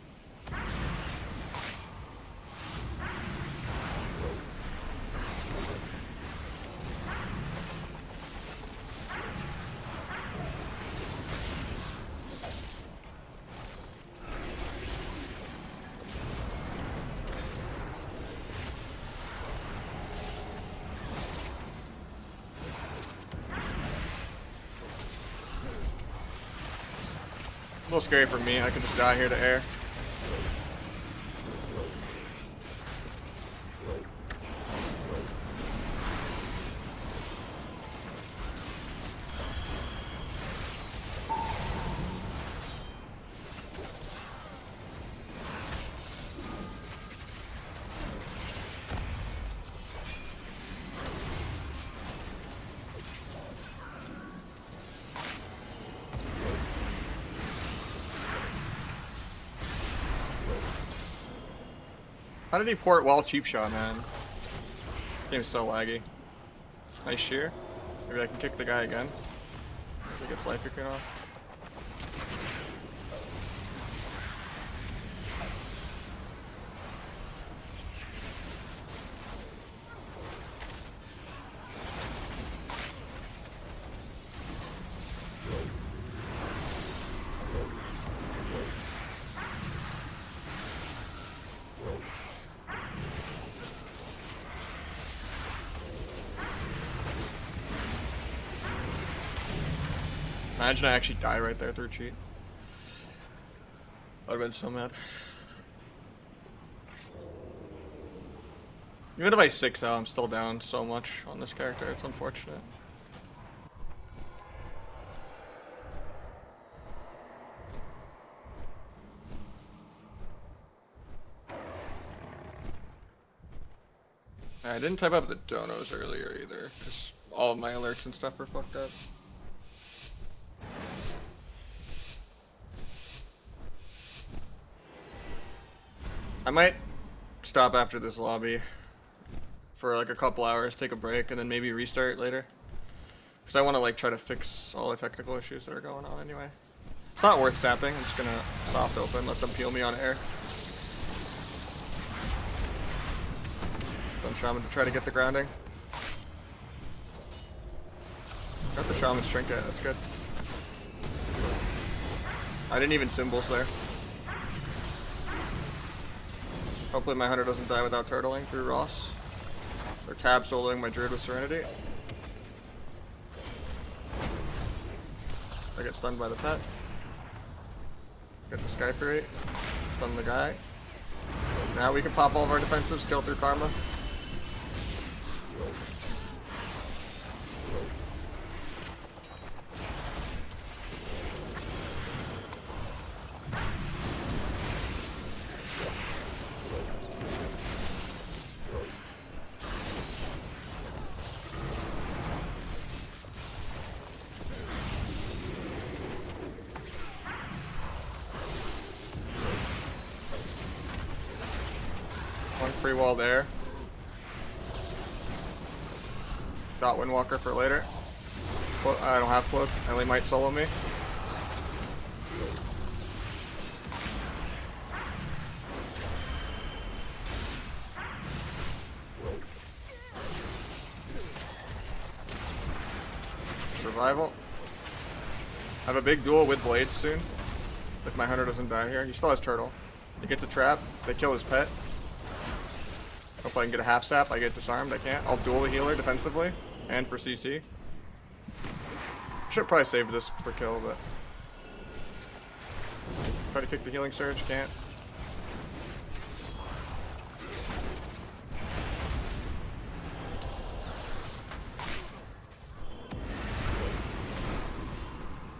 A little scary for me. I could just die here to air. How did he port while cheap shot, man? Game's so laggy. Nice shear. Maybe I can kick the guy again. If he gets life kicking off. Imagine I actually die right there through cheat. I'd have been so mad. Even if I 6-0, I'm still down so much on this character. It's unfortunate. I didn't type up the donos earlier either, because all of my alerts and stuff are fucked up. I might stop after this lobby for like a couple hours, take a break, and then maybe restart later. Because I want to like try to fix all the technical issues that are going on anyway. It's not worth sapping. I'm just gonna soft open, let them peel me on air. Done Shaman to try to get the grounding. Got the Shaman's Trinket, that's good. I didn't even symbols there. Hopefully my hunter doesn't die without turtling through Ross. Or tab soloing my druid with Serenity. I get stunned by the pet. Get the Sky Fury. Stun the guy. Now we can pop all of our defensives, kill through Karma. One free wall there. Got Windwalker for later. I don't have cloak. Ellie might solo me. Survival. I have a big duel with blades soon. If my hunter doesn't die here. He still has turtle. He gets a trap. They kill his pet. Hope I can get a half sap. I get disarmed. I can't. I'll duel the healer defensively. And for CC. Should probably save this for kill, but... Try to kick the healing surge. Can't.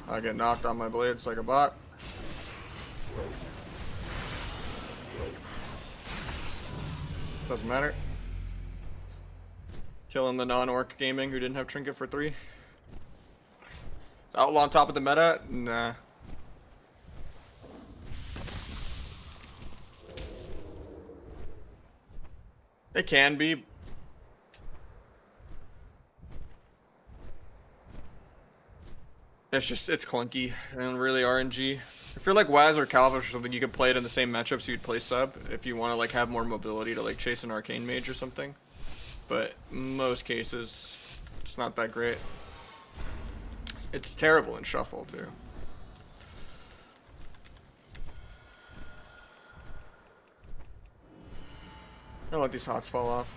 I get knocked on my blades like a bot. Doesn't matter. Killing the non-orc gaming who didn't have trinket for 3. Is Outlaw on top of the meta? Nah. It can be. It's clunky and really RNG. If you're like Waz or Calvish or something, you could play it in the same matchup, so you'd play sub if you want to like have more mobility to like chase an arcane mage or something. But in most cases, it's not that great. It's terrible in shuffle too. Don't let these hots fall off.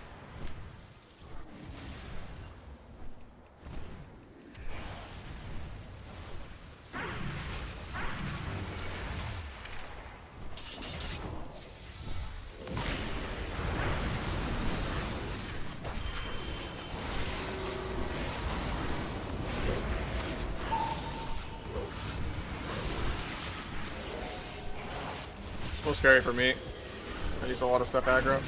A little scary for me. I use a lot of step aggro.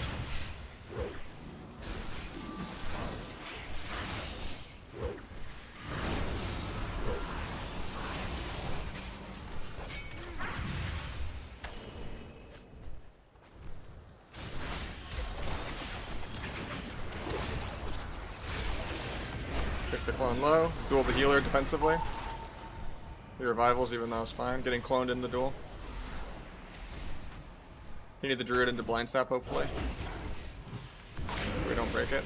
Pick the clone low, duel the healer defensively. The revivals, even though it's fine. Getting cloned in the duel. You need the druid into blind sap, hopefully. We don't break it.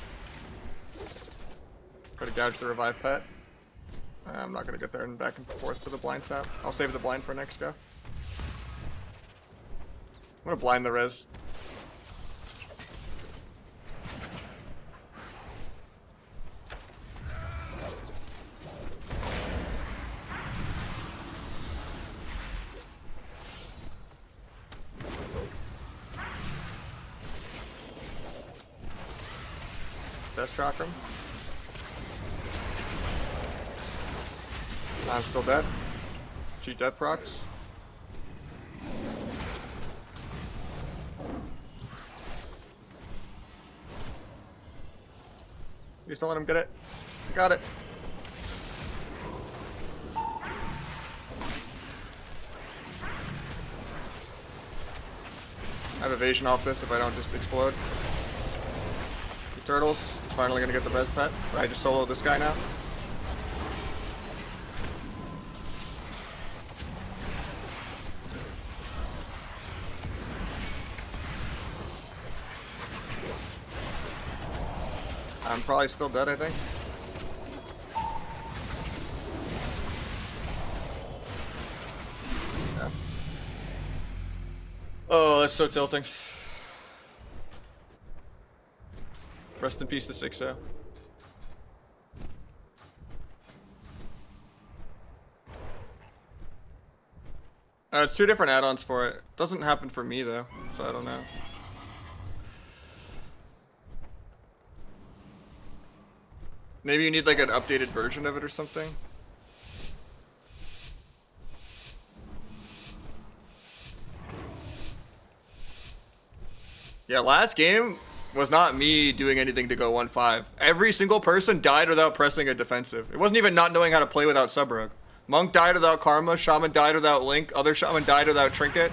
Try to gouge the revive pet. I'm not gonna get there and back and forth to the blind sap. I'll save the blind for next go. I'm gonna blind the res. Death shock him. I'm still dead. Cheat death procs. Just don't let him get it. Got it. I have evasion off this if I don't just explode. Turtles, finally gonna get the res pet. I just solo this guy now. I'm probably still dead, I think. Yeah. Oh, that's so tilting. Rest in peace to 6-0. It's 2 different add-ons for it. Doesn't happen for me though, so I don't know. Maybe you need like an updated version of it or something. Yeah, last game was not me doing anything to go 1-5. Every single person died without pressing a defensive. It wasn't even not knowing how to play without sub-rogue. Monk died without Karma, Shaman died without Link, other Shaman died without Trinket.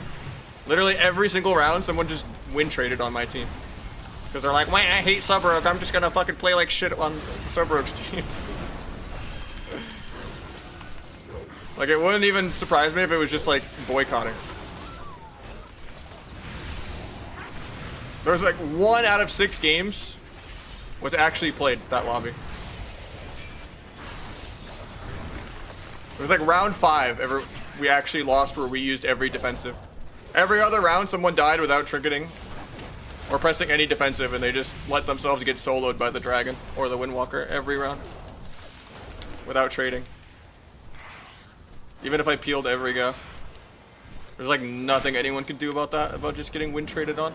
Literally every single round someone just win traded on my team. Because they're like, wait, I hate sub-rogue, I'm just gonna fucking play like shit on sub-rogue's team. Like, it wouldn't even surprise me if it was just, like, boycotting. There was, like, 1 out of 6 games was actually played, that lobby. It was, like, round 5, we actually lost where we used every defensive. Every other round, someone died without trinketing or pressing any defensive, and they just let themselves get soloed by the dragon or the Windwalker every round without trading. Even if I peeled every go. There's like nothing anyone can do about that, about just getting wind traded on.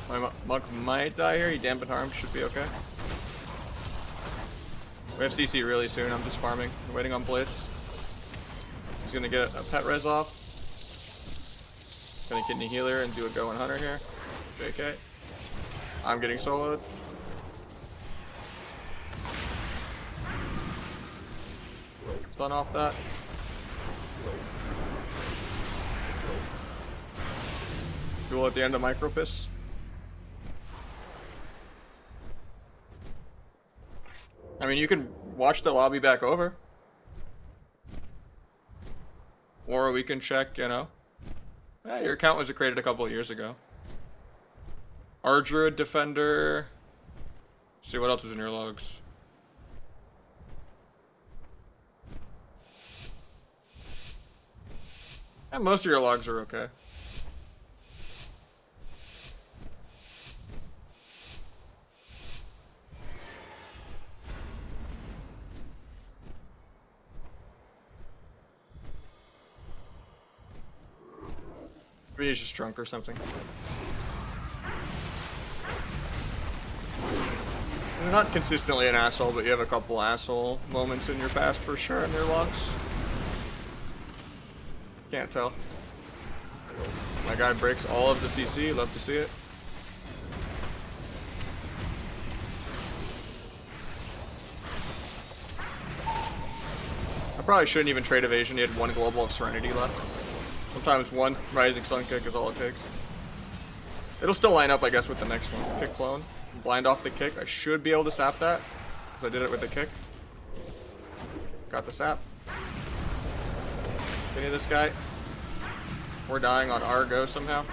My monk might die here, he dampened harm, should be okay. We have CC really soon. I'm just farming. I'm waiting on Blitz. He's gonna get a pet res off. Gonna kidney healer and do a go and hunter here. JK. I'm getting soloed. Stun off that. Duel at the end of Micro Piss. I mean, you can watch the lobby back over. Or we can check, you know. Yeah, your account was created a couple of years ago. Ardruid Defender. Let's see what else is in your logs. Yeah, most of your logs are okay. Maybe he's just drunk or something. You're not consistently an asshole, but you have a couple asshole moments in your past for sure in your logs. Can't tell. My guy breaks all of the CC, love to see it. I probably shouldn't even trade evasion, he had 1 global of Serenity left. Sometimes 1 Rising Sun kick is all it takes. It'll still line up, I guess, with the next one. Kick clone. Blind off the kick. I should be able to sap that, because I did it with the kick. Got the sap. Any of this guy. We're dying on our go somehow.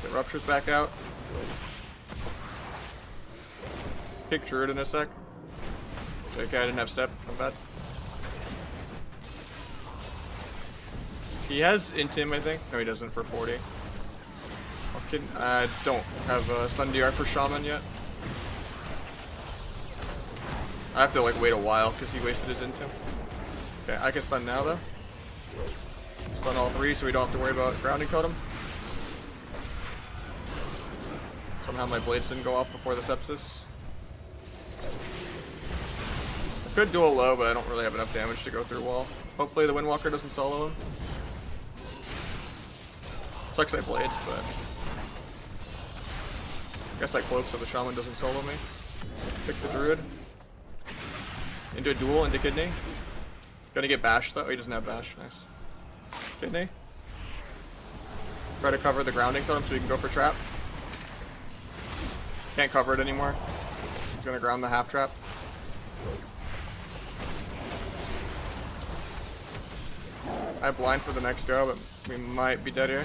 Get Ruptures back out. Kick Druid in a sec. Okay, I didn't have step. I'm bad. He has Intim, I think. No, he doesn't for 40. I don't have stun DR for Shaman yet. I have to like wait a while because he wasted his Intim. Okay, I can stun now though. Stun all 3 so we don't have to worry about grounding totem. Somehow my blades didn't go off before the sepsis. I could duel low, but I don't really have enough damage to go through wall. Hopefully the Windwalker doesn't solo him. Sucks I blades, but I guess I cloak so the Shaman doesn't solo me. Pick the Druid. Into a duel, into Kidney. Gonna get bashed though. Oh, he doesn't have bash. Nice. Kidney. Try to cover the grounding totem so he can go for trap. Can't cover it anymore. He's gonna ground the half trap. I have blind for the next go, but we might be dead here.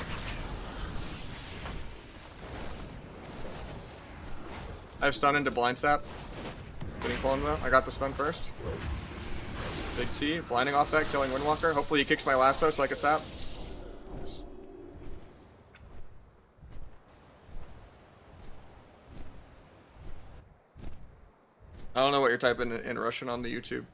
I have stun into blind sap. Getting cloned though. I got the stun first. Big T, blinding off that, killing Windwalker. Hopefully he kicks my lasso so I can tap. I don't know what you're typing in Russian on the YouTube.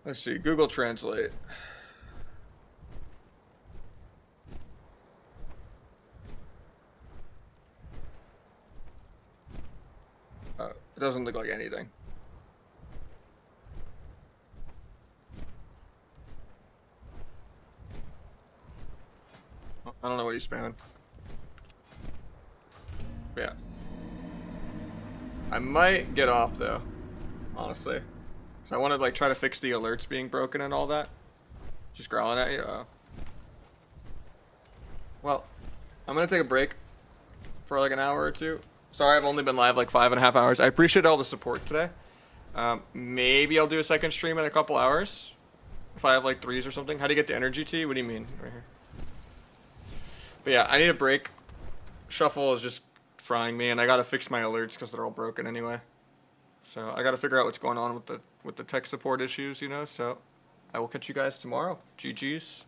Let's see, Google Translate. It doesn't look like anything. I don't know what he's spamming. Yeah. I might get off though, honestly. So I want to like try to fix the alerts being broken and all that. Just growling at you. Well, I'm gonna take a break for like an hour or two. Sorry, I've only been live like 5.5 hours. I appreciate all the support today. Maybe I'll do a second stream in a couple hours if I have like 3s or something. How do you get the energy tea? What do you mean? Right here. But yeah, I need a break. Shuffle is just frying me, and I gotta fix my alerts because they're all broken anyway. So I gotta figure out what's going on with the tech support issues, you know. So I will catch you guys tomorrow. GG's.